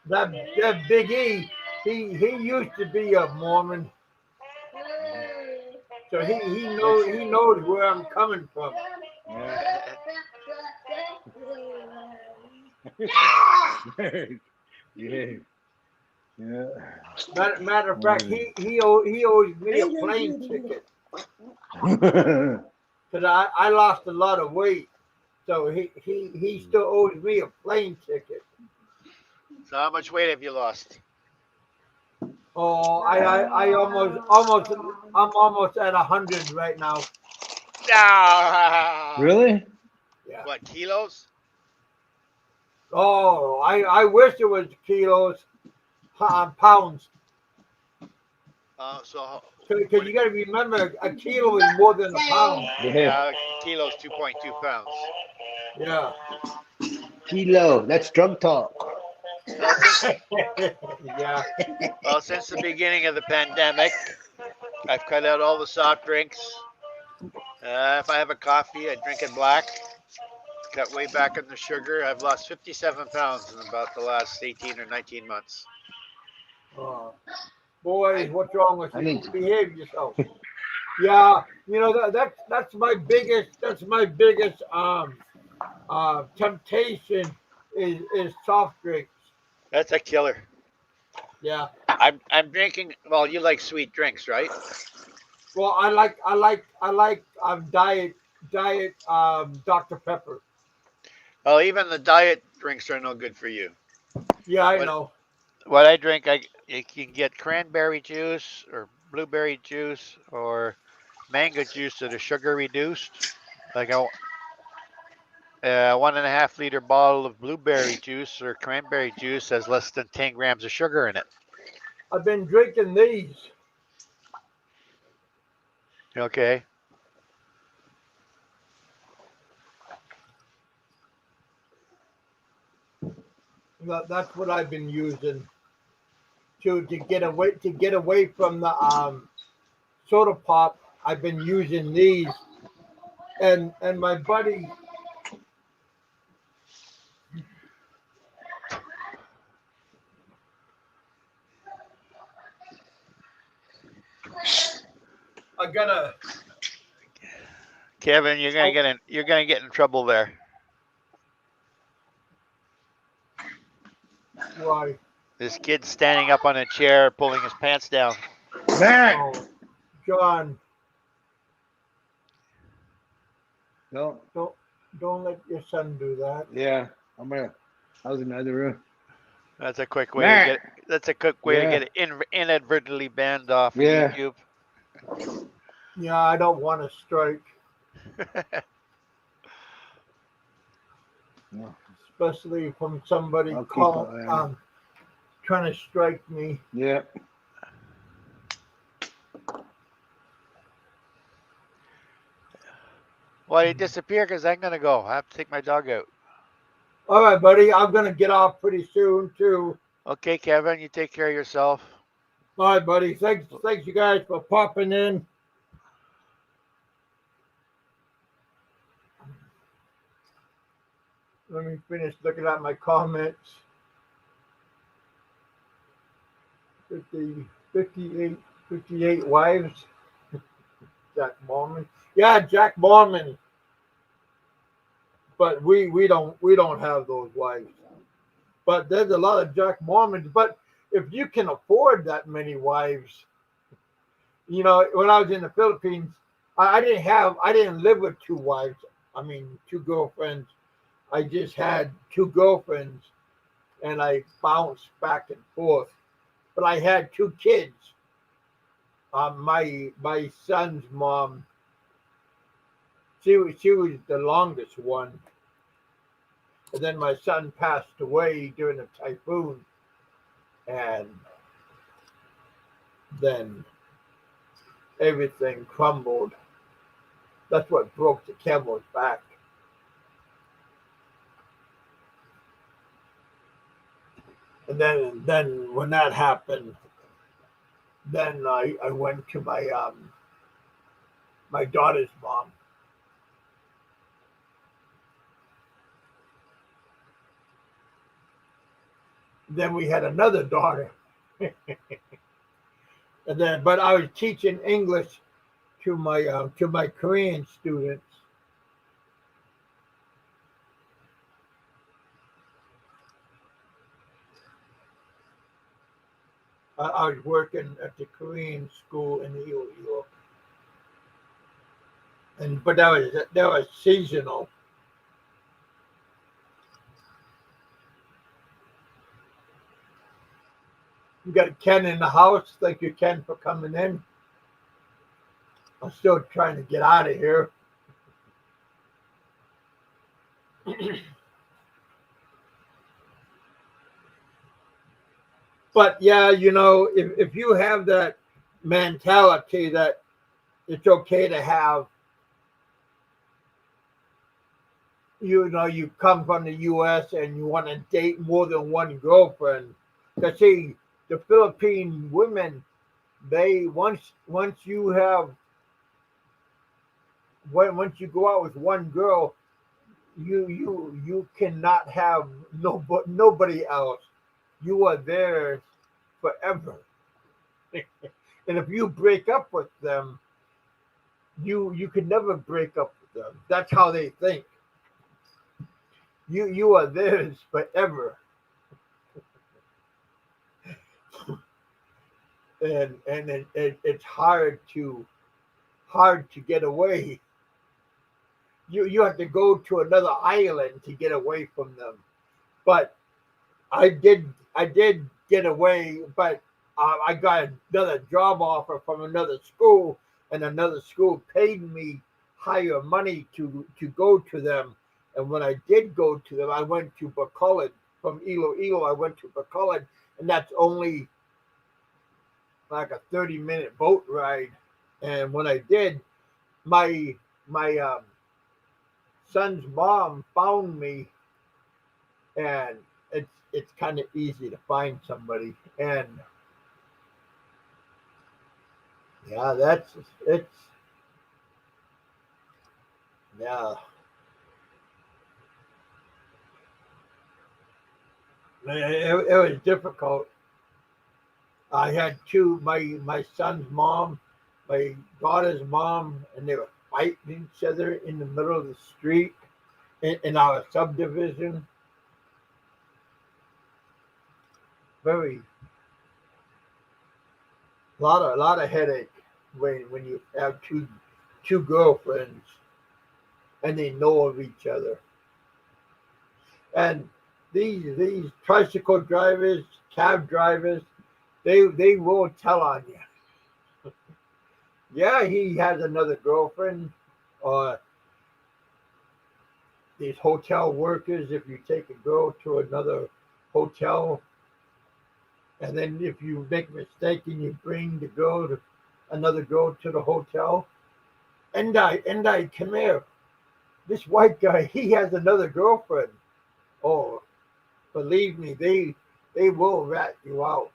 That Big E, he used to be a Mormon, so he knows where I'm coming from. Yeah. Matter of fact, he owes me a plane ticket because I lost a lot of weight, so he still owes me a plane ticket. So how much weight have you lost? Oh, I'm almost at 100 right now. Really? Yeah. What, kilos? Oh, I wish it was kilos, pounds. So Because you got to remember, a kilo is more than a pound. yeah, kilos 2.2 pounds. Yeah. Kilo. That's drug talk. Yeah. Well, since the beginning of the pandemic, I've cut out all the soft drinks. If I have a coffee, I drink it black. Cut way back on the sugar. I've lost 57 pounds in about the last 18 or 19 months. Boy, what's wrong with you? Behave yourself. Yeah, that's my biggest temptation is soft drinks. That's a killer. Yeah. I'm drinking. Well, you like sweet drinks, right? Well, I like diet Dr Pepper. Well, even the diet drinks are no good for you. Yeah, I What know. what I drink, you can get cranberry juice or blueberry juice or mango juice that is sugar reduced. Like a 1.5 liter bottle of blueberry juice or cranberry juice has less than 10 grams of sugar in it. I've been drinking these. Okay. That's what I've been using to get away from the soda pop. I've been using these, and my buddy. I gotta. Kevin, Oh, you're gonna get in trouble there. why? This kid's standing up on a chair, pulling his pants down. Matt. Oh, John, No. don't let your son do that. Yeah. I was in the other room. That's a quick way to Matt. get. That's a quick way to Yeah. get it inadvertently banned off of Yeah. YouTube. Yeah, I don't want to strike, No, especially from somebody I'll keep an eye on it. trying to strike me. Yeah. Well, he disappeared because I'm gonna go. I have to take my dog out. All right, buddy. I'm gonna get off pretty soon too. Okay, Kevin, you take care of yourself. All right, buddy. Thanks you guys for popping in. Let me finish looking at my comments. 50, 58, 58 wives. Jack Mormon. Yeah, Jack Mormon. But we don't have those wives. But there's a lot of Jack Mormons. But if you can afford that many wives, when I was in the Philippines, I didn't live with two wives. I mean, two girlfriends. I just had two girlfriends, and I bounced back and forth. But I had two kids. My son's mom, she was the longest one, and then my son passed away during a typhoon, and then everything crumbled. That's what broke the camel's back. And then when that happened, then I went to my daughter's mom. Then we had another daughter. But I was teaching English to my Korean students. I was working at the Korean school in New York, but that was seasonal. You got Ken in the house. Thank you, Ken, for coming in. I'm still trying to get out of here. But yeah, if you have that mentality that it's okay to have, you come from the U.S. and you want to date more than one girlfriend. Because see, the Philippine women, they once you go out with one girl, you cannot have nobody else. You are theirs forever. And if you break up with them, you can never break up with them. That's how they think. You are theirs forever. it's hard to get away. You have to go to another island to get away from them. But I did get away, but I got another job offer from another school, and another school paid me higher money to go to them. And when I did go to them, I went to Bacolod. From Iloilo, I went to Bacolod, and that's only like a 30-minute boat ride. And when I did, my son's mom found me, and it's kind of easy to find somebody. And yeah, it's yeah, it was difficult. I had my son's mom, my daughter's mom, and they were fighting each other in the middle of the street in our subdivision. Very lot of headache when you have two girlfriends and they know of each other. And these tricycle drivers, cab drivers, they will tell on you. Yeah, he has another girlfriend. Or these hotel workers, if you take a girl to another hotel, and then if you make a mistake and you bring another girl to the hotel, and I come here. This white guy, he has another girlfriend. Oh, believe me, they will rat you out.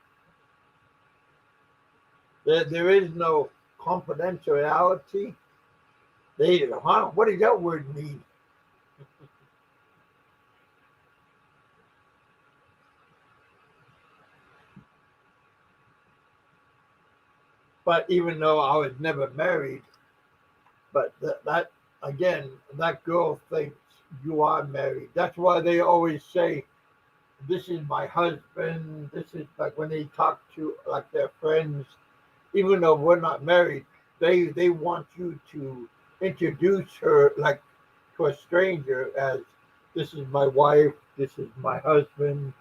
There is no confidentiality. They, huh? What does that word mean? But even though I was never married, but that again, that girl thinks you are married. That's why they always say, "This is my husband." This is like when they talk to like their friends, even though we're not married, they want you to introduce her like to a stranger as, "This is my wife. This is my husband."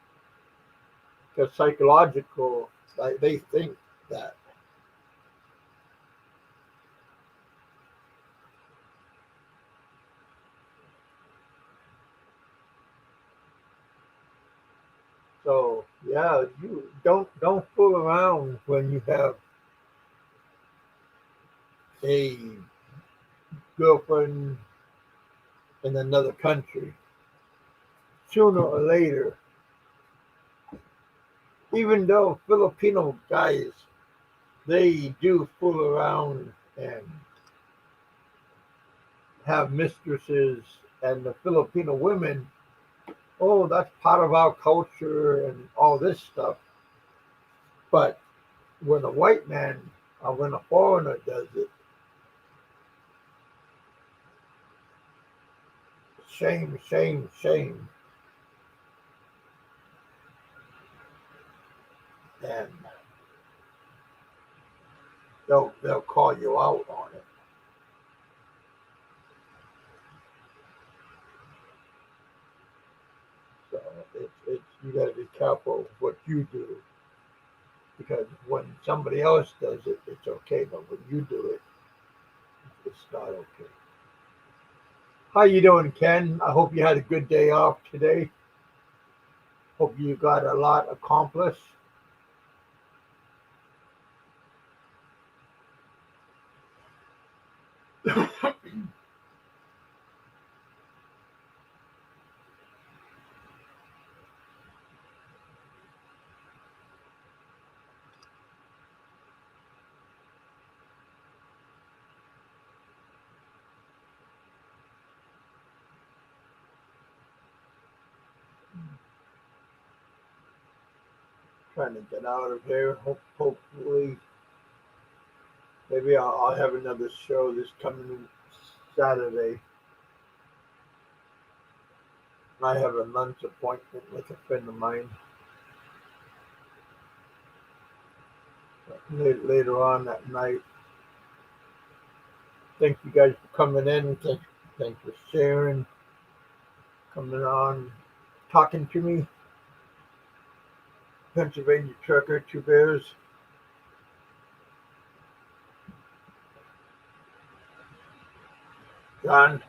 Because psychological, like they think that. So yeah, you don't fool around when you have a girlfriend in another country. Sooner or later, even though Filipino guys, they do fool around and have mistresses, and the Filipino women, oh, that's part of our culture and all this stuff. But when a white man or when a foreigner does it, shame, shame, shame. And they'll call you out on it. So it's you got to be careful what you do, because when somebody else does it, it's okay, but when you do it, it's not okay. How you doing, Ken? I hope you had a good day off today. Hope you got a lot accomplished. Trying to get out of here. Hopefully, maybe I'll have another show this coming Saturday. I have a lunch appointment with a friend of mine. later on that night. Thank you guys for coming in. Thanks for sharing, coming on, talking to me. Pennsylvania Trucker, Two Bears. John,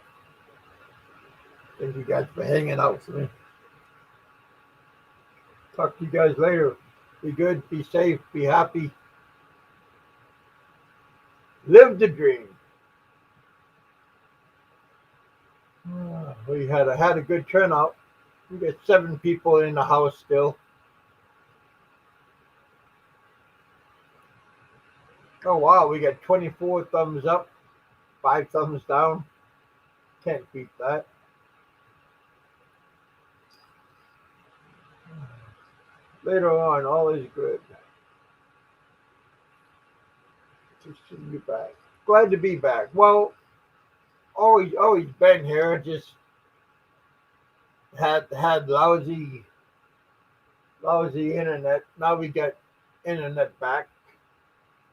thank you guys for hanging out with me. Talk to you guys later. Be good, be safe, be happy. Live the dream. We had a good turnout. We got 7 people in the house still. Oh wow, we got 24 thumbs up, 5 thumbs down. Can't beat that. Later on, all is good. Just to be back. Glad to be back. Well, always been here. Just had lousy internet. Now we got internet back.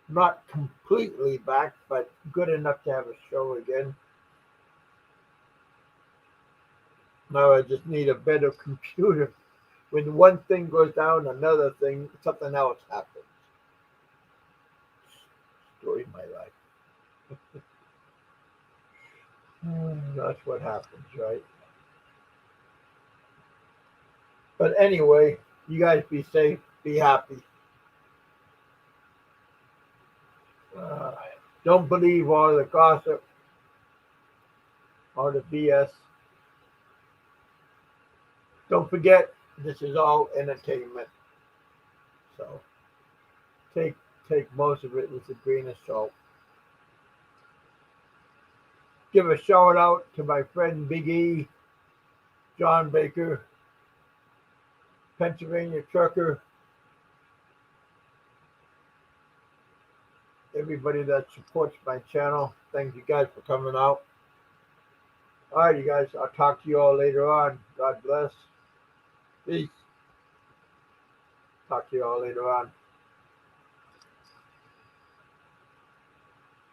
Not completely back, but good enough to have a show again. Now I just need a better computer. When one thing goes down, another thing, something else happens. Story of my life. That's what happens, right? But anyway, you guys be safe, be happy. Don't believe all the gossip, all the BS. Don't forget, this is all entertainment. So take most of it with a grain of salt. Give a shout out to my friend Big E, John Baker, Pennsylvania Trucker, everybody that supports my channel. Thank you guys for coming out. All right, you guys, I'll talk to you all later on. God bless. Peace. Talk to you all later on.